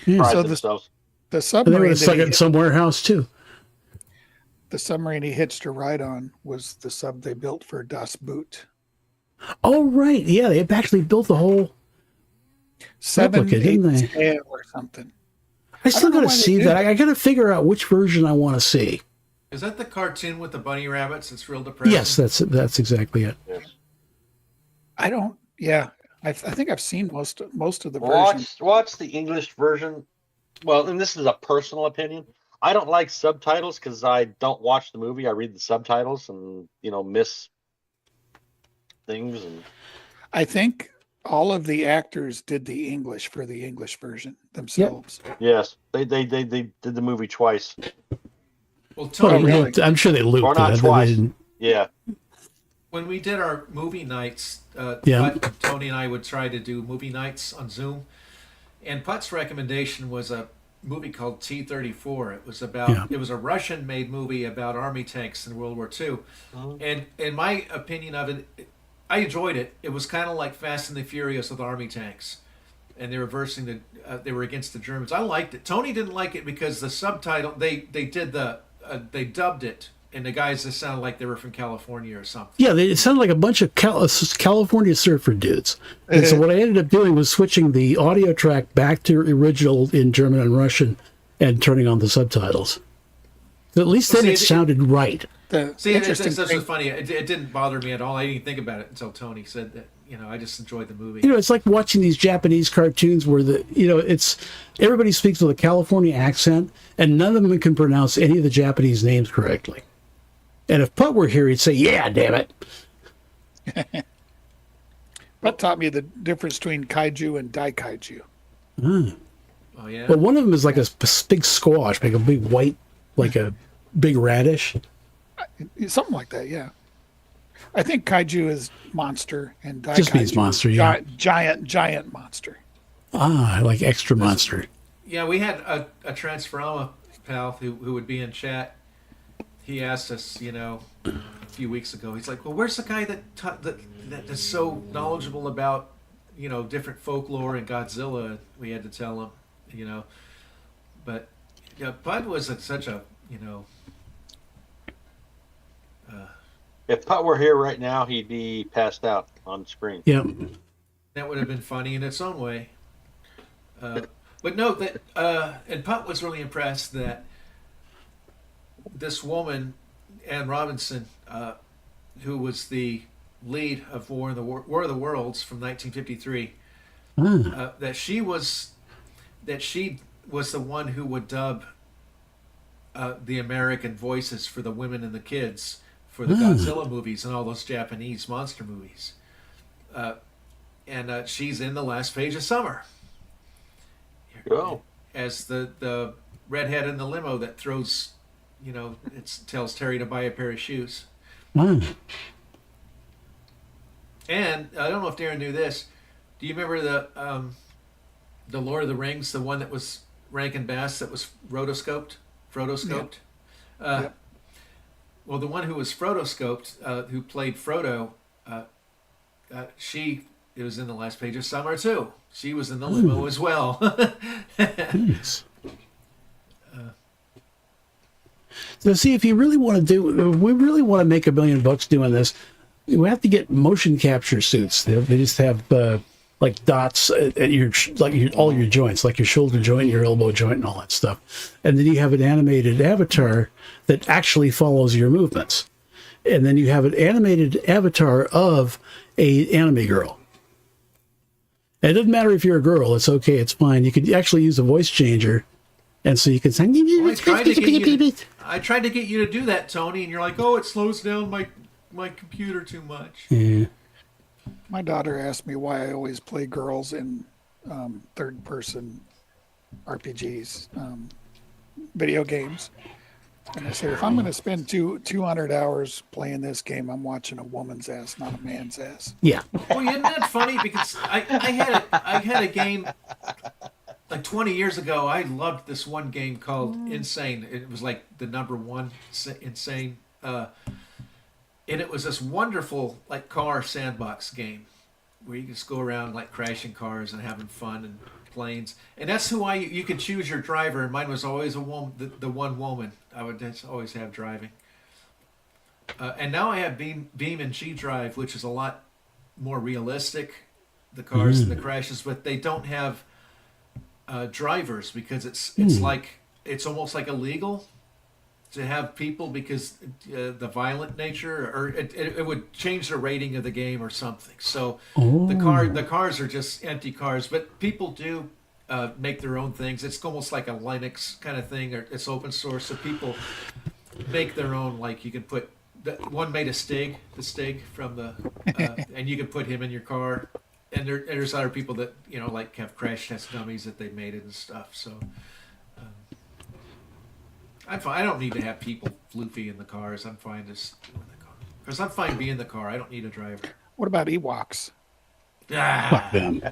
So themselves. The They submarine would have that stuck he it in some warehouse too. the submarine he hitched a ride on was the sub they built for Das Boot. Oh, right. Yeah, they actually built the whole 7, replica, 8 didn't they? scale or something. I still don't know got to why they see do that. I got to figure out which version I want to see. Is that the cartoon with the bunny rabbits? It's real depressing. Yes, that's exactly it. Yes. I don't. Yeah, I think I've seen most of the versions. Watch the English version. Well, and this is a personal opinion. I don't like subtitles because I don't watch the movie. I read the subtitles and miss things. And I think all of the actors did the English for the English version themselves. yes, they did the movie twice. Well, Oh, Tony, really? I'm sure they looped Or not it. twice. Yeah. when we did our movie nights, Yeah. Tony and I would try to do movie nights on Zoom. And Putt's recommendation was a movie called T-34. It was about it was a Russian-made movie about army tanks in World War II. And in my opinion of it, I enjoyed it. It was kind of like Fast and the Furious with army tanks, and they were they were against the Germans. I liked it. Tony didn't like it because the subtitle they dubbed it, and the guys just sounded like they were from California or something. Yeah, it sounded like a bunch of California surfer dudes. And so what I ended up doing was switching the audio track back to original in German and Russian and turning on the subtitles. So at least then it sounded right. This was funny. It didn't bother me at all. I didn't think about it until Tony said that. I just enjoyed the movie. It's like watching these Japanese cartoons where it's everybody speaks with a California accent and none of them can pronounce any of the Japanese names correctly. And if Putt were here, he'd say, "Yeah, damn it." Putt taught me the difference between kaiju and daikaiju. Oh yeah. Well, one of them is like a big squash, like a big white, like a big radish. Something like that, yeah. I think kaiju is monster and daikaiju Just means monster, yeah. Giant monster. Ah, like extra monster. Yeah, we had a Transforma pal who would be in chat. He asked us, a few weeks ago. He's like, "Well, where's the guy that is so knowledgeable about, different folklore and Godzilla?" We had to tell him, But Bud was such a, If Putt were here right now, he'd be passed out on screen. Yeah. That would have been funny in its own way. But note that, and Putt was really impressed that this woman, Anne Robinson, who was the lead of War of the Worlds from 1953, that she was the one who would dub the American voices for the women and the kids for the Godzilla movies and all those Japanese monster movies. And she's in The Last Page of Summer. Oh. As the redhead in the limo that throws, it tells Terry to buy a pair of shoes. And I don't know if Darren knew this. Do you remember the Lord of the Rings, the one that was Rankin Bass that was rotoscoped? Yep. Well, the one who was Frodo-scoped, who played Frodo, it was in The Last Page of Summer too. She was in the limo as well. Nice. So see, if you really want to we really want to make $1 million doing this, we have to get motion capture suits. They just have like dots at all your joints, like your shoulder joint, your elbow joint, and all that stuff. And then you have an animated avatar that actually follows your movements. And then you have an animated avatar of a anime girl. And it doesn't matter if you're a girl; it's okay, it's fine. You could actually use a voice changer, and so you can say. Well, I tried to get you to do that, Tony, and you're like, "Oh, it slows down my computer too much." Yeah. My daughter asked me why I always play girls in third-person RPGs, video games. And I said, if I'm going to spend 200 hours playing this game, I'm watching a woman's ass, not a man's ass. Yeah. Well, isn't that funny? Because I had a game like 20 years ago, I loved this one game called Insane. It was like the number one Insane. And it was this wonderful like car sandbox game where you just go around like crashing cars and having fun and planes. And that's who you could choose your driver. And mine was always a woman, the one woman I would just always have driving. And now I have Beam and G Drive, which is a lot more realistic. The cars and the crashes, but they don't have drivers because it's like it's almost like illegal to have people because the violent nature, or it would change the rating of the game or something. So the cars are just empty cars, but people do make their own things. It's almost like a Linux kind of thing, or it's open source, so people make their own. Like you can put one made the Stig from the, and you can put him in your car. And there's other people that like have crash test dummies that they made it and stuff. So I'm fine. I don't need to have people floofy in the cars. I'm fine just in the car because I'm fine being in the car. I don't need a driver. What about Ewoks? Fuck them.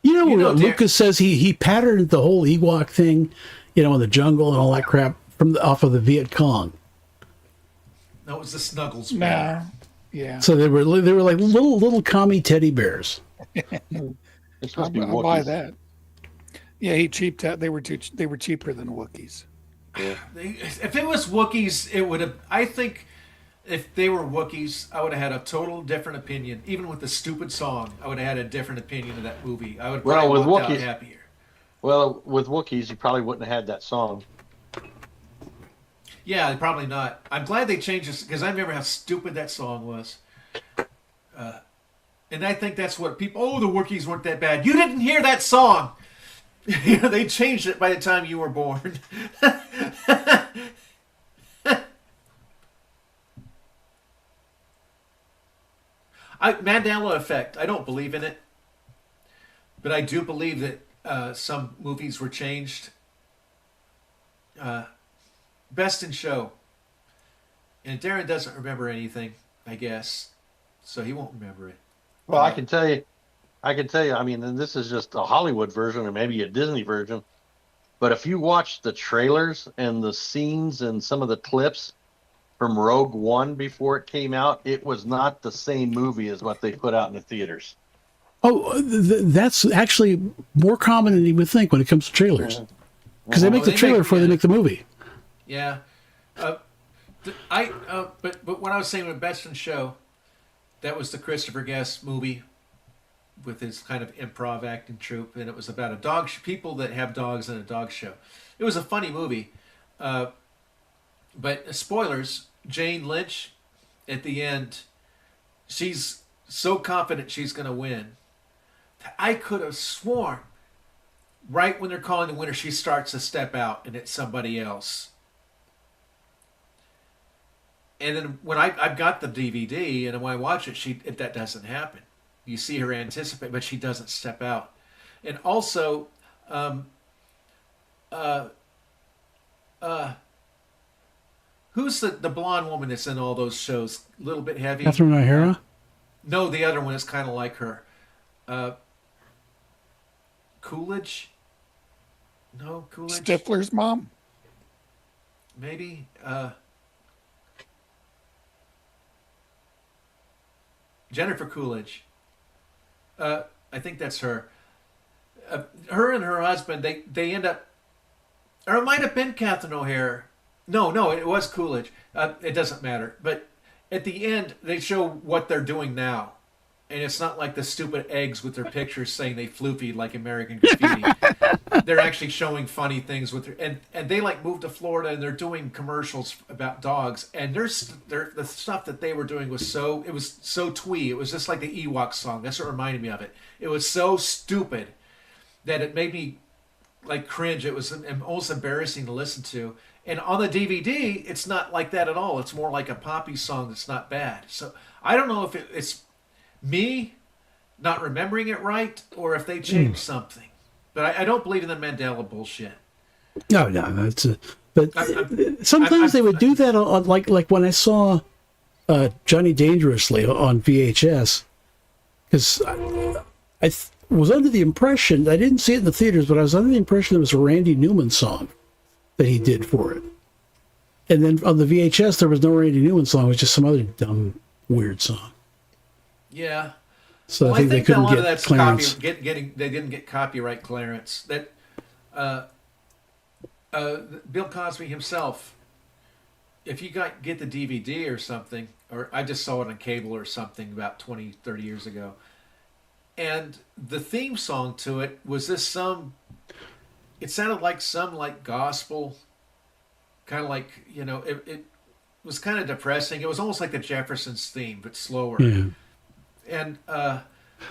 Lucas says he patterned the whole Ewok thing, in the jungle and all that crap off of the Viet Cong. No, it was the Snuggles. Nah. Yeah. So they were like little commie teddy bears. I'll buy that. Yeah, he cheaped out. They were cheaper than Wookiees. Yeah. If it was Wookiees, it would have. I think if they were Wookiees, I would have had a total different opinion. Even with the stupid song, I would have had a different opinion of that movie. I would probably walked out happier. Well, with Wookiees, you probably wouldn't have had that song. Yeah, probably not. I'm glad they changed this because I remember how stupid that song was. And I think that's what people. The Wookiees weren't that bad. You didn't hear that song. They changed it by the time you were born. Mandela effect. I don't believe in it, but I do believe that some movies were changed. Best in Show. And Darren doesn't remember anything, I guess. So he won't remember it. Well, I can tell you, I mean, and this is just a Hollywood version or maybe a Disney version, but if you watch the trailers and the scenes and some of the clips from Rogue One before it came out, it was not the same movie as what they put out in the theaters. Oh, that's actually more common than you would think when it comes to trailers. Because they make the trailer before they make the movie. Yeah, but when I was saying with Best in Show, that was the Christopher Guest movie with his kind of improv acting troupe, and it was about people that have dogs in a dog show. It was a funny movie, but spoilers: Jane Lynch, at the end, she's so confident she's going to win. I could have sworn, right when they're calling the winner, she starts to step out, and it's somebody else. And then when I've got the DVD, and when I watch it, that doesn't happen. You see her anticipate, but she doesn't step out. And also, who's the blonde woman that's in all those shows? A little bit heavy. Catherine O'Hara? No, the other one is kind of like her. Coolidge? No, Coolidge? Stifler's mom? Maybe. Jennifer Coolidge. I think that's her. Her and her husband, they end up, or it might have been Catherine O'Hara. No, it was Coolidge. It doesn't matter. But at the end, they show what they're doing now. And it's not like the stupid eggs with their pictures saying they floofied like American Graffiti. They're actually showing funny things with their, and they like moved to Florida and they're doing commercials about dogs. And the stuff that they were doing was so twee. It was just like the Ewok song. That's what reminded me of it. It was so stupid that it made me like cringe. It was almost embarrassing to listen to. And on the DVD, it's not like that at all. It's more like a poppy song that's not bad. So I don't know if it's me not remembering it right or if they changed something. But I don't believe in the Mandela bullshit. No, that's but sometimes they would do that on like when I saw Johnny Dangerously on VHS, because was under the impression, I didn't see it in the theaters, but I was under the impression it was a Randy Newman song that he did for it. And then on the VHS, there was no Randy Newman song. It was just some other dumb, weird song. Yeah. So Well, I think they that a couldn't lot get of that's clearance. they didn't get copyright clearance. That Bill Cosby himself, if you get the DVD or something, or I just saw it on cable or something about 20, 30 years ago, and the theme song to it was it sounded like some gospel, kind of like, it was kind of depressing. It was almost like the Jeffersons theme, but slower. Yeah. And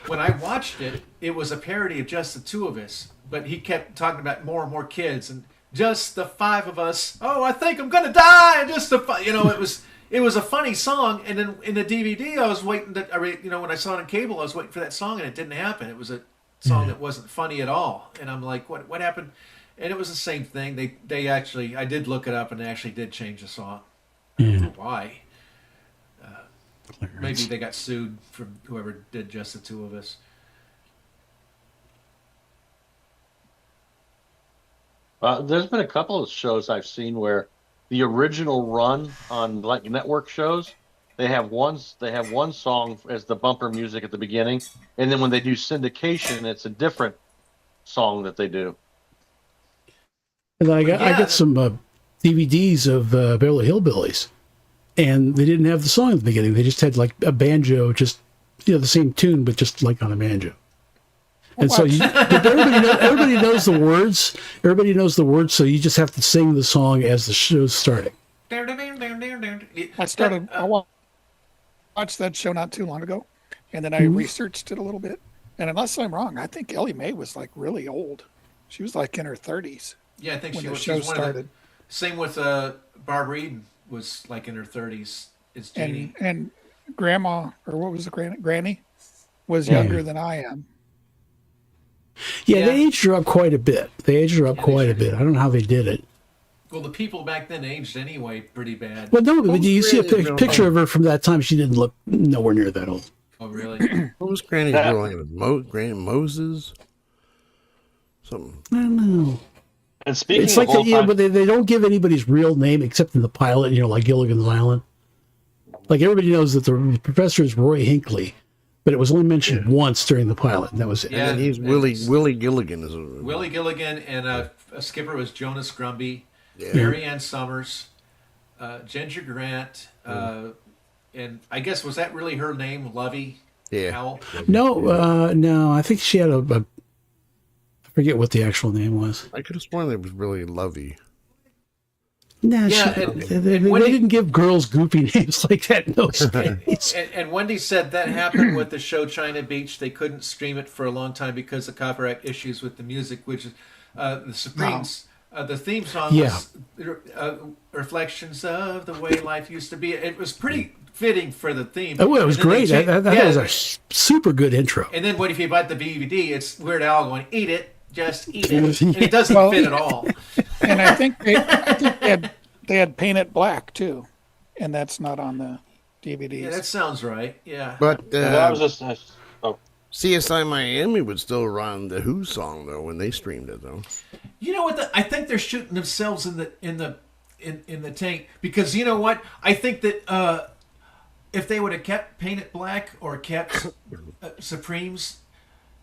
when I watched it, it was a parody of Just the Two of Us, but he kept talking about more and more kids and just the five of us. Oh, I think I'm gonna die. Just it was a funny song. And then in the DVD, I was waiting when I saw it on cable, I was waiting for that song, and it didn't happen. It was a song that wasn't funny at all, and I'm like, what happened? And it was the same thing. They actually, I did look it up, and they actually did change the song. I don't know why. Maybe they got sued from whoever did Just the Two of Us. There's been a couple of shows I've seen where the original run on like network shows, they have one song as the bumper music at the beginning, and then when they do syndication, it's a different song that they do. And I got some DVDs of Beverly Hillbillies, and they didn't have the song at the beginning. They just had like a banjo, just the same tune, but just like on a banjo. And so but everybody knows the words. Everybody knows the words, so you just have to sing the song as the show's starting. I watched that show not too long ago, and then I researched it a little bit. And unless I'm wrong, I think Ellie Mae was like really old. She was like in her 30s. Yeah, I think when she the was. show started. Same with Barbara Eden was like in her 30s. It's Jeannie. And Grandma, or what was the Granny, was younger than I am. Yeah, they aged her up quite a bit. I don't know how they did it. Well, the people back then aged anyway pretty bad. Well, no, but you see a picture of her from that time. She didn't look nowhere near that old. Oh, really? What was Granny's real name? Granny Moses? Something. I don't know. And speaking it's of like but they don't give anybody's real name except in the pilot, like Gilligan's Island. Like everybody knows that the professor is Roy Hinckley, but it was only mentioned once during the pilot, and that was it. Yeah, and he's Willie Gilligan. Willie Gilligan, and a skipper was Jonas Grumby, Mary Ann Summers, Ginger Grant, and I guess, was that really her name, Lovey? Yeah. Howell? No, I think she had I forget what the actual name was. I could have sworn it was really Lovey. Nah, they didn't give girls goofy names like that in those days. And Wendy said that happened with the show China Beach. They couldn't stream it for a long time because of copyright issues with the music, which is the Supremes. The theme song was reflections of the way life used to be. It was pretty fitting for the theme. Oh, it was great. That was a super good intro. And then what if you bought the DVD? It's Weird Al going, "Eat it, just eat it," and it doesn't fit at all. And I think they had Paint It Black too, and that's not on the DVDs. Yeah, that sounds right. Yeah. But that was just CSI Miami would still run the Who song though when they streamed it though. You know what? I think they're shooting themselves in the tank, because you know what? I think that if they would have kept Paint It Black or kept Supremes,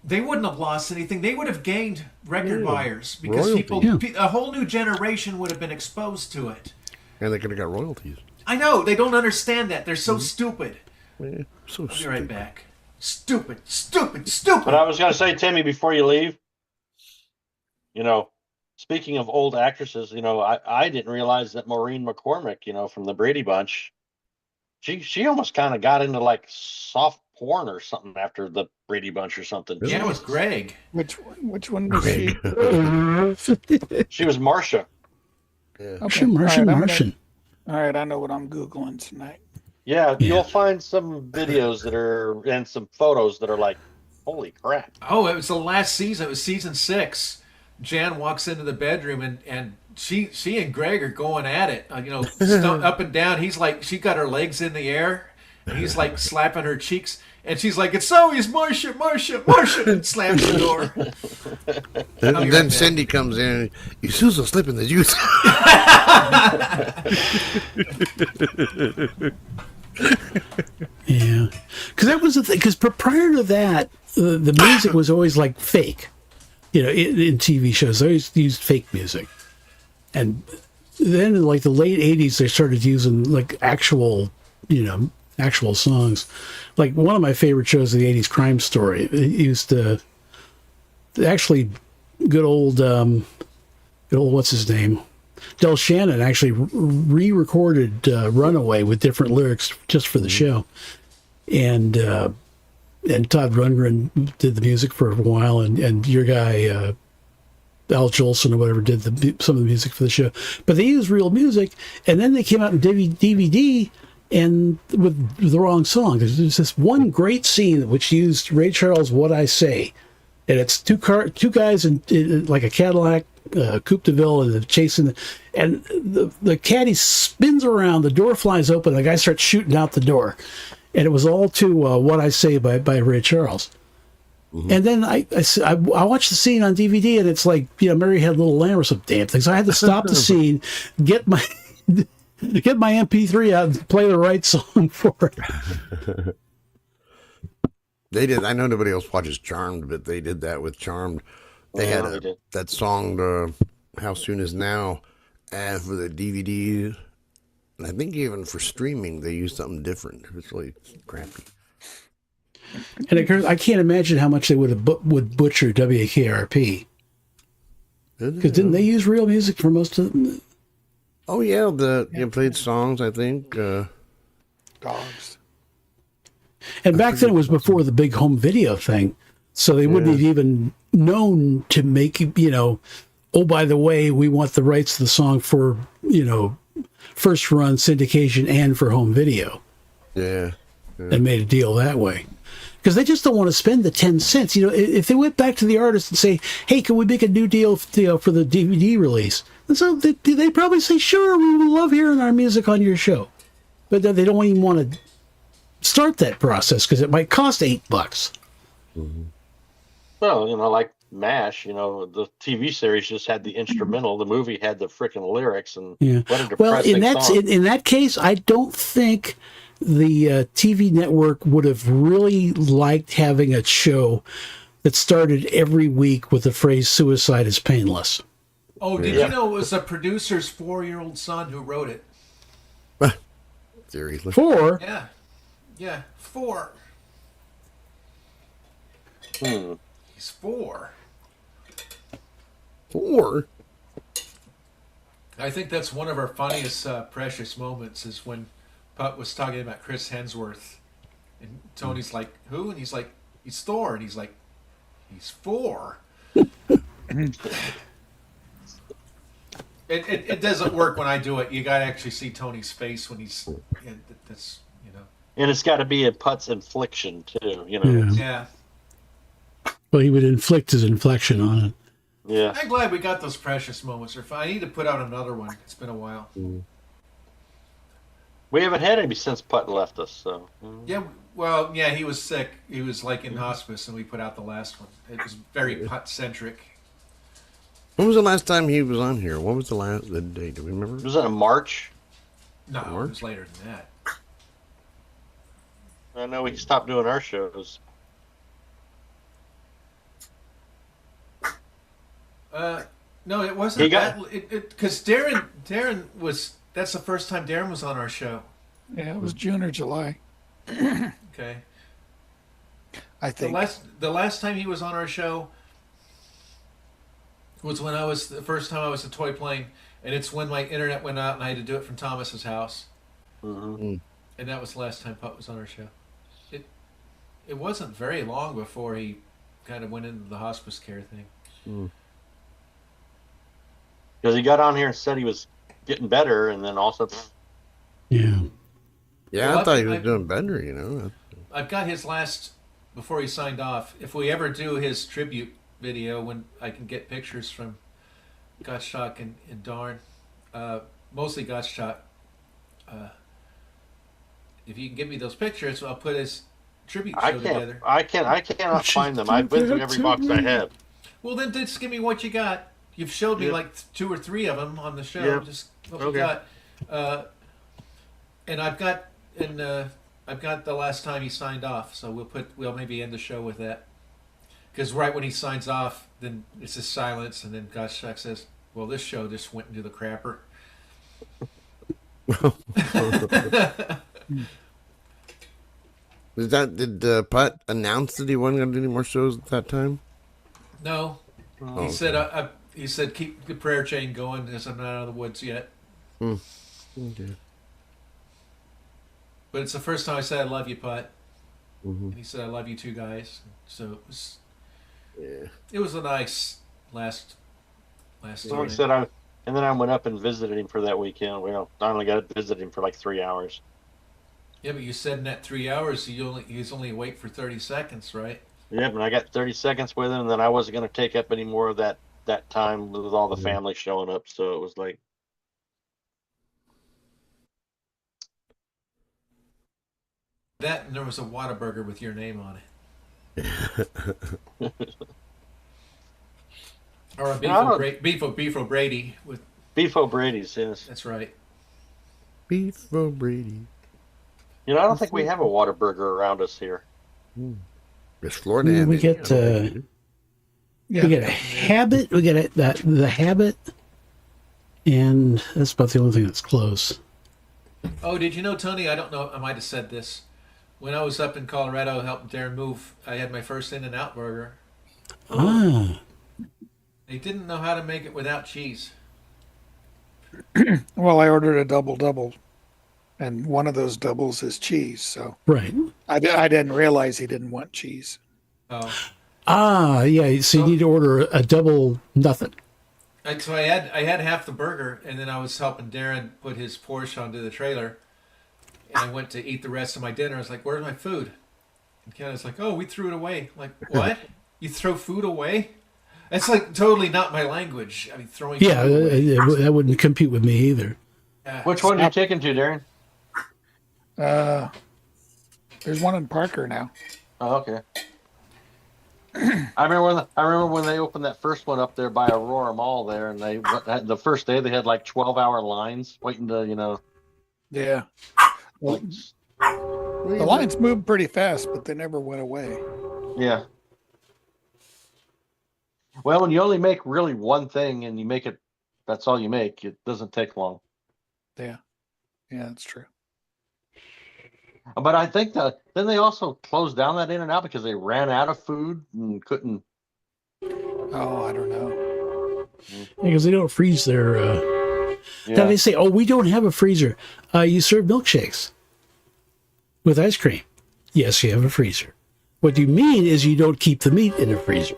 they wouldn't have lost anything. They would have gained record buyers, because a whole new generation would have been exposed to it. And they could have got royalties. I know. They don't understand that. They're so stupid. Yeah, so I'll be right back. Stupid. But I was going to say, Timmy, before you leave, speaking of old actresses, I didn't realize that Maureen McCormick, from the Brady Bunch, she almost kind of got into like soft porn or something after the Brady Bunch or something. Yeah, it was Greg. Which one was she? She was Marcia. Yeah. Okay. Martian. All right, I know what I'm Googling tonight. Yeah, you'll find some videos and some photos that are like, holy crap. Oh, it was the last season. It was season 6. Jan walks into the bedroom and she and Greg are going at it. Up and down. He's like, she got her legs in the air, and he's like slapping her cheeks, and she's like, "It's always Marcia, Marcia, Marcia," and slams the door. And then Cindy comes in. You Susan slipping the juice. Yeah, because that was the thing. Because prior to that, the music was always like fake. You know, in TV shows, they always used fake music, and then in like the late '80s, they started using like actual songs. Like one of my favorite shows of the '80s, Crime Story. It used to actually good old what's his name. Del Shannon actually re-recorded "Runaway" with different lyrics just for the show, and Todd Rundgren did the music for a while, and your guy Al Jolson or whatever did some of the music for the show. But they used real music, and then they came out in DVD and with the wrong song. There's this one great scene which used Ray Charles' "What I Say," and it's two guys in like a Cadillac. Coupe de Ville and chasing, and the caddy spins around, the door flies open, the guy starts shooting out the door, and it was all to "What I Say" by Ray Charles. Mm-hmm. And then I watched the scene on DVD, and it's like, Mary Had a Little Lamb or some damn thing. So I had to stop the scene, get my MP3 out, and play the right song for it. They did. I know nobody else watches Charmed, but they did that with Charmed. They had that song, "How Soon Is Now," for the DVD, and I think even for streaming they used something different. It was really crappy. And I can't imagine how much they would butcher WKRP. Because didn't they use real music for most of them? Oh yeah, they played songs. I think Dogs. And back then it was before the big home video thing. So they wouldn't have even known to make, oh, by the way, we want the rights to the song for, first run syndication and for home video. Yeah. And made a deal that way. Because they just don't want to spend the 10 cents. If they went back to the artist and say, hey, can we make a new deal for the DVD release? And so they probably say, sure, we would love hearing our music on your show. But then they don't even want to start that process because it might cost $8. Mm-hmm. Well, like MASH, the TV series just had the instrumental. The movie had the freaking lyrics, and what a depressing song. In that case, I don't think the TV network would have really liked having a show that started every week with the phrase "suicide is painless." Oh, did you know it was a producer's 4-year-old son who wrote it? Seriously? 4? Yeah, 4. He's 4. 4? I think that's one of our funniest precious moments is when Putt was talking about Chris Hemsworth, and Tony's like, who? And he's like, he's Thor, and he's like, he's 4. It doesn't work when I do it. You got to actually see Tony's face when he's. That's And it's got to be a Putt's infliction too. Yeah. Well, he would inflict his inflection on it. Yeah. I'm glad we got those precious moments. I need to put out another one. It's been a while. We haven't had any since Putt left us, so. Yeah, well, yeah, he was sick. He was like in hospice, and we put out the last one. It was very Putt-centric. When was the last time he was on here? What was the date? Do we remember? Was it in March? No, it was later than that. I know we stopped doing our shows. No, it wasn't because Darren was. That's the first time Darren was on our show. Yeah, it was June or July. Okay. I think the last time he was on our show was when the first time I was at Toy Plane, and it's when my internet went out and I had to do it from Thomas's house. Mm-hmm. And that was the last time Putt was on our show. It wasn't very long before he kind of went into the hospice care thing. Because he got on here and said he was getting better, and then also. Yeah, I thought he was doing better. I've got his last before he signed off. If we ever do his tribute video, when I can get pictures from Gottschalk and Darn, mostly Gottschalk. if you can give me those pictures, I'll put his tribute I show can't. together. I cannot find them. I've been through every box I have. Well, then just give me what you got. You've showed me Yep. like 2 or 3 of them on the show. Yep. Just what we Okay. got. And I've got the last time he signed off, so we'll maybe end the show with that. Because right when he signs off, then it's just silence, and then Gottschalk says, "Well, this show just went into the crapper." Did Putt announce that he wasn't going to do any more shows at that time? No, Oh, he said. He said keep the prayer chain going, as I'm not out of the woods yet. Okay. But it's the first time I said I love you, Putt. Mm-hmm. And he said I love you too, guys. So Yeah. it was a nice last So time. he said and then I went up and visited him for that weekend. Well, I only got to visit him for like 3 hours. Yeah, but you said in that 3 hours he was only awake for 30 seconds, right? Yep, and I got 30 seconds with him, and then I wasn't going to take up any more of that time with all the family showing up. So it was like, That and there was a Whataburger with your name on it. Or a Beef O'Brady with. Beef O'Brady's, yes. That's right. Beef O'Brady. You know, I don't think we have a Whataburger around us here. It's Florida. We get we get a Habit. We get the Habit, and that's about the only thing that's close. Oh, did you know, Tony? I don't know. I might have said this. When I was up in Colorado helping Darren move, I had my first In-N-Out burger. Ah. They didn't know how to make it without cheese. Well, I ordered a double, and one of those doubles is cheese. So Right. I didn't realize he didn't want cheese. Oh. Ah, yeah. So you need to order a double nothing. So I had half the burger, and then I was helping Darren put his Porsche onto the trailer, and I went to eat the rest of my dinner. I was like, "Where's my food?" And Ken was like, "Oh, we threw it away." I'm like, what? You throw food away? That's like totally not my language. I mean, throwing. Yeah, food away. that wouldn't compute with me either. Which one are you taking to, Darren? There's one in Parker now. Oh, okay. I remember when they opened that first one up there by Aurora Mall there, and the first day they had like 12-hour lines waiting to, Yeah. Well, the lines moved pretty fast, but they never went away. Yeah. Well, when you only make really one thing and you make it, that's all you make. It doesn't take long. Yeah. Yeah, that's true. But I think then they also closed down that In-N-Out because they ran out of food and couldn't. Oh, I don't know. Because they don't freeze their. Yeah. Now they say, "Oh, we don't have a freezer. You serve milkshakes with ice cream." Yes, you have a freezer. What you mean is you don't keep the meat in a freezer.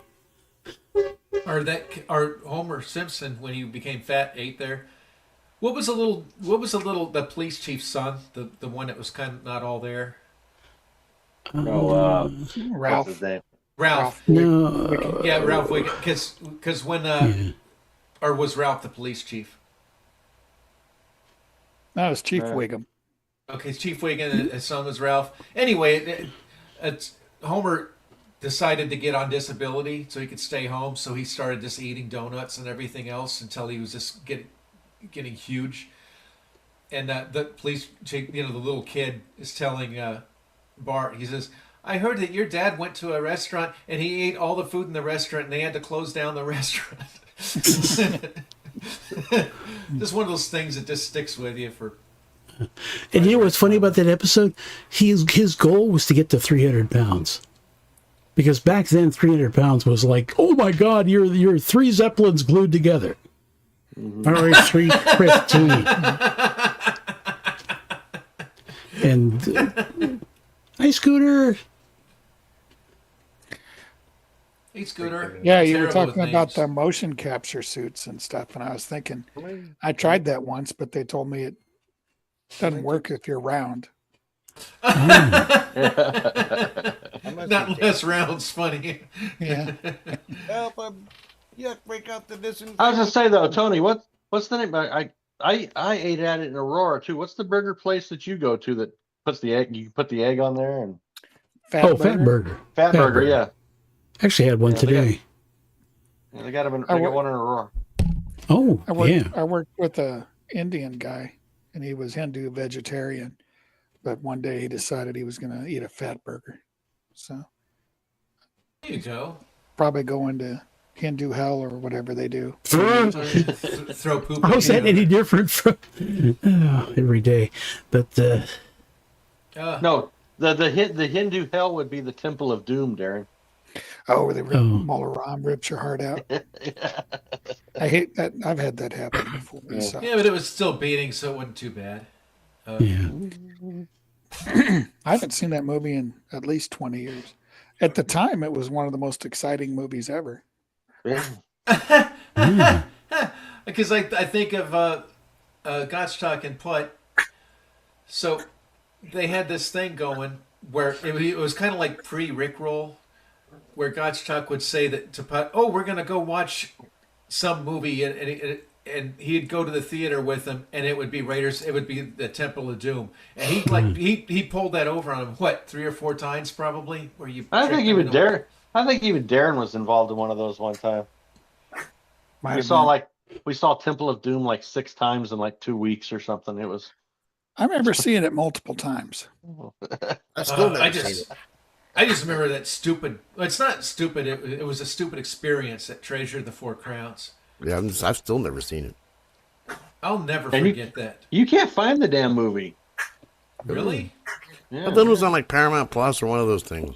Or Homer Simpson, when he became fat, ate there. What was the police chief's son, the one that was kind of not all there? No, Ralph. what's his name? Ralph. No. Yeah, Ralph Wiggum. Because when or was Ralph the police chief? That was Chief Wiggum. Okay, Chief Wiggum and his son was Ralph. Anyway, Homer decided to get on disability so he could stay home. So he started just eating donuts and everything else until he was just getting huge. And the police chief, the little kid, is telling Bart, he says, "I heard that your dad went to a restaurant and he ate all the food in the restaurant and they had to close down the restaurant." Just one of those things that just sticks with you for. And you know what's funny about that episode? His goal was to get to 300 pounds. Because back then, 300 pounds was like, oh my God, you're 3 Zeppelins glued together. Or 315. And, hi, Scooter. Hey, Scooter. Yeah, you were Terrible talking with about names. the motion capture suits and stuff, and I was thinking, I tried that once, but they told me it doesn't work if you're round. Not less rounds, funny. Yeah. Help! Break out the disinfectant. I was gonna say though, Tony, what's the name? I ate at it in Aurora too. What's the burger place that you go to that puts the egg. You put the egg on there and Fat burger. Fat burger, yeah. Actually had one Yeah, today. They got them. They got one in Aurora. Oh, I worked with a Indian guy, and he was Hindu vegetarian. But one day he decided he was going to eat a fat burger. So There you go. probably going to Hindu hell or whatever they do. Throw poop. How's that any different from every day? But No, the Hindu hell would be the Temple of Doom, Darren. Oh, where they rip Molaram rips your heart out. I hate that. I've had that happen before. Yeah, but it was still beating, so it wasn't too bad. I haven't seen that movie in at least 20 years. At the time, it was one of the most exciting movies ever. Because I think of Gottschalk and Putt. So they had this thing going where it was kind of like pre-Rickroll, where Gottschalk would say that to Putt, "Oh, we're going to go watch some movie," and he'd go to the theater with him, and it would be Raiders. It would be the Temple of Doom, and he pulled that over on him. What, 3 or 4 times probably? Where you? I think even Darren was involved in one of those one time. We saw Temple of Doom like 6 times in like 2 weeks or something. It was. I remember seeing it multiple times. I still never seen it. I just remember that stupid. Well, it's not stupid. It was a stupid experience. That Treasure of the Four Crowns. Yeah, I've still never seen it. I'll never forget that. You can't find the damn movie. Really? Yeah. I thought it was on like Paramount Plus or one of those things.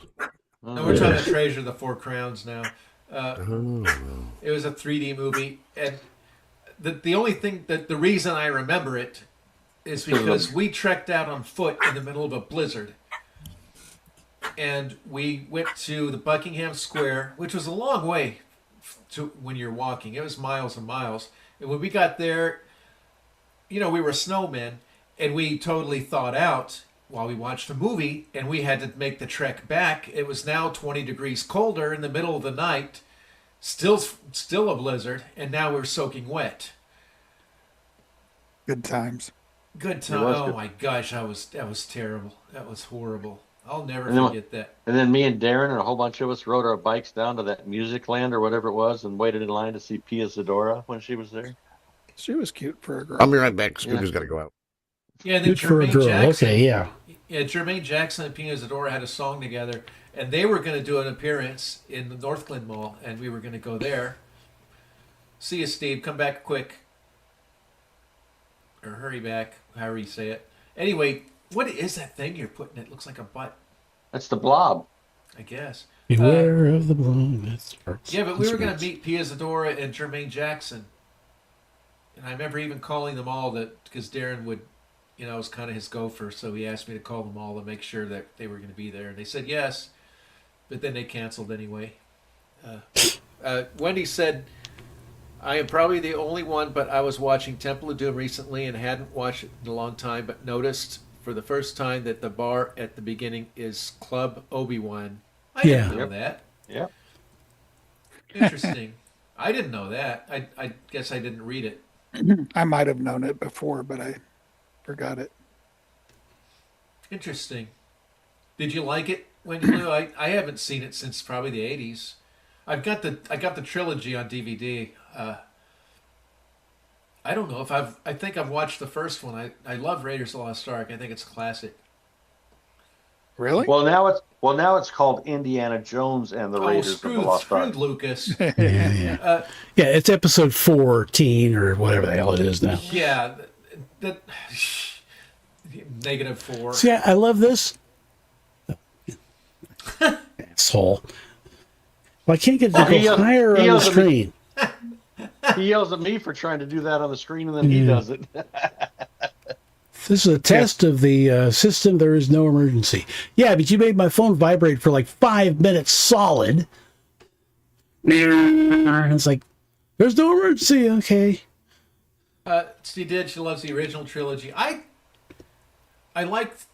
No, we're talking about Treasure of the Four Crowns now. It was a 3D movie, and the only thing that the reason I remember it is because we trekked out on foot in the middle of a blizzard, and we went to the Buckingham Square, which was a long way to when you're walking. It was miles and miles, and when we got there, we were snowmen, and we totally thawed out while we watched a movie, and we had to make the trek back. It was now 20 degrees colder in the middle of the night, still a blizzard, and now we're soaking wet. Good times. Good time. Oh my gosh, that was terrible. That was horrible. I'll never forget that. And then me and Darren and a whole bunch of us rode our bikes down to that Music Land or whatever it was and waited in line to see Pia Zadora when she was there. She was cute for a girl. I'll be right back. Scooter's got to go out. Yeah, and then good for a Jermaine girl. Jackson. Okay, yeah. Yeah, Jermaine Jackson and Pia Zadora had a song together, and they were going to do an appearance in the Northglenn Mall, and we were going to go there. See you, Steve. Come back quick. Or hurry back, however you say it. Anyway, what is that thing you're putting? It looks like a butt. That's the Blob. I guess. Beware of the blob. Yeah, but we were going to meet Pia Zadora and Jermaine Jackson. And I remember even calling them all because Darren would, it was kind of his gopher, so he asked me to call them all to make sure that they were going to be there. And they said yes, but then they canceled anyway. Wendy said, I am probably the only one, but I was watching Temple of Doom recently and hadn't watched it in a long time, but noticed for the first time that the bar at the beginning is Club Obi-Wan. I didn't know that. Yeah. Interesting. I didn't know that. I guess I didn't read it. I might have known it before, but I forgot it. Interesting. Did you like it, Wendy Lou? I haven't seen it since probably the 80s. I got the trilogy on DVD. I don't know if I think I've watched the first one. I love Raiders of the Lost Ark. I think it's a classic. Really? Well, now it's called Indiana Jones and the Raiders of the Lost Ark. Screwed Lucas. Yeah, it's episode 14 or whatever the hell it is now. Yeah, that -4. See, I love this. Asshole. Well, I can't get it to go higher on the screen. He yells at me for trying to do that on the screen, and then he does it. This is a test of the system. There is no emergency. Yeah, but you made my phone vibrate for like 5 minutes solid. And it's like, there's no emergency. Okay. She did. She loves the original trilogy. I loved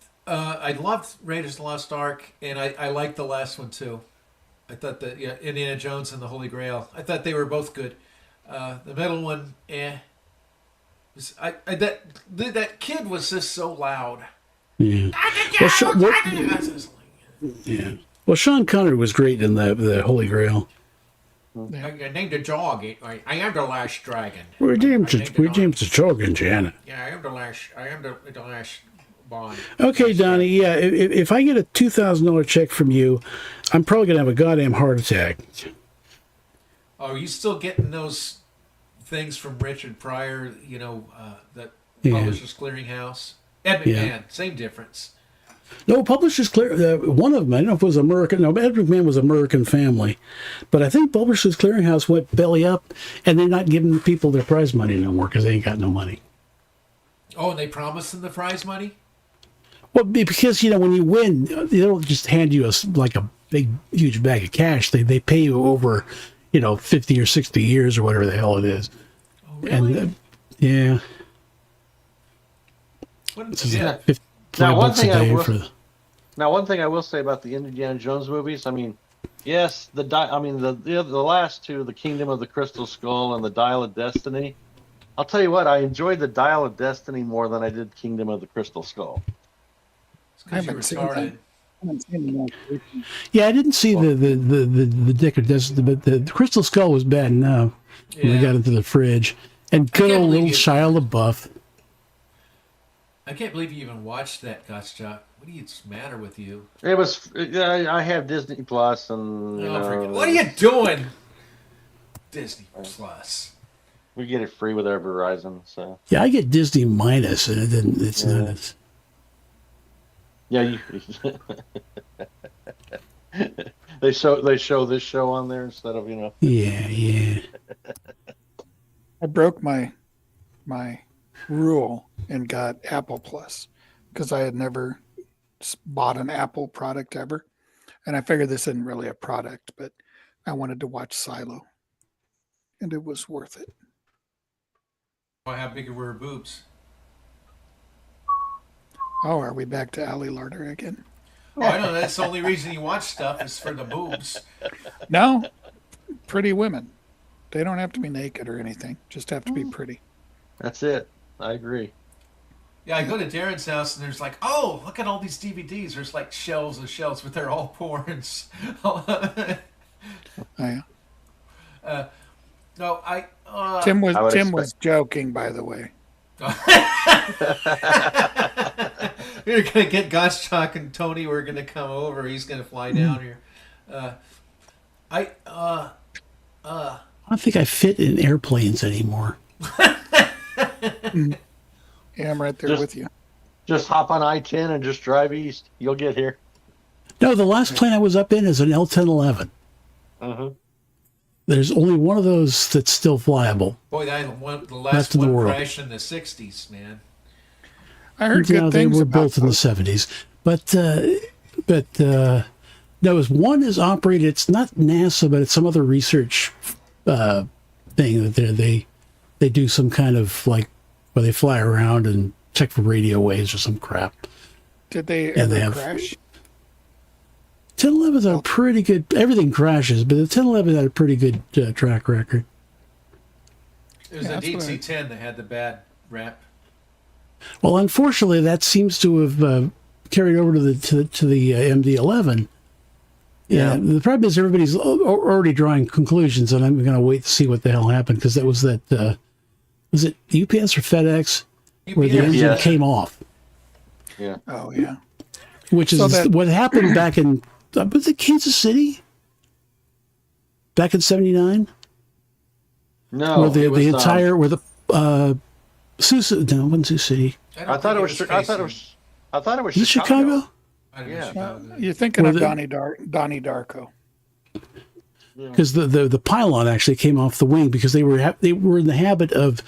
Raiders of the Lost Ark, and I liked the last one too. I thought that Indiana Jones and the Holy Grail. I thought they were both good. The middle one, that kid was just so loud. Yeah. Yeah. Well, Sean Connery was great in the Holy Grail. I named a dog. I am the last dragon. We're James the Chogan, Janet. Yeah, I am the last. I am the last Bond. Okay, Donnie. Yeah, if I get a $2,000 check from you, I'm probably gonna have a goddamn heart attack. Oh, are you still getting those things from Richard Pryor? You know, that Yeah. Publishers Clearinghouse. Ed McMahon, same difference. No, Publishers Clear. One of them, I don't know if it was American. No, Ed McMahon was American Family, but I think Publishers Clearinghouse went belly up, and they're not giving the people their prize money no more because they ain't got no money. Oh, and they promised them the prize money. Well, because when you win, they don't just hand you like a big, huge bag of cash. They pay you over, 50 or 60 years or whatever the hell it is. Oh, really? And yeah. Yeah. Now, one thing I will say about the Indiana Jones movies, I mean, yes, the last two, The Kingdom of the Crystal Skull and The Dial of Destiny. I'll tell you what, I enjoyed The Dial of Destiny more than I did Kingdom of the Crystal Skull. I haven't seen that. Yeah, I didn't see the Dick of Destiny, but the Crystal Skull was bad enough when they got into the fridge. And good old little Shia LaBeouf. I can't believe you even watched that, Gottschalk. What do you matter with you? It was. I have Disney Plus, and what are you doing? Disney Plus. We get it free with our Verizon, so. Yeah, I get Disney minus, and it's not as. Yeah, they show this show on there instead of Yeah. I broke my rule and got Apple Plus because I had never bought an Apple product ever, and I figured this isn't really a product, but I wanted to watch Silo, and it was worth it. Why, how big were her boobs? Oh, are we back to Ali Larder again? Oh, I know. That's the only reason you watch stuff is for the boobs. No, pretty women. They don't have to be naked or anything. Just have to be pretty. That's it. I agree. Yeah, I go to Darren's house and there's like, oh, look at all these DVDs. There's like shelves and shelves, but they're all porns. Yeah. No, Tim was joking, by the way. We're gonna get Gottschalk and Tony. We're gonna come over. He's gonna fly down here. I don't think I fit in airplanes anymore. Yeah, I'm right there with you. Just hop on I-10 and just drive east. You'll get here. No, the last plane I was up in is an L-1011. There's only one of those that's still flyable. Boy, the last one crashed in the 60s, man. I heard good they things were about built in the 70s. But no, one is operated. It's not NASA, but it's some other research thing that they do some kind of like where they fly around and check for radio waves or some crap. Did they ever crash? 1011's a pretty good. Everything crashes, but the 1011 had a pretty good track record. It was the DC-10 that had the bad rap. Well, unfortunately, that seems to have carried over to the MD-11. Yeah. The problem is everybody's already drawing conclusions, and I'm going to wait to see what the hell happened because that was that. Was it UPS or FedEx where the engine came off? Yeah. Oh yeah. Which is what happened back in was it Kansas City? Back in '79. No, where the entire where the Sioux City. No, it wasn't Sioux City. I thought it was Chicago. Yeah. You're thinking of Donnie Darko. Because the pylon actually came off the wing because they were in the habit of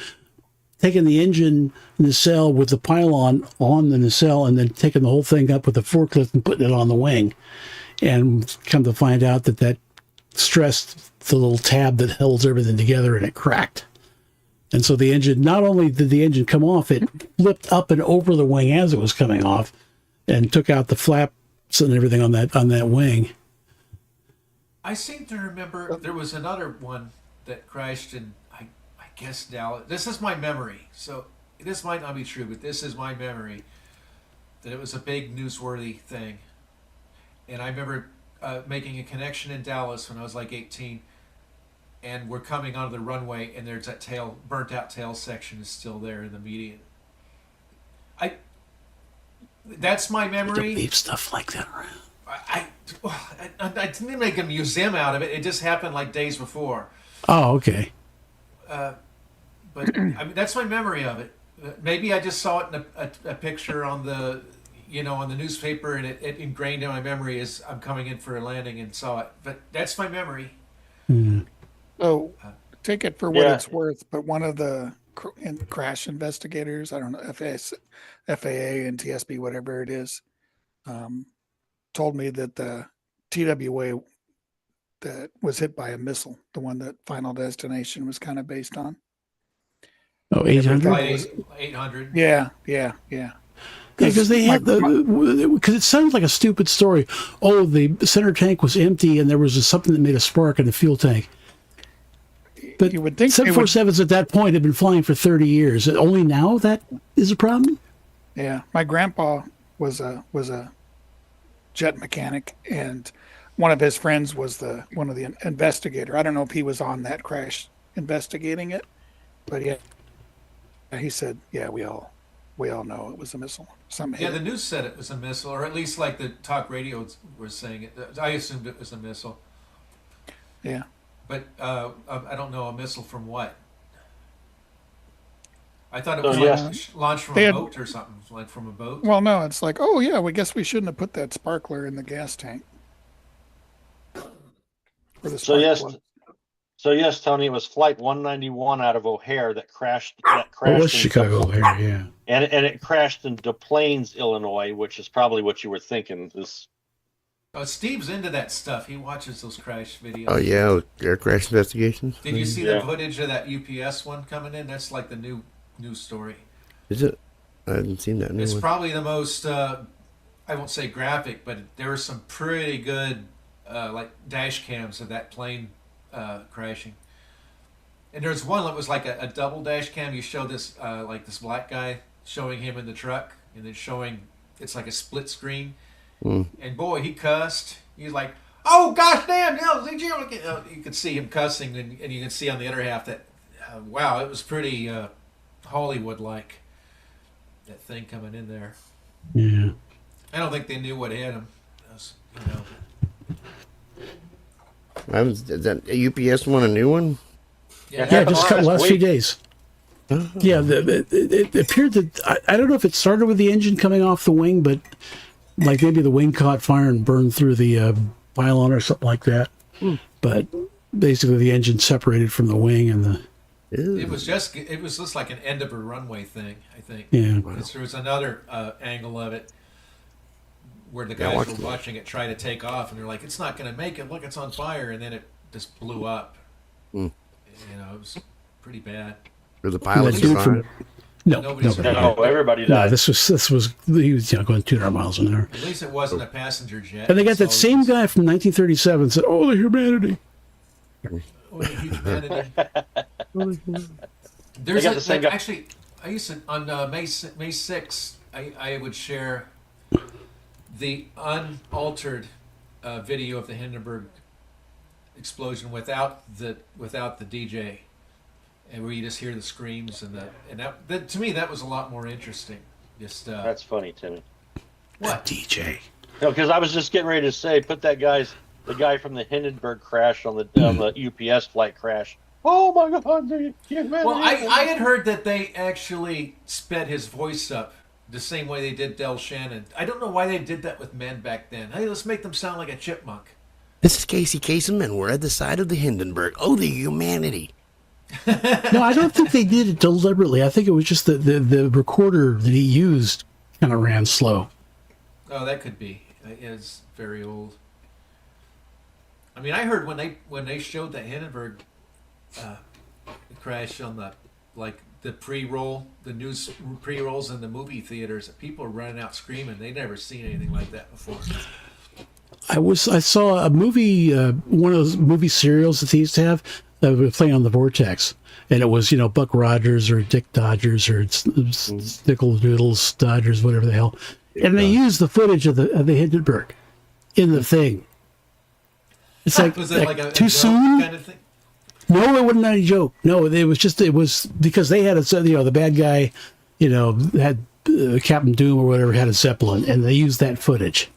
taking the engine nacelle with the pylon on the nacelle and then taking the whole thing up with a forklift and putting it on the wing, and come to find out that stressed the little tab that holds everything together and it cracked. And so the engine, not only did the engine come off, it flipped up and over the wing as it was coming off and took out the flaps and everything on that wing. I seem to remember there was another one that crashed in, I guess, Dallas. This is my memory, so this might not be true, but this is my memory. that it was a big newsworthy thing. And I remember making a connection in Dallas when I was like 18, and we're coming onto the runway, and there's that burnt out tail section is still there in the median. That's my memory. Don't leave stuff like that around. I didn't make a museum out of it. It just happened like days before. Oh, okay. But I mean, that's my memory of it. Maybe I just saw it in a picture on the, on the newspaper, and it ingrained in my memory as I'm coming in for a landing and saw it. But that's my memory. Mm. So take it for what it's worth, but one of the crash investigators, I don't know, FAA and TSB, whatever it is, told me that the TWA that was hit by a missile, the one that Final Destination was kind of based on. Oh, 800? 800. Yeah. Because they had because it sounds like a stupid story. Oh, the center tank was empty and there was something that made a spark in the fuel tank. But you would think 747s at that point had been flying for 30 years. Only now that is a problem? Yeah. My grandpa was a jet mechanic, and one of his friends was one of the investigator. I don't know if he was on that crash investigating it, but he said, yeah, we all know it was a missile. The news said it was a missile, or at least like the talk radio was saying it. I assumed it was a missile. Yeah. But I don't know, a missile from what? I thought it was launched from a boat or something, like from a boat. Well, no, it's like, oh yeah, we guess we shouldn't have put that sparkler in the gas tank. So yes, Tony, it was Flight 191 out of O'Hare that crashed. It was Chicago O'Hare, yeah. And it crashed in Des Plaines, Illinois, which is probably what you were thinking. Steve's into that stuff. He watches those crash videos. Oh yeah, air crash investigations. Did you see the footage of that UPS one coming in? That's like the new news story. Is it? I haven't seen that. It's probably the most, I won't say graphic, but there were some pretty good like dash cams of that plane crashing. And there's one that was like a double dash cam. You show this like this black guy showing him in the truck, and then showing it's like a split screen. And boy, he cussed. He's like, "Oh gosh, damn! You could see him cussing, and you can see on the other half that, wow, it was pretty Hollywood-like. That thing coming in there. Yeah. I don't think they knew what hit him. Is that a UPS one, a new one? Yeah, just cut last few days. Yeah, it appeared that I don't know if it started with the engine coming off the wing, but like maybe the wing caught fire and burned through the pylon or something like that. But basically, the engine separated from the wing, and it was just like an end of a runway thing, I think. Yeah. There was another angle of it where the guys were watching it try to take off, and they're like, "It's not going to make it. Look, it's on fire!" And then it just blew up. It was pretty bad. Were the pilots fine? No, everybody died. No, this was he was going 200 miles an hour. At least it wasn't a passenger jet. And they got that same guy from 1937 said, "Oh, the humanity." Oh, the humanity. There's actually, I used to on May 6th, I would share the unaltered video of the Hindenburg explosion without the DJ. And where you just hear the screams and that to me that was a lot more interesting. Just that's funny, Timmy. What DJ? No, because I was just getting ready to say, put the guy from the Hindenburg crash on the UPS flight crash. Oh my God! Well, I had heard that they actually sped his voice up the same way they did Del Shannon. I don't know why they did that with men back then. Hey, let's make them sound like a chipmunk. This is Casey Kasem, and we're at the side of the Hindenburg. Oh, the humanity. No, I don't think they did it deliberately. I think it was just the recorder that he used kind of ran slow. Oh, that could be. It's very old. I mean, I heard when they showed that Hindenburg crash on the pre-roll, the news pre-rolls in the movie theaters, people were running out screaming. They'd never seen anything like that before. I saw a movie, one of those movie serials that they used to have. Playing on the Vortex, and it was Buck Rogers or Dick Dodgers or Snickle Doodles Dodgers, whatever the hell, and they used the footage of the Hindenburg in the thing. It's like, was it like a too joke soon? kind of thing? No, it wasn't any joke. No, it was because they had the bad guy, had Captain Doom or whatever had a Zeppelin, and they used that footage.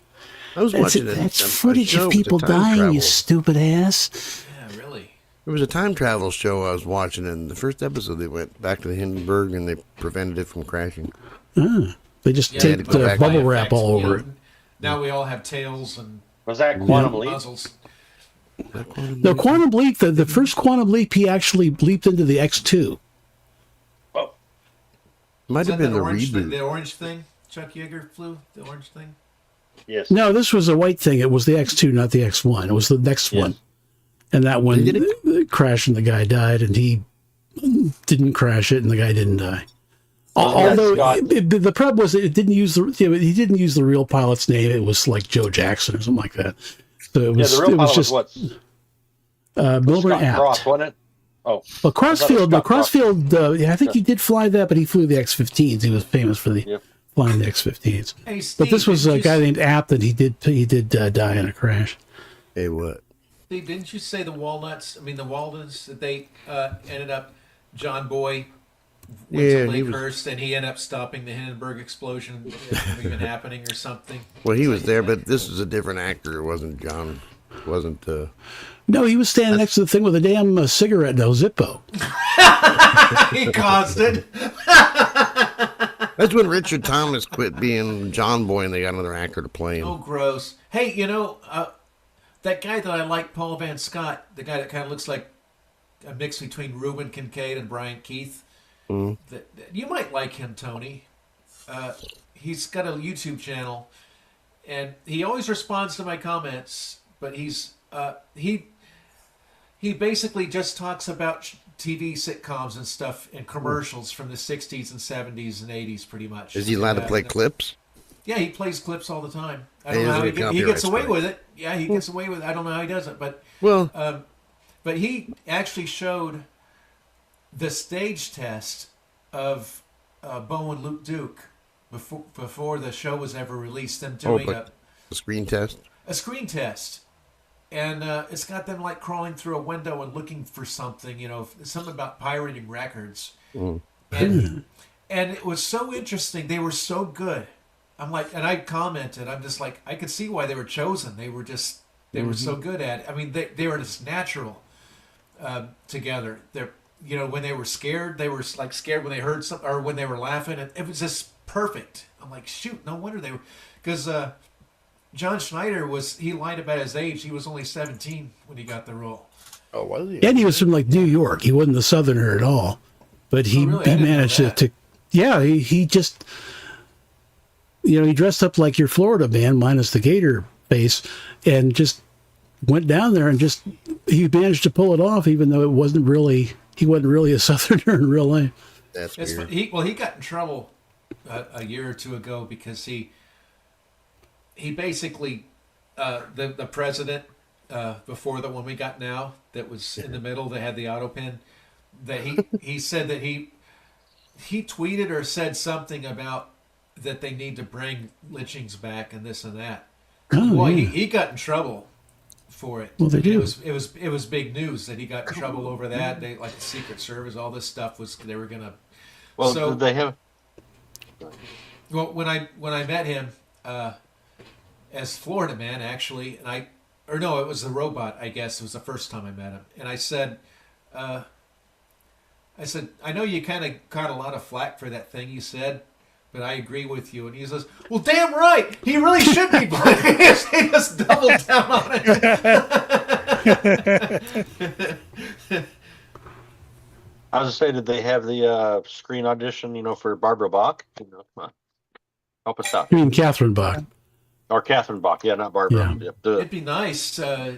I was watching it. That's footage of people dying, you stupid ass. Yeah, really. It was a time travel show I was watching, and the first episode they went back to the Hindenburg and they prevented it from crashing. They just taped bubble wrap all over it. Now we all have tails and Was that Quantum Leap? muzzles. No, Quantum Leap, the first Quantum Leap, he actually leaped into the X2. Oh, Might have been the orange reboot. the orange thing? Chuck Yeager flew the orange thing? yes. No, this was a white thing. It was the X2, not the X1. It was the next one. And that one crashed and the guy died, and he didn't crash it and the guy didn't die. Although the problem was he didn't use the real pilot's name. It was like Joe Jackson or something like that. So it was, the real it was pilot just was Milburn Scott Apt. Cross, wasn't it? Oh, Well, Crossfield, Scott Cross. I think he did fly that, but he flew the X-15s. He was famous for flying the X-15s. Hey, Steve, But this was a didn't guy you named Apt that he did die in a crash. Hey, what? Steve, didn't you say the Walnuts, the Waldens, that they ended up, John Boy went to Lakehurst, and he ended up stopping the Hindenburg explosion from even happening or something? Well, he was there, but this is a different actor. It wasn't John. It wasn't. No, he was standing next to the thing with a damn cigarette and a Zippo. He caused it. That's when Richard Thomas quit being John Boy and they got another actor to play him. Oh, gross. Hey, that guy that I like, Paul Van Scott, the guy that kind of looks like a mix between Reuben Kincaid and Brian Keith. You might like him, Tony. He's got a YouTube channel, and he always responds to my comments. But he basically just talks about TV sitcoms and stuff and commercials from the 60s and 70s and 80s, pretty much. Is he allowed to play clips? Yeah, he plays clips all the time. I Hey, don't know how isn't it he gets away copyright with it. Yeah, he gets away with it. I don't know how he does it, but but he actually showed the stage test of Bo and Luke Duke before the show was ever released. Them doing a screen test. A screen test, and it's got them like crawling through a window and looking for something. Something about pirating records, and it was so interesting. They were so good. I'm like, and I commented, I'm just like, I could see why they were chosen. They were so good at it. They were just natural together. They're, when they were scared, they were like scared when they heard something, or when they were laughing. And it was just perfect. I'm like, shoot, no wonder they were, because John Schneider he lied about his age. He was only 17 when he got the role. Oh, was he? And he was from like New York. He wasn't a Southerner at all, but he managed to. Yeah, he just. He dressed up like your Florida man, minus the gator face, and just went down there and he managed to pull it off, even though he wasn't really a Southerner in real life. That's weird. He got in trouble a year or two ago because he basically the president before the one we got now that was in the middle that had the auto pin, that he said that he tweeted or said something about that they need to bring lynchings back and this and that. He got in trouble for it. Well, they do. It was big news that he got in trouble over that. They, like the Secret Service, all this stuff they were gonna. Well, so, did they have? Well, when I met him as Florida man, actually, it was the robot. I guess it was the first time I met him, and I said, I know you kind of caught a lot of flack for that thing you said, but I agree with you. And he says, well, damn right. He really should be. He just doubled down on it. I was going to say, did they have the screen audition, for Barbara Bach? Come on. Help us out. You mean Catherine Bach? Or Catherine Bach. Yeah, not Barbara. Yeah. It'd be nice. I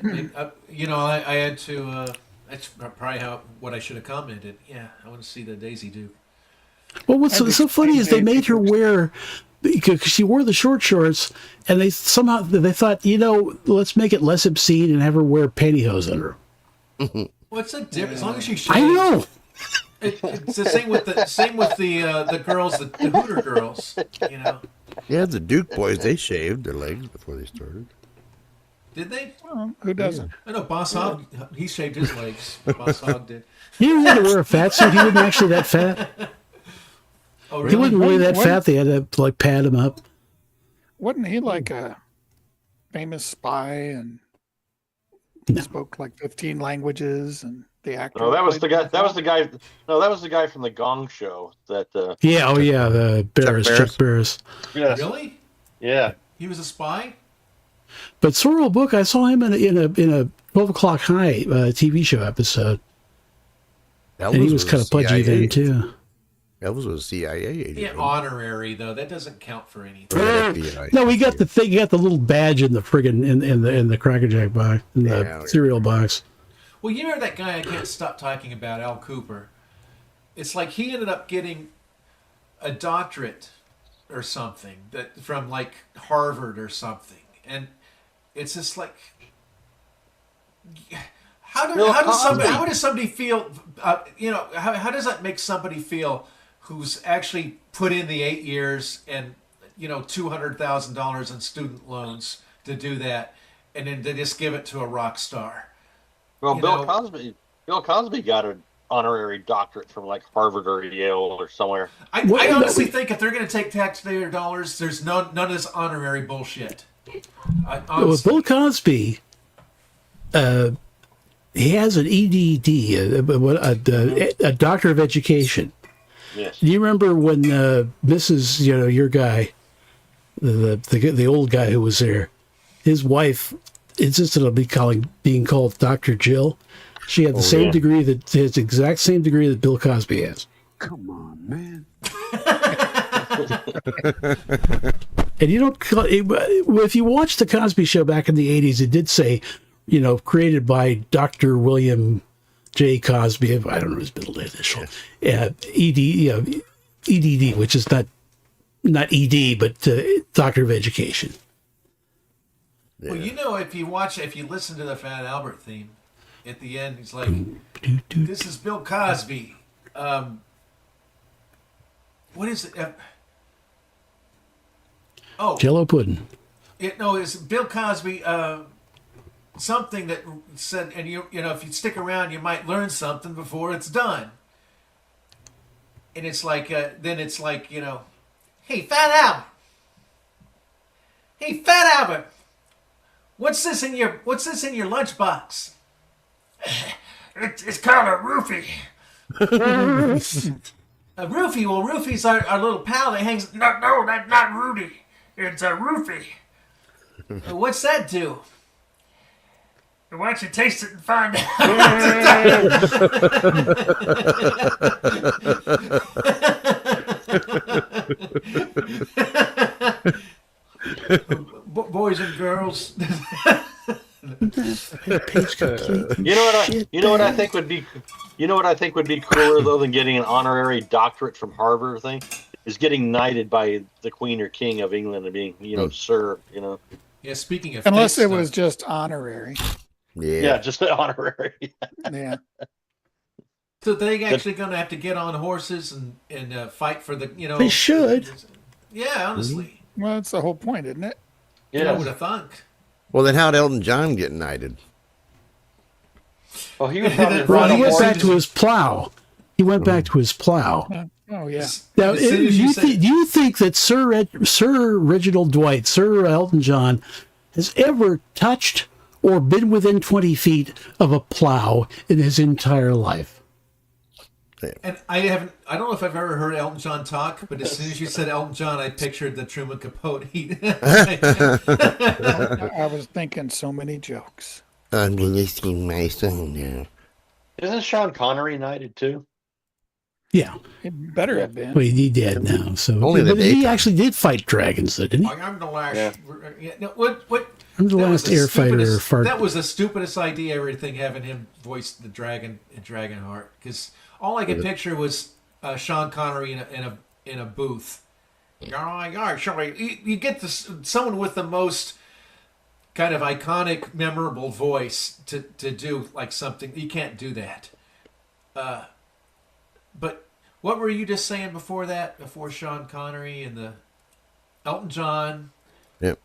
had to, that's probably what I should have commented. Yeah, I want to see the Daisy Duke. Well, what's so funny is they made her wear, because she wore the short shorts, and they thought, let's make it less obscene and have her wear pantyhose under them. What's the difference? As long as she shaves. I know. It's the same with the girls, the Hooter girls. Yeah, the Duke boys, they shaved their legs before they started. Did they? Well, who doesn't? I know Boss Hogg, he shaved his legs. Boss Hogg did. He didn't want to wear a fat suit. He wasn't actually that fat. Oh, He really? wasn't really that What? fat. They had to like pad him up. Wasn't he like a famous spy and No. spoke like 15 languages? And the actor. No, that was the played guy. him That was off? the guy. No, that was the guy from the Gong Show. That. Yeah. Oh yeah. The Barris, Chuck Barris. Yes. Really? Yeah. He was a spy? But Sorrel Book, I saw him in a 12 o'clock high TV show episode, and he was kind of pudgy then too. Elvis was a CIA agent. Yeah, honorary though. That doesn't count for anything. FBI. No, he got the thing. He got the little badge in the friggin' in the Cracker Jack box, in the Yeah, cereal box. Well, you know that guy I can't stop talking about, Al Cooper. It's like he ended up getting a doctorate or something that from like Harvard or something, and it's just like, how does somebody feel? How does that make somebody feel who's actually put in the 8 years and $200,000 in student loans to do that, and then to just give it to a rock star? Well, Bill Cosby got an honorary doctorate from like Harvard or Yale or somewhere. I honestly think if they're going to take taxpayer dollars, there's none of this honorary bullshit. With Bill Cosby, he has an EDD, a doctor of education. Yes. Do you remember when Mrs. Your guy, the old guy who was there, his wife insisted on being called Dr. Jill? She had the same degree his exact same degree that Bill Cosby has. Come on, man. And if you watch the Cosby Show back in the 80s, it did say, created by Dr. William J. Cosby. I don't know his middle initial. EDD, which is not ED, but Doctor of Education. Well, if you listen to the Fat Albert theme, at the end, he's like, "This is Bill Cosby." What is it? Jello pudding. It's Bill Cosby. Something that said, and if you stick around, you might learn something before it's done. And it's like, then it's like, hey, Fat Albert. Hey, Fat Albert. What's this in your lunchbox? It's called a roofie. A roofie? Well, roofie's our little pal that hangs. No, that's not Rudy. It's a roofie. What's that do? Why don't you taste it and find out? Boys and girls. You know what I think would be cooler though than getting an honorary doctorate from Harvard thing is getting knighted by the Queen or King of England and being sir. Yeah, speaking of unless it was just honorary. Yeah, just an honorary. Yeah. So they actually going to have to get on horses and fight for the They should. Yeah, honestly. Well, that's the whole point, isn't it? Yeah, I would have thunk. Well, then how'd Elton John get knighted? Well, he was He went back to his plow. Oh yeah. Now, do you think that Sir Reginald Dwight, Sir Elton John, has ever touched or been within 20 feet of a plow in his entire life? And I don't know if I've ever heard Elton John talk, but as soon as you said Elton John, I pictured the Truman Capote. I was thinking so many jokes. I'm gonna see my son now. Isn't Sean Connery knighted too? Yeah. It better have been. Well, he's dead now. So, Only the but he daytime. actually did fight dragons, though, didn't he? I'm the last. Yeah. What? I'm the that last was the airfighter fart. That was the stupidest idea ever. Having him voice the dragon in Dragonheart, because all I could picture was Sean Connery in a booth. You get someone with the most kind of iconic, memorable voice to do like something. You can't do that. But what were you just saying before that? Before Sean Connery and the Elton John. Yep.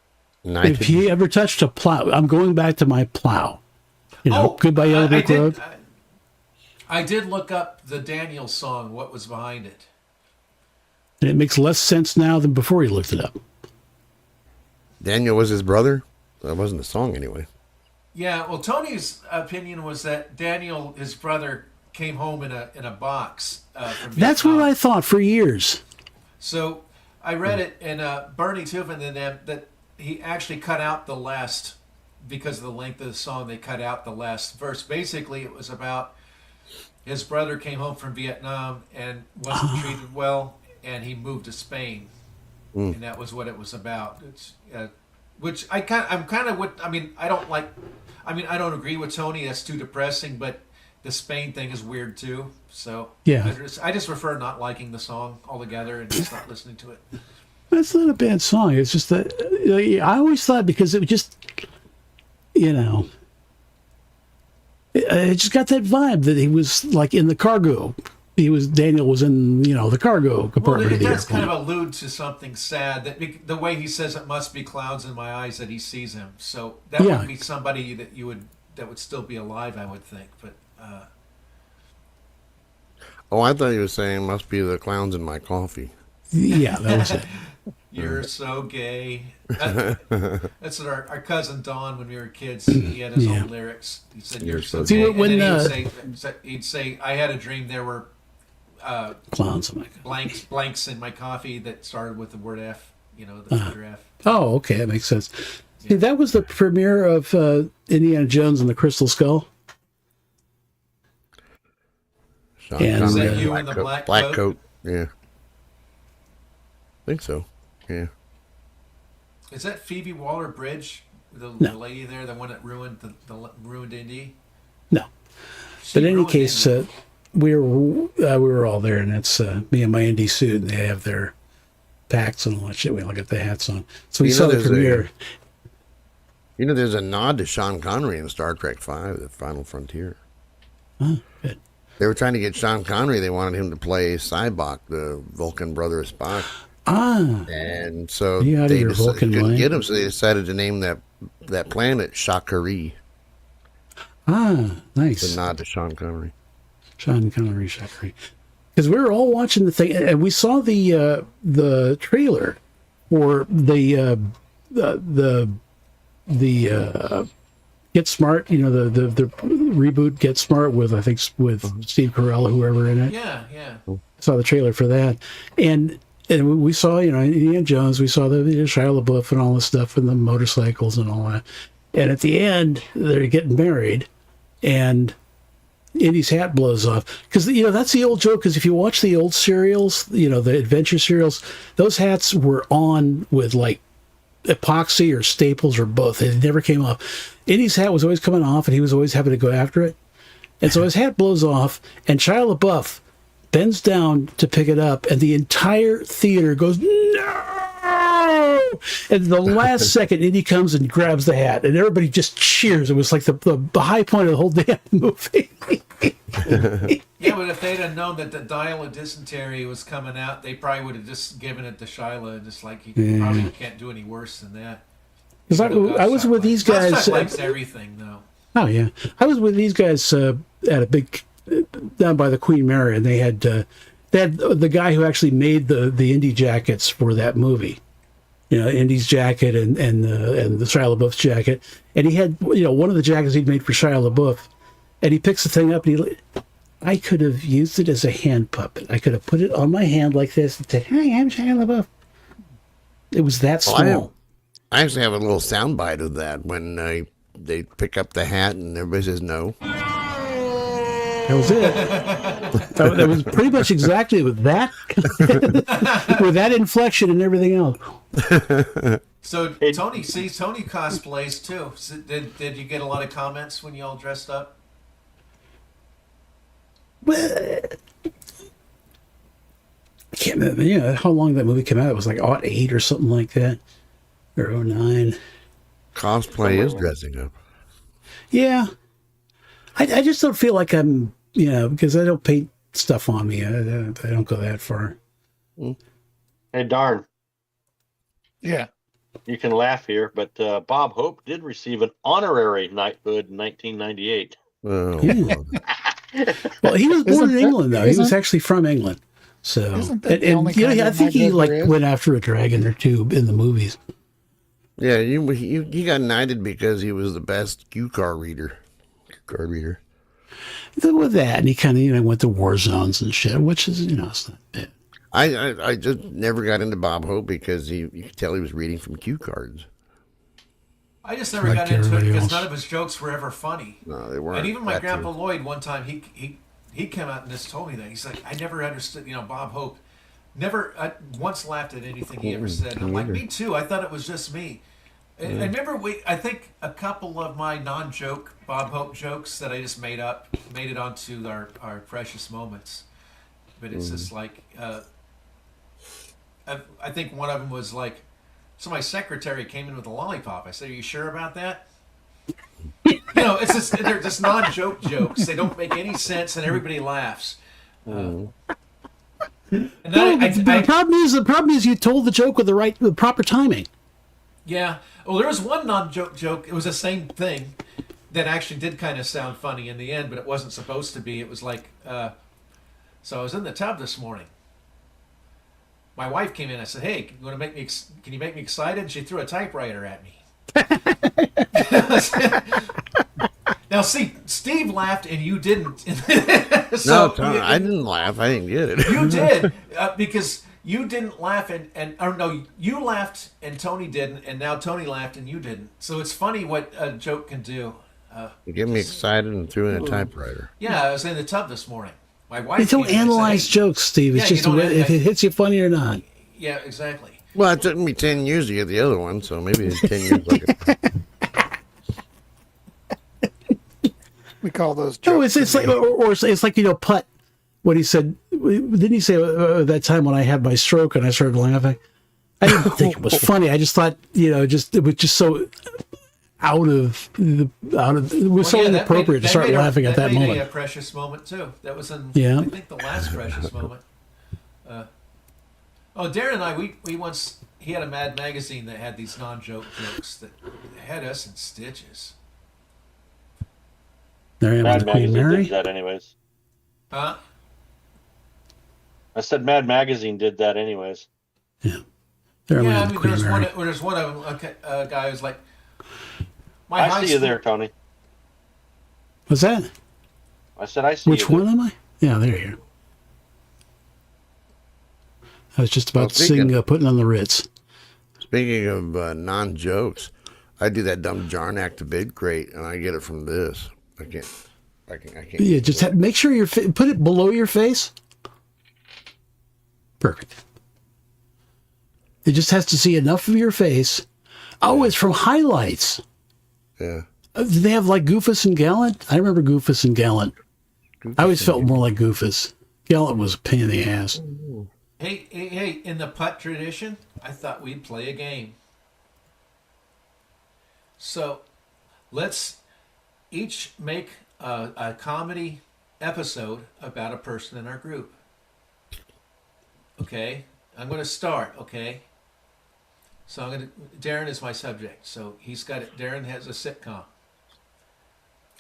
If he ever touched a plow, I'm going back to my plow. You know, Goodbye Yellow Brick Road. I did look up the Daniel song, what was behind it. And it makes less sense now than before you looked it up. Daniel was his brother? That wasn't the song anyway. Yeah, well, Tony's opinion was that Daniel, his brother, came home in a box from That's Vietnam. what I thought for years. So I read it in Bernie Tupin and them that he actually cut out the last, because of the length of the song, they cut out the last verse. Basically, it was about his brother came home from Vietnam and wasn't treated well, and he moved to Spain, and that was what it was about. It's which I don't agree with Tony. That's too depressing, but the Spain thing is weird too. So yeah, I just prefer not liking the song altogether and just not listening to it. That's not a bad song. It's just that I always thought, because it was just, you know, it just got that vibe that he was like in the cargo. Daniel was in, you know, the cargo compartment. Well, it of the does airplane. kind of allude to something sad, that the way he says it must be clouds in my eyes that he sees him. So that would be somebody that would still be alive, I would think. But oh, I thought he was saying must be the clowns in my coffee. Yeah, that was it. You're so gay. That's what our cousin Don, when we were kids, he had his own lyrics. He said, "You're so gay." When, he'd say, "I had a dream there were clowns in my blanks in my coffee that started with the word F." You know, the letter F. Oh, okay, that makes sense. Yeah. See, that was the premiere of Indiana Jones and the Crystal Skull. Sean Is that Connery, you in the black coat? Yeah, I think so. Yeah. Is that Phoebe Waller-Bridge, the lady there, the one that ruined the ruined Indy? No, but in any case, we were all there, and that's me in my Indy suit, and they have their packs and all that shit. We all got the hats on, so we saw the premiere. There's a nod to Sean Connery in Star Trek V, The Final Frontier. Oh, good. They were trying to get Sean Connery. They wanted him to play Cybok, the Vulcan brother of Spock. And so they couldn't get him, so they decided to name that planet Shakari. Nice. It's a nod to Sean Connery. Sean Connery, Shakari. Because we were all watching the thing, and we saw the trailer for the Get Smart, you know, the reboot Get Smart with Steve Carell, whoever in it. Yeah. Saw the trailer for that, and we saw, you know, Indiana Jones. We saw the Shia LaBeouf and all this stuff, and the motorcycles and all that. And at the end, they're getting married, and Indy's hat blows off. Because, you know, that's the old joke. Because if you watch the old serials, you know, the adventure serials, those hats were on with like epoxy or staples or both. It never came off. Indy's hat was always coming off, and he was always having to go after it. And so his hat blows off, and Shia LaBeouf bends down to pick it up, and the entire theater goes, "No!" And the last second, Indy comes and grabs the hat, and everybody just cheers. It was like the high point of the whole damn movie. Yeah, but if they'd have known that the Dial of Dysentery was coming out, they probably would have just given it to Shiloh, and just like, he probably can't do any worse than that. Because I was with these guys. Chuck likes everything, though. Oh, yeah. I was with these guys at a big, down by the Queen Mary, and they had the guy who actually made the Indy jackets for that movie. You know, Indy's jacket and the Shia LaBeouf's jacket. And he had, you know, one of the jackets he'd made for Shia LaBeouf. And he picks the thing up, and I could have used it as a hand puppet. I could have put it on my hand like this and said, "Hi, I'm Shia LaBeouf." It was that small. I actually have a little soundbite of that when they pick up the hat and everybody says no. That was it. That was pretty much exactly with that, with that inflection and everything else. So Tony cosplays too. So did you get a lot of comments when you all dressed up? Well, I can't remember. Yeah, how long that movie came out? It was like 2008 or something like that, or 2009. Cosplay is dressing up. Yeah, I just don't feel like I'm, you know, because I don't paint stuff on me. I don't go that far. Hey, darn. Yeah. You can laugh here, but Bob Hope did receive an honorary knighthood in 1998. Oh, Well, he was born in Isn't England, that- though. He was isn't- actually from England. So, Isn't that the only kind I of think he knight there is? went after a dragon or two in the movies. yeah. He got knighted because he was the best cue card reader. With that, and he kind of went to war zones and shit, which is it's not bad. I just never got into Bob Hope because you could tell he was reading from cue cards. I just never Like got into it everybody because else. none of his jokes were ever funny. No, they weren't. And even my That grandpa too. Lloyd, one time he came out and just told me that he's like, I never understood. Bob Hope never once laughed at anything he ever said. And I'm like, me too. I thought it was just me. And I remember I think a couple of my non-joke Bob Hope jokes that I just made up made it onto our precious moments. But it's just like I think one of them was like, so my secretary came in with a lollipop. I said, are you sure about that? It's just they're just non-joke jokes. They don't make any sense, and everybody laughs. And then The problem is you told the joke with the proper timing. yeah. Well, there was one non-joke joke. It was the same thing that actually did kind of sound funny in the end, but it wasn't supposed to be. It was like, so I was in the tub this morning. My wife came in. I said, "Hey, can you make me excited?" And she threw a typewriter at me. Now, see, Steve laughed and you didn't. No, Tom, I didn't laugh. I didn't get it. You did because you didn't laugh you laughed and Tony didn't, and now Tony laughed and you didn't. So it's funny what a joke can do. You get me excited and threw in a typewriter. Yeah, I was in the tub this morning. My wife. You don't came in and said, analyze "Hey." jokes, Steve. It's Yeah, you just don't if it hits you funny or not. Yeah, exactly. Well, it took me 10 years to get the other one, so maybe it's 10 years later. We call those No, jokes. it's like or it's like putt. What he said, didn't he say that time when I had my stroke and I started laughing? I didn't think it was funny. I just thought it was just so it was so inappropriate to start laughing at that made moment. a precious moment too. That was in Yeah. I think the last precious moment. Darren and I we once he had a Mad magazine that had these non-joke jokes that had us in stitches. There I am with Mad the Queen Magazine Mary. did that anyways. Huh? I said Mad Magazine did that anyways. Yeah, there I am Yeah, I with the mean Queen Mary. there's one of them. A guy who's like, my I high see you school- there, Tony. What's that? I said I see Which you there. one am I? Yeah, there you are. I was just about to sing "Putting on the Ritz." Speaking of non-jokes, I do that dumb Jarn act a bit great, and I get it from this. I can't. Yeah, just make sure put it below your face. Perfect. It just has to see enough of your face. Oh, it's from highlights. Yeah. Did they have like Goofus and Gallant? I remember Goofus and Gallant. I always felt more like Goofus. Gallant was a pain in the ass. Hey! In the putt tradition, I thought we'd play a game. So, let's each make a comedy episode about a person in our group. Okay, I'm going to start. Okay, so Darren is my subject. So Darren has a sitcom.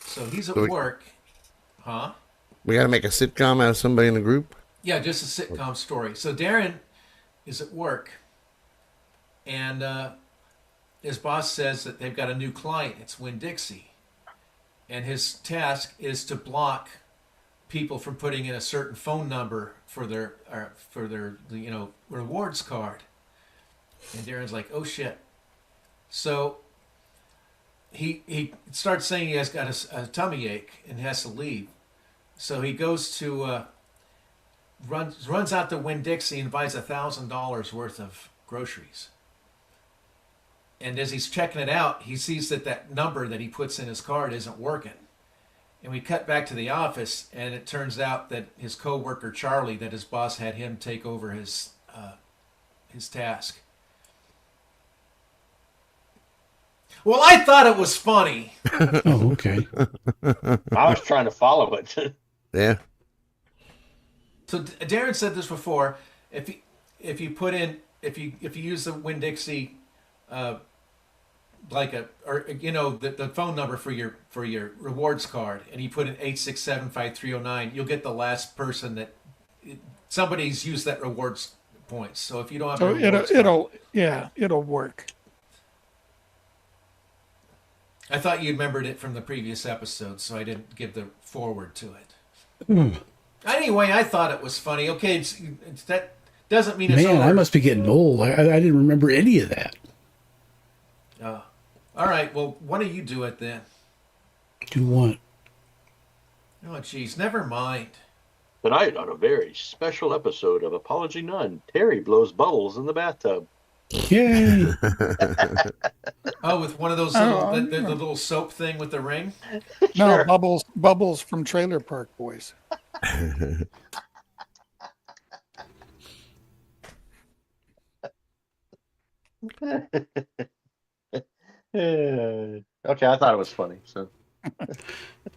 So he's at work, huh? We got to make a sitcom out of somebody in the group. Yeah, just a sitcom story. So Darren is at work, and his boss says that they've got a new client. It's Winn-Dixie, and his task is to block people from putting in a certain phone number for their rewards card. And Darren's like, "Oh shit!" So he starts saying he has got a tummy ache and has to leave. So he goes to runs out to Winn-Dixie and buys $1,000 worth of groceries. And as he's checking it out, he sees that number that he puts in his card isn't working. And we cut back to the office, and it turns out that his coworker Charlie, that his boss had him take over his task. Well, I thought it was funny. Oh, okay. I was trying to follow it. Yeah. So Darren said this before. If you put in if you use the Winn-Dixie, like the phone number for your rewards card, and you put in 8675309, you'll get the last person that somebody's used that rewards points. So if you don't have a rewards card, it'll work. I thought you remembered it from the previous episode, so I didn't give the forward to it. Anyway, I thought it was funny. Okay, that doesn't mean it's Man, over. I must be getting old. I didn't remember any of that. All right, well, why don't you do it then? Do what? Oh, geez, never mind. Tonight on a very special episode of Apology None, Terry blows bubbles in the bathtub. Yay! Oh, with one of those the little soap thing with the ring? No, bubbles from Trailer Park Boys. Okay, I thought it was funny. So,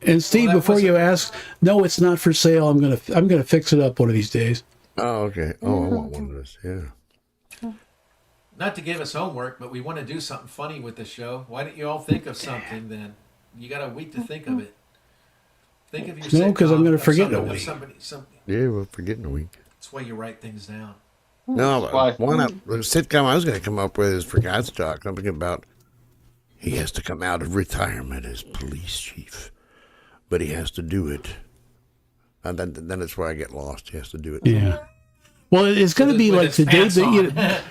And Steve, before you ask, no, it's not for sale. I'm gonna fix it up one of these days. Oh, okay. Oh, I want one of those. Yeah. Not to give us homework, but we want to do something funny with the show. Why don't you all think of something then? You got a week to think of it. Think of your No, because I'm going to forget in a week. Somebody. Yeah, we'll forget in a week. That's why you write things down. No, the sitcom I was going to come up with is for God's talk. Something about he has to come out of retirement as police chief, but he has to do it. And then it's where I get lost. He has to do it. Yeah. Well, it's going to be like the day that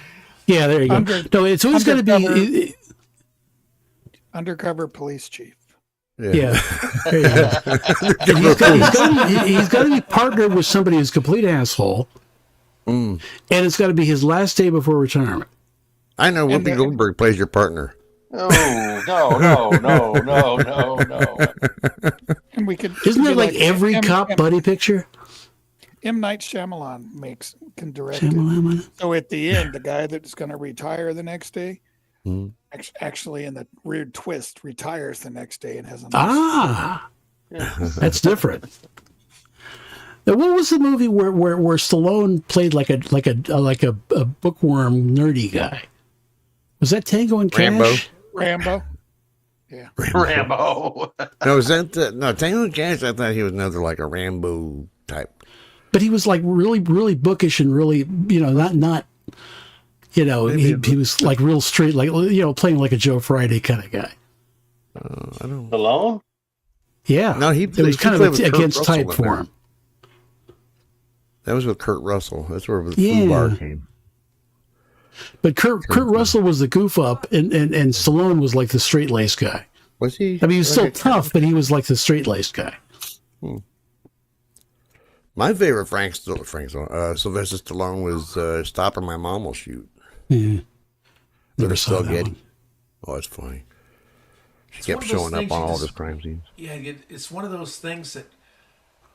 yeah, there you go. No, it's always going to be undercover police chief. Yeah. There you go. He's got to be partnered with somebody who's a complete asshole. And it's got to be his last day before retirement. I know Whoopi Goldberg plays your partner. Oh, no. And we could. Isn't it like every cop buddy picture? M. Night Shyamalan can direct it. So at the end, the guy that's going to retire the next day, actually in the weird twist, retires the next day and has a that's different. Now, what was the movie where Stallone played like a bookworm nerdy guy? Was that Tango and Cash? Rambo. Yeah. Rambo. No, is that Tango and Cash? I thought he was another like a Rambo type. But he was like really, really bookish and really, not. He was like real straight, like playing like a Joe Friday kind of guy. I don't. Alone? Yeah. No, it was kind of against type for him. That was with Kurt Russell. That's where the food bar came. But Kurt Russell was the goof up, and Stallone was like the straight laced guy. Was he? I mean, he was still tough, but he was like the straight laced guy. My favorite Sylvester Stallone was Stopping My Mom Will Shoot. Yeah. Never With saw that Getty. one. Oh, it's funny. She kept showing up on all his crime scenes. Yeah, it's one of those things that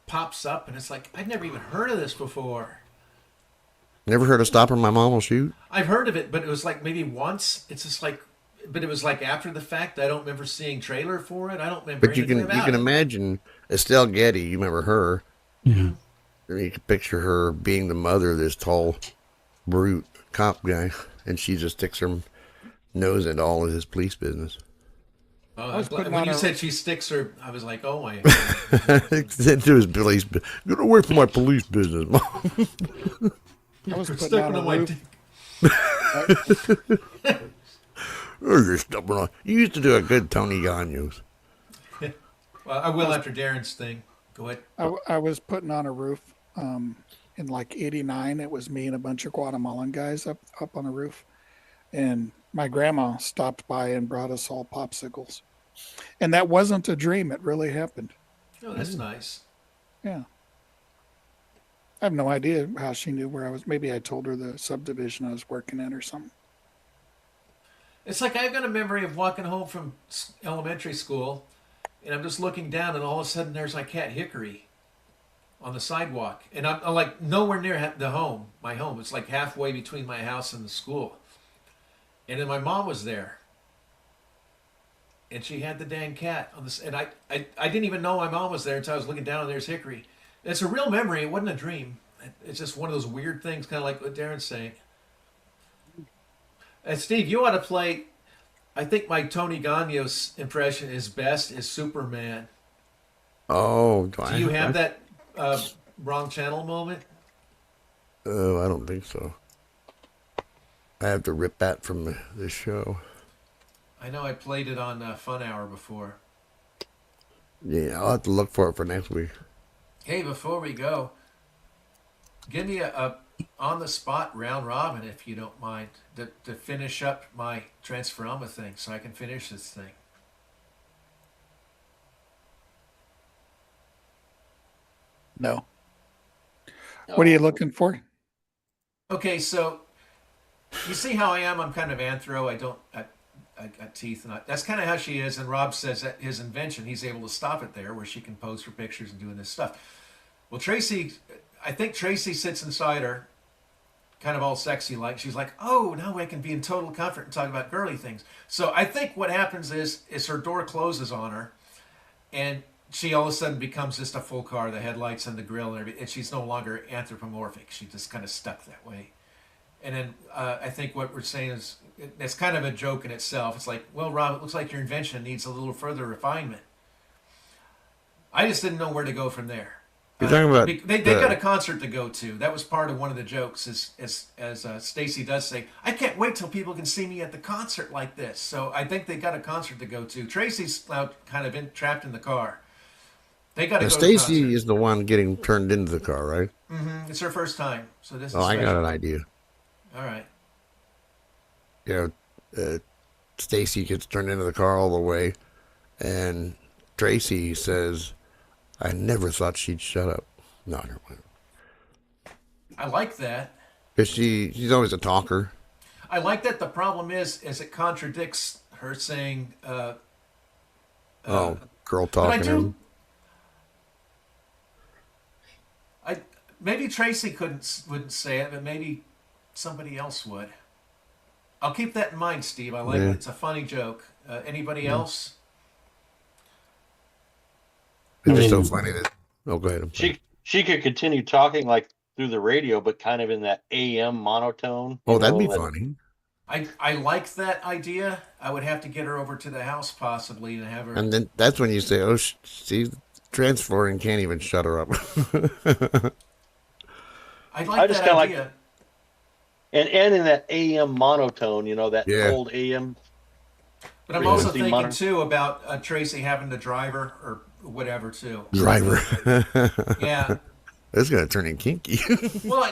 pops up, and it's like, I'd never even heard of this before. Never heard of Stopping My Mom Will Shoot? I've heard of it, but it was like maybe once. It's just like, but it was like after the fact. I don't remember seeing trailer for it. I don't remember. But you can it. imagine Estelle Getty. You remember her? Yeah. You can picture her being the mother of this tall, brute cop guy, and she just sticks her nose into all of his police business. When you said she sticks her, I was like, oh my. Into his police. Get away from my police business, Mom. I was putting on a roof. You're stubborn on. You used to do a good Tony Gagnos. Well, I will after Darren's thing. Go ahead. I was putting on a roof in like '89. It was me and a bunch of Guatemalan guys up on a roof, and my grandma stopped by and brought us all popsicles, and that wasn't a dream. It really happened. Oh, that's nice. Yeah. I have no idea how she knew where I was. Maybe I told her the subdivision I was working at or something. It's like I've got a memory of walking home from elementary school, and I'm just looking down, and all of a sudden there's my cat Hickory on the sidewalk, and I'm like nowhere near my home. It's like halfway between my house and the school, and then my mom was there, and she had the dang cat on this, and I didn't even know my mom was there until I was looking down, and there's Hickory. It's a real memory. It wasn't a dream. It's just one of those weird things, kind of like what Darren's saying. And Steve, you ought to play. I think my Tony Gagnos impression is best is Superman. Oh, Do you have that wrong channel moment? Oh, I don't think so. I have to rip that from the show. I know I played it on Fun Hour before. Yeah, I'll have to look for it for next week. Hey, before we go, give me a on-the-spot round robin, if you don't mind, to finish up my Transforma thing so I can finish this thing. No. What are you looking for? Okay, so you see how I am? I'm kind of anthro. I got teeth, and that's kind of how she is. And Rob says that his invention, he's able to stop it there, where she can pose for pictures and doing this stuff. Well, Tracy, I think Tracy sits inside her, kind of all sexy like. She's like, oh, now I can be in total comfort and talk about girly things. So I think what happens is her door closes on her, and she all of a sudden becomes just a full car, the headlights and the grill and everything, and she's no longer anthropomorphic. She's just kind of stuck that way. And then I think what we're saying is, it's kind of a joke in itself. It's like, well, Rob, it looks like your invention needs a little further refinement. I just didn't know where to go from there. You're talking about they got a concert to go to. That was part of one of the jokes. As Stacy does say, I can't wait till people can see me at the concert like this. So I think they got a concert to go to. Tracy's now kind of trapped in the car. They got to go. Stacy is the one getting turned into the car, right? Mm-hmm. It's her first time. So this. Oh, I got an idea. All right. Yeah, Stacy gets turned into the car all the way, and Tracy says, I never thought she'd shut up. No, never mind. I like that. Because she's always a talker. I like that. The problem is it contradicts her saying, girl talking. Maybe Tracy wouldn't say it, but maybe somebody else would. I'll keep that in mind, Steve. I like it. It's a funny joke. Anybody else? It's just so funny that. Oh, go ahead. She could continue talking like through the radio, but kind of in that AM monotone. Oh, that'd be funny. I like that idea. I would have to get her over to the house possibly and have her. And then that's when you say, "Oh, she's transferring, can't even shut her up." I like that idea. And in that AM monotone, that old AM. But I'm also thinking too about Tracy having to drive her or whatever too. Driver. Yeah. It's gonna turn in kinky. Well,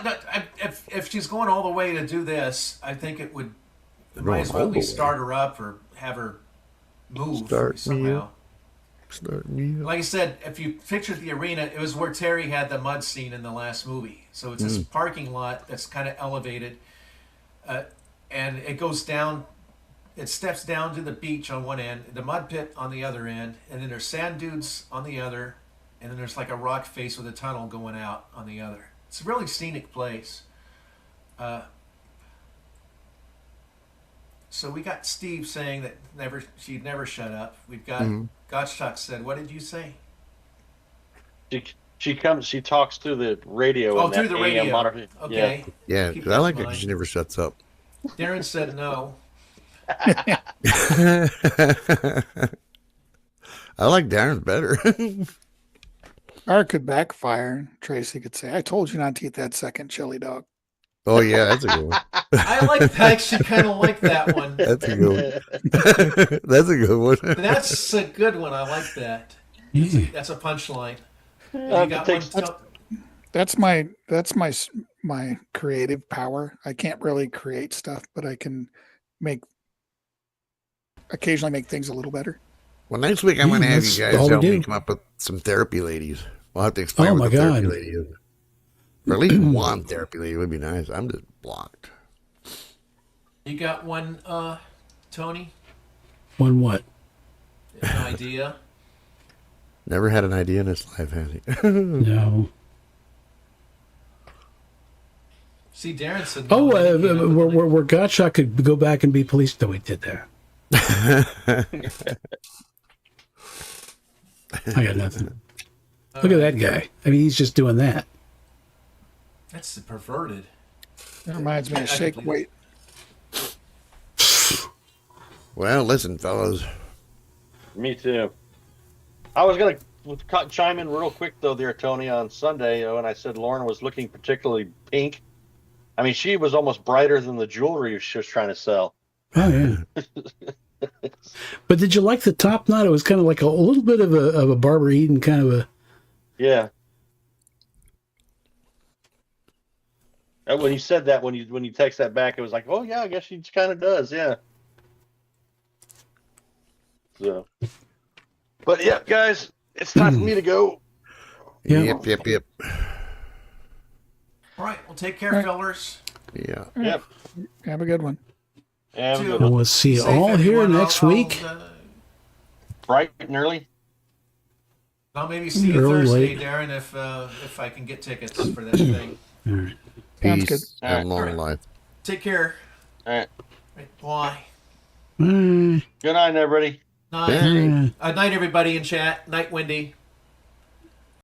if she's going all the way to do this, I think it might as well at least start her up or have her move somehow. Start me up. Like I said, if you picture the arena, it was where Terry had the mud scene in the last movie. So it's this parking lot that's kind of elevated, and it goes down. It steps down to the beach on one end, the mud pit on the other end, and then there's sand dunes on the other, and then there's like a rock face with a tunnel going out on the other. It's a really scenic place. So we got Steve saying that she'd never shut up. We've got Gottschalk said, what did you say? She talks through the radio. Oh, through the radio. Monitor. Okay. Yeah, because I like it because she never shuts up. Darren said no. I like Darren's better. Or it could backfire. Tracy could say, I told you not to eat that second chili dog. Oh, yeah, that's a good one. I actually kind of like that one. That's a good one. That's a good one. That's a good one. I like that. That's a punchline. You got one. That's my creative power. I can't really create stuff, but I can occasionally make things a little better. Well, next week I'm going to have you guys help me come up with some therapy ladies. We'll have to explain what the therapy lady is. Or at least one therapy lady would be nice. I'm just blocked. You got one, Tony? One what? An idea? Never had an idea in his life, has he? No. See, Darren said. Oh, where Gottschalk could go back and be police. No, he did that. I got nothing. Look at that guy. I mean, he's just doing that. That's perverted. That reminds me of Shake Weight. Well, listen, fellas. Me too. I was gonna chime in real quick though, there, Tony, on Sunday when I said Lauren was looking particularly pink. I mean, she was almost brighter than the jewelry she was trying to sell. Oh yeah. But did you like the top knot? It was kind of like a little bit of a Barbara Eden kind of a. Yeah. And when you said that, when you text that back, it was like, oh yeah, I guess she kind of does, yeah. So, but yeah, guys, it's time for me to go. Yeah. Yep. All right. Well, take care, fellers. Yeah. Yep. Have a good one. Have a good And one. we'll see you Safe, all here everyone. next week. Bright and early. I'll maybe see you Early, Thursday, late. Darren, if I can get tickets for that thing. All right. Sounds Peace good. and long Alright. life. Take care. All right. Bye. Bye. Good night, everybody. Night. Bye. Night, everybody in chat. Night, Wendy.